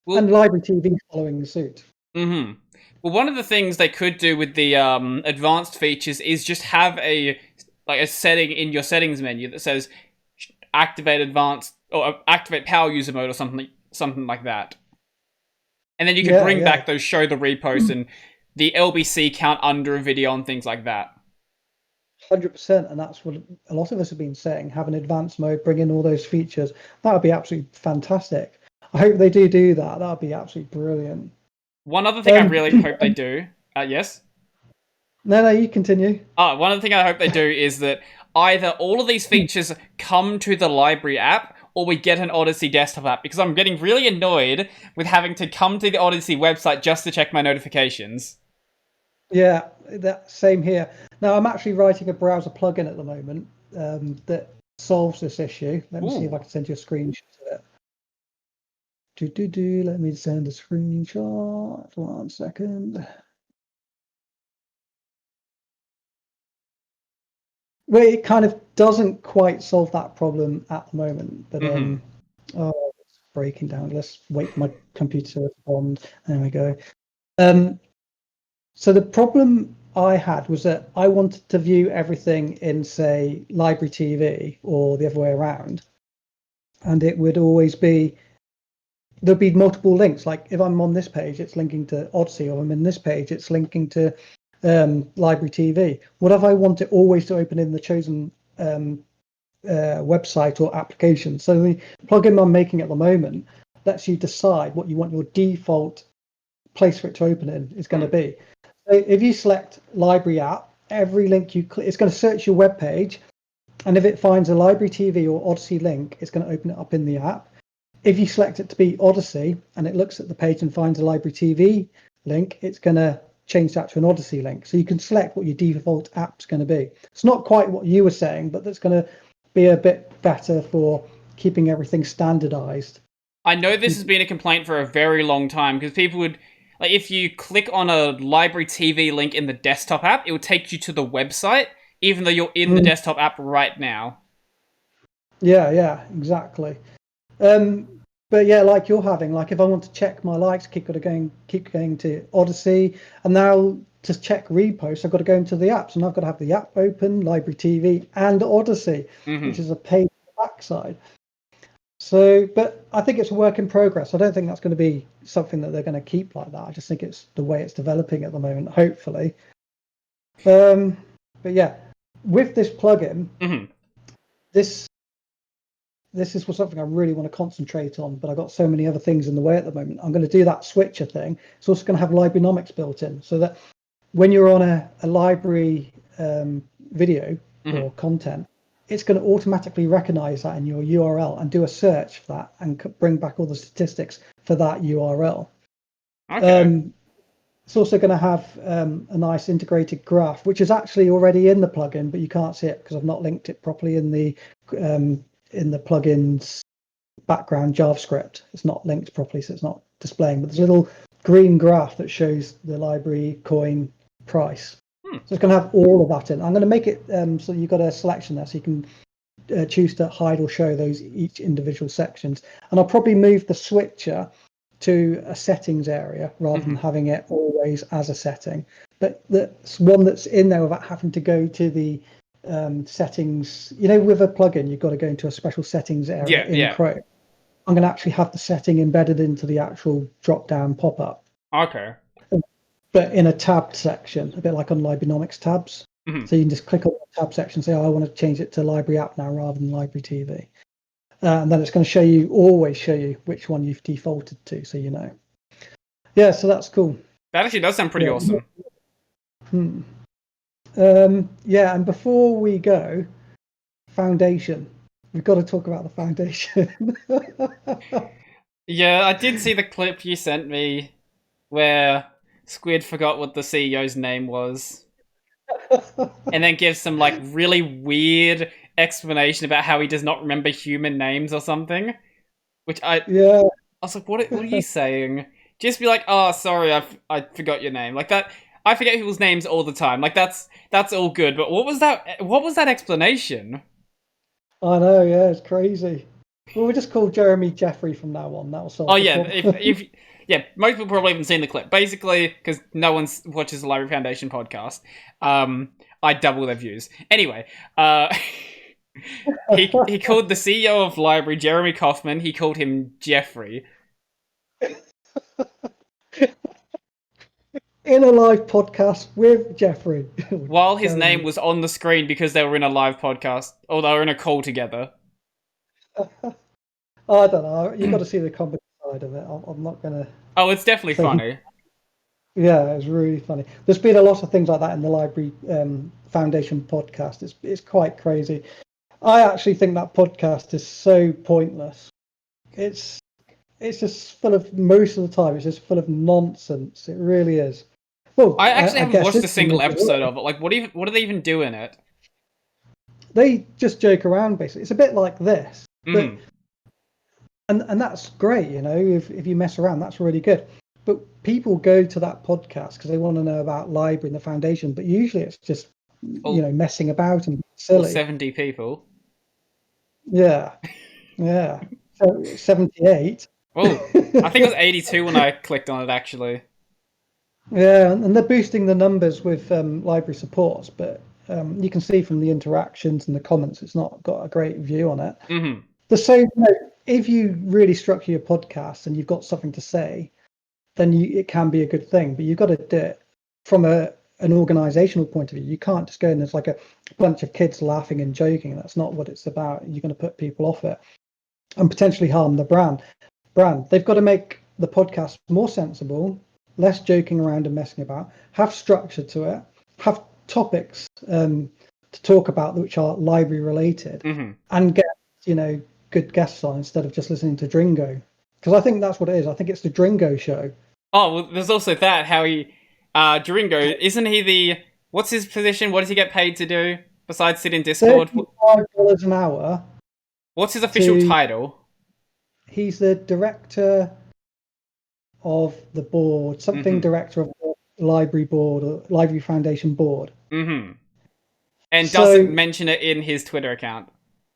and LBRY TV is following the suit. Well, one of the things they could do with the advanced features is just have a setting in your settings menu that says activate advanced or activate power user mode or something like that, and then you can bring back those show the repost and the LBC count under a video and things like that. 100%, and that's what a lot of us have been saying. Have an advanced mode, bring in all those features. That would be absolutely fantastic. I hope they do that. That would be absolutely brilliant. One other thing I really hope they do. Yes. No, you continue. One other thing I hope they do is that either all of these features come to the LBRY app, or we get an Odysee desktop app, because I'm getting really annoyed with having to come to the Odysee website just to check my notifications. Yeah, that same here. Now, I'm actually writing a browser plugin at the moment that solves this issue. Let me see if I can send you a screenshot of it. Let me send a screenshot. 1 second. Well, it kind of doesn't quite solve that problem at the moment, but it's breaking down. Let's wait for my computer to respond. There we go. So the problem I had was that I wanted to view everything in, say, LBRY TV or the other way around, and it would always be there'd be multiple links. Like if I'm on this page, it's linking to Odysee, or I'm in this page, it's linking to LBRY TV. What if I want it always to open in the chosen website or application? So the plugin I'm making at the moment lets you decide what you want your default place for it to open in is going to be. So if you select LBRY app, every link you click, it's going to search your web page, and if it finds a LBRY TV or Odysee link, it's going to open it up in the app. If you select it to be Odysee and it looks at the page and finds a LBRY TV link, it's going to change that to an Odysee link. So you can select what your default app's going to be. It's not quite what you were saying, but that's going to be a bit better for keeping everything standardized. I know this has been a complaint for a very long time, because people would, like, if you click on a LBRY TV link in the desktop app, it will take you to the website, even though you're in the desktop app right now. Yeah, exactly. But yeah, like you're having, like if I want to check my likes, keep going to Odysee, and now to check reposts, I've got to go into the apps, and I've got to have the app open, LBRY TV, and Odysee, which is a pain in the backside. So, but I think it's a work in progress. I don't think that's going to be something that they're going to keep like that. I just think it's the way it's developing at the moment, hopefully. But yeah, with this plugin, this this is something I really want to concentrate on, but I've got so many other things in the way at the moment. I'm going to do that switcher thing. It's also going to have LBRYnomics built in, so that when you're on a library video or content, it's going to automatically recognize that in your URL and do a search for that and bring back all the statistics for that URL. Okay. It's also going to have a nice integrated graph, which is actually already in the plugin, but you can't see it because I've not linked it properly in the plugin's background JavaScript. It's not linked properly, so it's not displaying. But there's a little green graph that shows the library coin price. So it's going to have all of that in. I'm going to make it so you've got a selection there, so you can choose to hide or show those each individual sections. And I'll probably move the switcher to a settings area rather than having it always as a setting, but that's one that's in there without having to go to the settings. With a plugin, you've got to go into a special settings area in Chrome. I'm going to actually have the setting embedded into the actual drop-down pop-up. Okay. But in a tabbed section, a bit like on LBRYnomics tabs. So you can just click on the tab section and say, I want to change it to library app now rather than library TV. And then it's going to always show you which one you've defaulted to, so you know. Yeah, so that's cool. That actually does sound pretty awesome. And before we go, Foundation. We've got to talk about the Foundation. Yeah, I did see the clip you sent me where Squid forgot what the CEO's name was. And then gives some really weird explanation about how he does not remember human names or something. Which I was like, what are you saying? Just be like, oh, sorry, I forgot your name. Like that. I forget people's names all the time. Like that's all good. But what was that explanation? I know, yeah, it's crazy. Well, we just call Jeremy Jeffrey from now on. That'll solve the problem. if most people probably haven't seen the clip. Basically, because no one watches the Library Foundation podcast, I double their views. Anyway, he called the CEO of Library, Jeremy Kaufman, he called him Jeffrey. In a live podcast with Jeffrey. While his name was on the screen because they were in a live podcast, or they were in a call together. I don't know. You've got to see the comedy side of it. I'm not going to... Oh, it's definitely funny. Yeah, it's really funny. There's been a lot of things like that in the Library Foundation podcast. It's quite crazy. I actually think that podcast is so pointless. It's just full of, most of the time, it's just full of nonsense. It really is. Well, I actually haven't watched a single episode of it. Like, what do they even do in it? They just joke around, basically. It's a bit like this. But, and that's great, if you mess around, that's really good. But people go to that podcast because they want to know about Library and the Foundation, but usually it's just, messing about and silly. 70 people. Yeah. Yeah. So 78. Oh, I think it was 82 when I clicked on it, actually. Yeah, and they're boosting the numbers with library supports, but you can see from the interactions and the comments, it's not got a great view on it. If you really structure your podcast and you've got something to say, then it can be a good thing. But you've got to do it from an organizational point of view. You can't just go and there's like a bunch of kids laughing and joking. That's not what it's about. You're going to put people off it and potentially harm the brand. They've got to make the podcast more sensible, less joking around and messing about, have structure to it, have topics to talk about which are library related, and get good guests on instead of just listening to Dringo, because I think that's what it is. I think it's the Dringo show. Oh, well, there's also that, how he Dringo, isn't he what's his position? What does he get paid to do besides sit in Discord? $35 an hour. What's his official title? He's the director of the board, director of the library board or Library Foundation board. And doesn't mention it in his Twitter account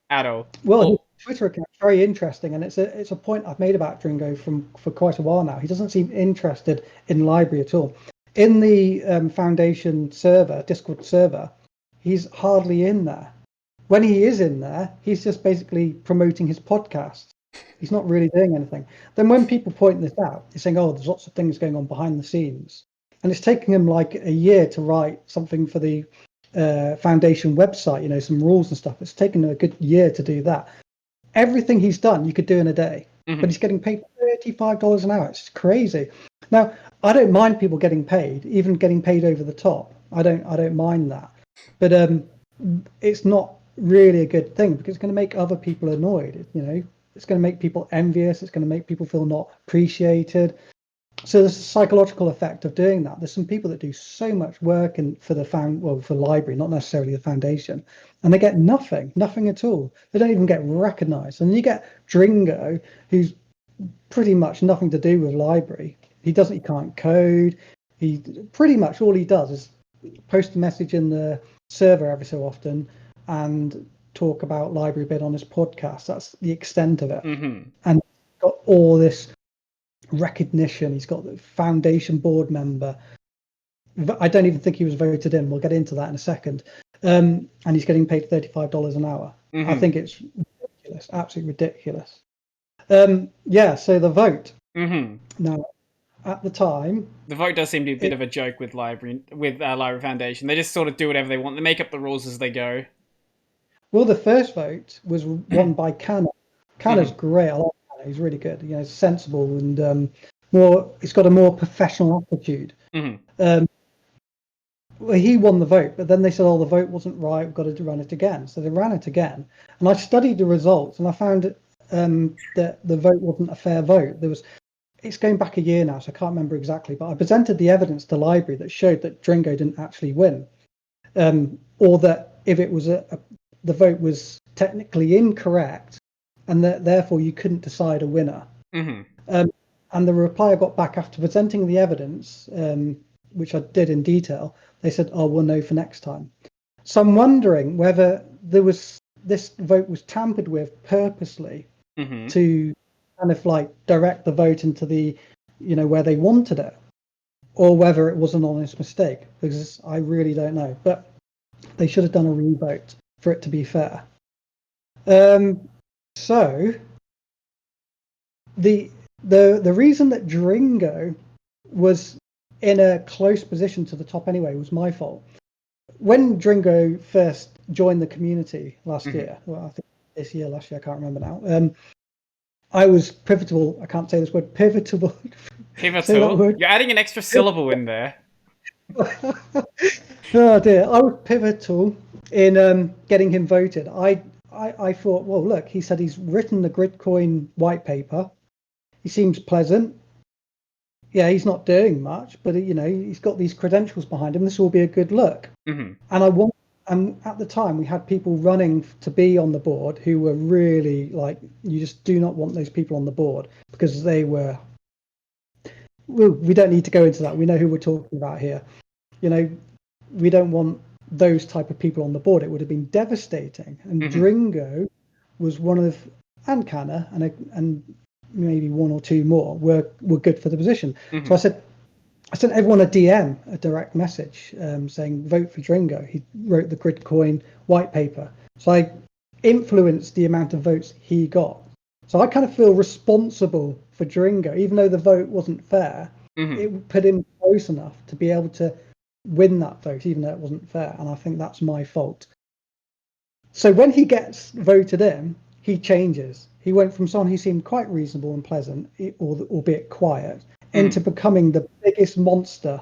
at all. Well, his Twitter account is very interesting, and it's a point I've made about Dringo for quite a while now. He doesn't seem interested in library at all. In the Foundation server, Discord server, he's hardly in there. When he is in there, he's just basically promoting his podcast. He's not really doing anything. Then when people point this out, he's saying, oh, there's lots of things going on behind the scenes. And it's taking him like a year to write something for the Foundation website, some rules and stuff. It's taken a good year to do that. everything he's done, you could do in a day, Mm-hmm. but he's getting paid $35 an hour. It's crazy. Now, I don't mind people getting paid, even getting paid over the top. I don't mind that, but it's not really a good thing because it's going to make other people annoyed. You know, it's going to make people envious. It's going to make people feel not appreciated. So there's a psychological effect of doing that. There's some people that do so much work for the for LBRY, not necessarily the foundation, and they get nothing at all. They don't even get recognised. And you get Dringo, who's pretty much nothing to do with LBRY. He can't code. He pretty much all he does is post a message in the server every so often and talk about LBRY a bit on his podcast. That's the extent of it. Mm-hmm. And got all this recognition. He's got the foundation board member. I don't even think he was voted in. We'll get into that in a second. And he's getting paid $35 an hour. Mm-hmm. I think it's ridiculous, absolutely ridiculous. So the vote. Mm-hmm. Now, at the time, the vote does seem to be a bit of a joke with LBRY Foundation. They just sort of do whatever they want. They make up the rules as they go. Well, the first vote was won by Canna. Canna's great. I like Canna. He's really good. You know, he's sensible and he's got a more professional attitude. Mm-hmm. Well, he won the vote, but then they said, the vote wasn't right. We've got to run it again. So they ran it again. And I studied the results and I found that the vote wasn't a fair vote. It's going back a year now, so I can't remember exactly, but I presented the evidence to LBRY that showed that Dringo didn't actually win, or that if it was the vote was technically incorrect, and that therefore you couldn't decide a winner. Mm-hmm. And the reply I got back after presenting the evidence, which I did in detail, they said, we'll know for next time. So I'm wondering whether this vote was tampered with purposely to kind of like direct the vote into the, where they wanted it, or whether it was an honest mistake, because I really don't know. But they should have done a re-vote for it to be fair. So the reason that Dringo was in a close position to the top anyway was my fault. When Dringo first joined the community last year, well, I think this year, last year, I can't remember now. I was pivotal. I can't say this word. Pivotal. Pivotal. You're adding an extra syllable in there. Oh dear. I was pivotal in getting him voted. I thought, well, look, he said he's written the Gridcoin white paper. He seems pleasant. Yeah, he's not doing much, but he's got these credentials behind him. This will be a good look. Mm-hmm. And at the time, we had people running to be on the board who were really like, you just do not want those people on the board because they were. Well, we don't need to go into that. We know who we're talking about here. We don't want those type of people on the board. It would have been devastating. And Dringo was one of, and Canna, and maybe one or two more were good for the position. So I sent everyone a DM, a direct message, saying vote for Dringo. He wrote the Gridcoin white paper. So I influenced the amount of votes he got. So I kind of feel responsible for Dringo, even though the vote wasn't fair. It put him close enough to be able to win that vote, even though it wasn't fair. And I think that's my fault. So when he gets voted in, he changes. He went from someone who seemed quite reasonable and pleasant, albeit quiet, into becoming the biggest monster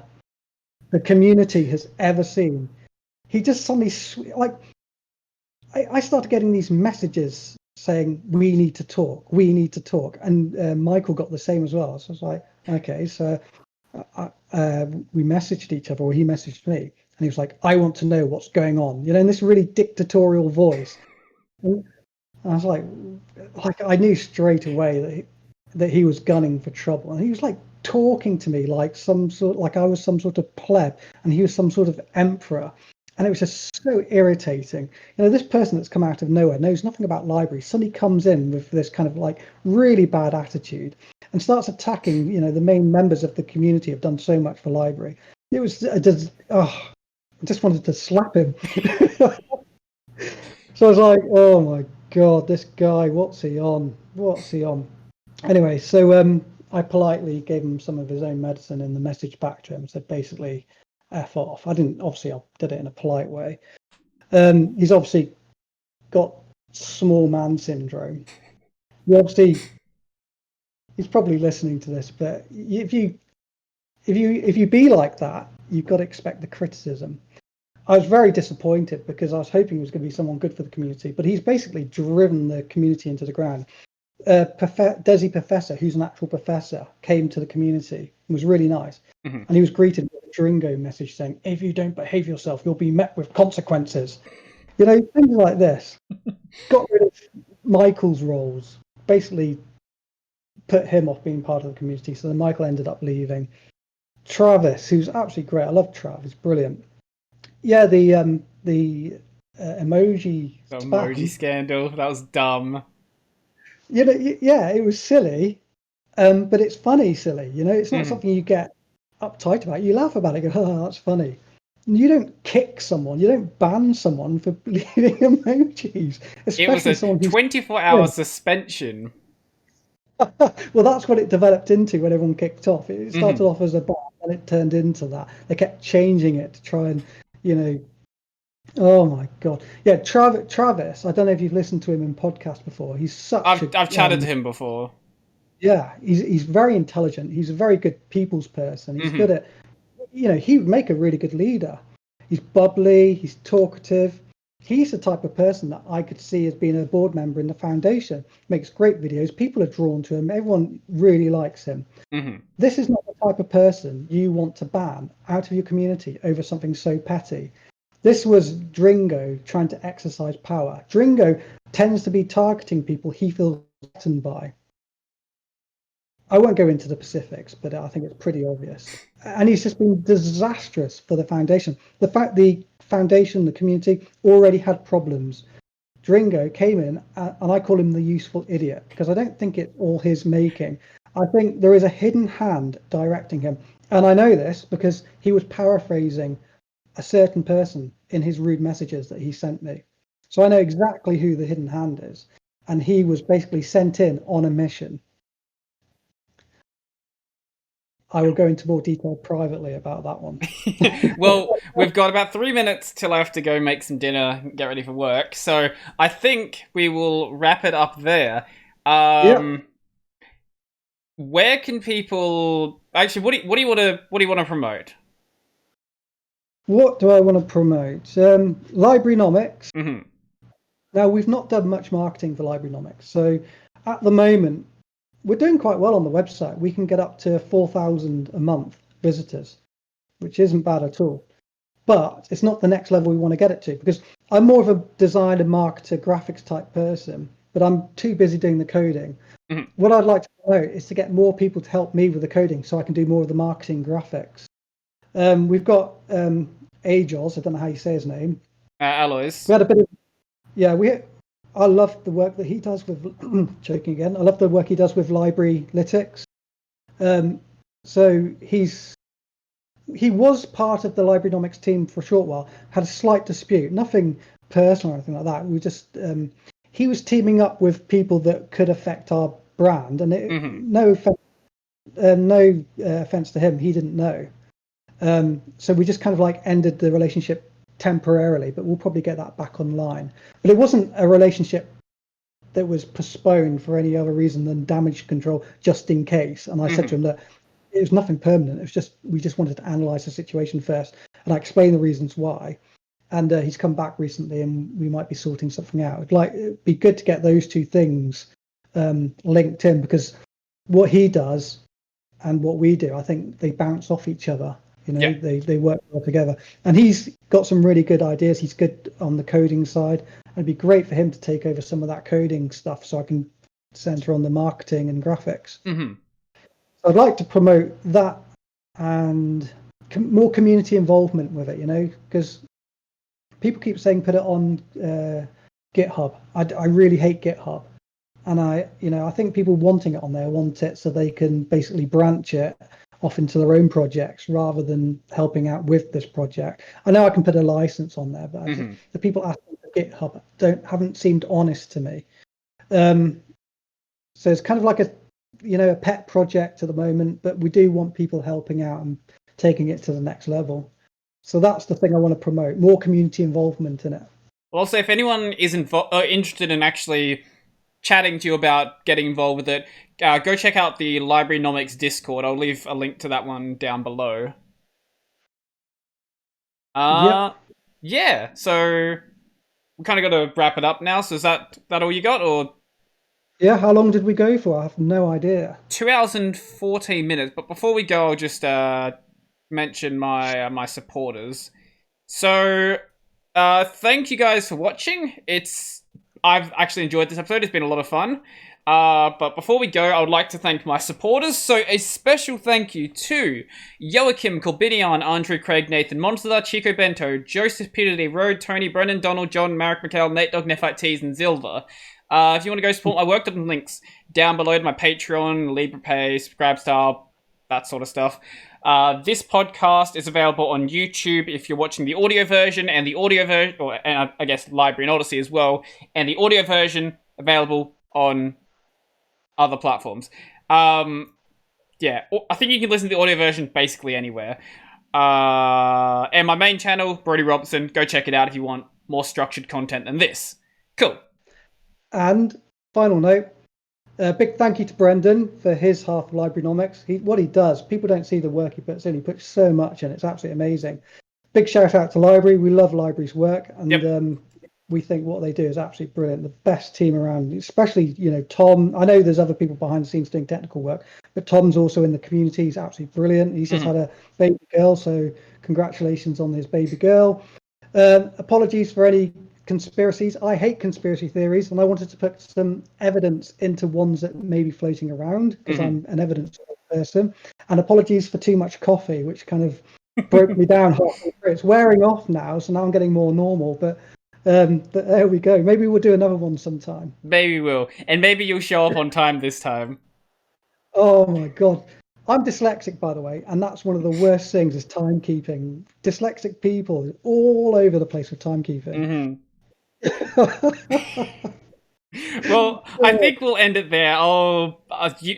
the community has ever seen. He just suddenly, I started getting these messages saying, we need to talk. And Michael got the same as well. So I was like, okay, so we messaged each other, or he messaged me, and he was like, I want to know what's going on, in this really dictatorial voice. And I was like I knew straight away that he was gunning for trouble, and he was like talking to me like I was some sort of pleb and he was some sort of emperor, and it was just so irritating. This person that's come out of nowhere, knows nothing about LBRY, suddenly comes in with this kind of like really bad attitude and starts attacking the main members of the community have done so much for LBRY. It was I just wanted to slap him. So I was like, oh my god, this guy, what's he on? Anyway, so I politely gave him some of his own medicine in the message back to him, said basically F off. I did it in a polite way. He's obviously got small man syndrome, you obviously, he's probably listening to this, but if you be like that, you've got to expect the criticism. I was very disappointed because I was hoping he was going to be someone good for the community, but he's basically driven the community into the ground. Desi Professor, who's an actual professor, came to the community and was really nice. Mm-hmm. And he was greeted with a Dringo message saying, if you don't behave yourself, you'll be met with consequences. You know, things like this. Got rid of Michael's roles, basically put him off being part of the community. So then Michael ended up leaving. Travis, who's absolutely great. I love Travis, he's brilliant. Yeah, the emoji scandal, that was dumb. You know, yeah, it was silly, but it's funny silly. You know, it's not something you get uptight about. You laugh about it, go, oh, that's funny. You don't kick someone, you don't ban someone for leaving emojis. Especially it was a 24-hour suspension. Well, that's what it developed into when everyone kicked off. It started off as a ban, and it turned into that. They kept changing it to try and, you know. Oh my god, yeah, Travis. I don't know if you've listened to him in podcast before. He's such. I've chatted to him before. Yeah, he's very intelligent. He's a very good people's person. He's good at, you know, he would make a really good leader. He's bubbly. He's talkative. He's the type of person that I could see as being a board member in the foundation. Makes great videos. People are drawn to him. Everyone really likes him. This is not the type of person you want to ban out of your community over something so petty. This was Dringo trying to exercise power. Dringo tends to be targeting people he feels threatened by. I won't go into the specifics, but I think it's pretty obvious. And he's just been disastrous for the foundation. The fact the foundation, the community, already had problems. Dringo came in, and I call him the useful idiot, because I don't think it's all his making. I think there is a hidden hand directing him. And I know this because he was paraphrasing a certain person in his rude messages that he sent me. So I know exactly who the hidden hand is. And he was basically sent in on a mission. I will go into more detail privately about that one. Well, we've got about 3 minutes till I have to go make some dinner and get ready for work. So I think we will wrap it up there. Where can people actually? What do you want to promote? What do I want to promote? LBRYnomics. Now, we've not done much marketing for LBRYnomics. So at the moment, we're doing quite well on the website. We can get up to 4,000 a month visitors, which isn't bad at all. But it's not the next level we want to get it to, because I'm more of a designer, marketer, graphics type person, but I'm too busy doing the coding. What I'd like to promote is to get more people to help me with the coding so I can do more of the marketing graphics. We've got Ajos, I don't know how you say his name. Alois. We had a bit of, I love the work that he does with, choking again, I love the work he does with LBRYlytics. So he was part of the LBRYnomics team for a short while, had a slight dispute, nothing personal or anything like that. We just, he was teaming up with people that could affect our brand, and no offense to him, he didn't know. So we just kind of like ended the relationship temporarily, but we'll probably get that back online. But it wasn't a relationship that was postponed for any other reason than damage control, just in case. And I said to him that it was nothing permanent. It was just, we just wanted to analyze the situation first, and I explained the reasons why. And he's come back recently, and we might be sorting something out. It'd be good to get those two things linked in, because what he does and what we do, I think they bounce off each other. You know, they work well together. And he's got some really good ideas. He's good on the coding side. It'd be great for him to take over some of that coding stuff, so I can center on the marketing and graphics. So I'd like to promote that and more community involvement with it, you know, because people keep saying put it on GitHub. I really hate GitHub. And I think people wanting it on there want it so they can basically branch it off into their own projects rather than helping out with this project. I know I can put a license on there, but the people asking for GitHub haven't seemed honest to me. So it's kind of like a pet project at the moment, but we do want people helping out and taking it to the next level. So that's the thing I want to promote, more community involvement in it. Also, if anyone is interested in actually chatting to you about getting involved with it, go check out the LBRYnomics Discord. I'll leave a link to that one down below. Yep. Yeah, so we kind of got to wrap it up now. So is that all you got, or? Yeah, how long did we go for? I have no idea. 2 hours and 14 minutes. But before we go, I'll just mention my supporters. So, thank you guys for watching. I've actually enjoyed this episode. It's been a lot of fun. But before we go, I would like to thank my supporters. So a special thank you to Joachim, Corbinian, Andrew, Craig, Nathan, Monster, Chico Bento, Joseph, Peter D. Road, Tony, Brennan, Donald, John, Marek, Mikhail, Nate Dog, Nephite Tees, and Zilva. If you want to go support my work, the links down below to my Patreon, LibrePay, Subscribestar, that sort of stuff. This podcast is available on YouTube if you're watching the audio version, and the audio version, and I guess LBRY and Odysee as well, and the audio version available on other platforms. Yeah, I think you can listen to the audio version basically anywhere. And my main channel, Brody Robertson, go check it out if you want more structured content than this. Cool. And final note, a big thank you to Brendan for his half of LBRYnomics. What he does, people don't see the work he puts in. He puts so much in. It's absolutely amazing. Big shout out to LBRY. We love LBRY's work, and we think what they do is absolutely brilliant. The best team around, especially, Tom. I know there's other people behind the scenes doing technical work, but Tom's also in the community. He's absolutely brilliant. He's just had a baby girl, so congratulations on his baby girl. Apologies for any conspiracies. I hate conspiracy theories, and I wanted to put some evidence into ones that may be floating around, because I'm an evidence person. And apologies for too much coffee, which kind of broke me down halfway through. It's wearing off now, so now I'm getting more normal, but there we go. Maybe we'll do another one sometime. Maybe we'll. And maybe you'll show up on time this time. Oh my god. I'm dyslexic, by the way, and that's one of the worst things is timekeeping. Dyslexic people all over the place with timekeeping. Well, I think we'll end it there. I'll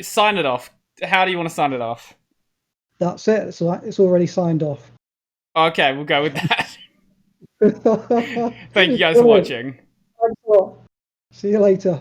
sign it off. How do you want to sign it off? That's it. So it's already signed off. Okay, we'll go with that. Thank you guys for watching. Thanks a lot. See you later.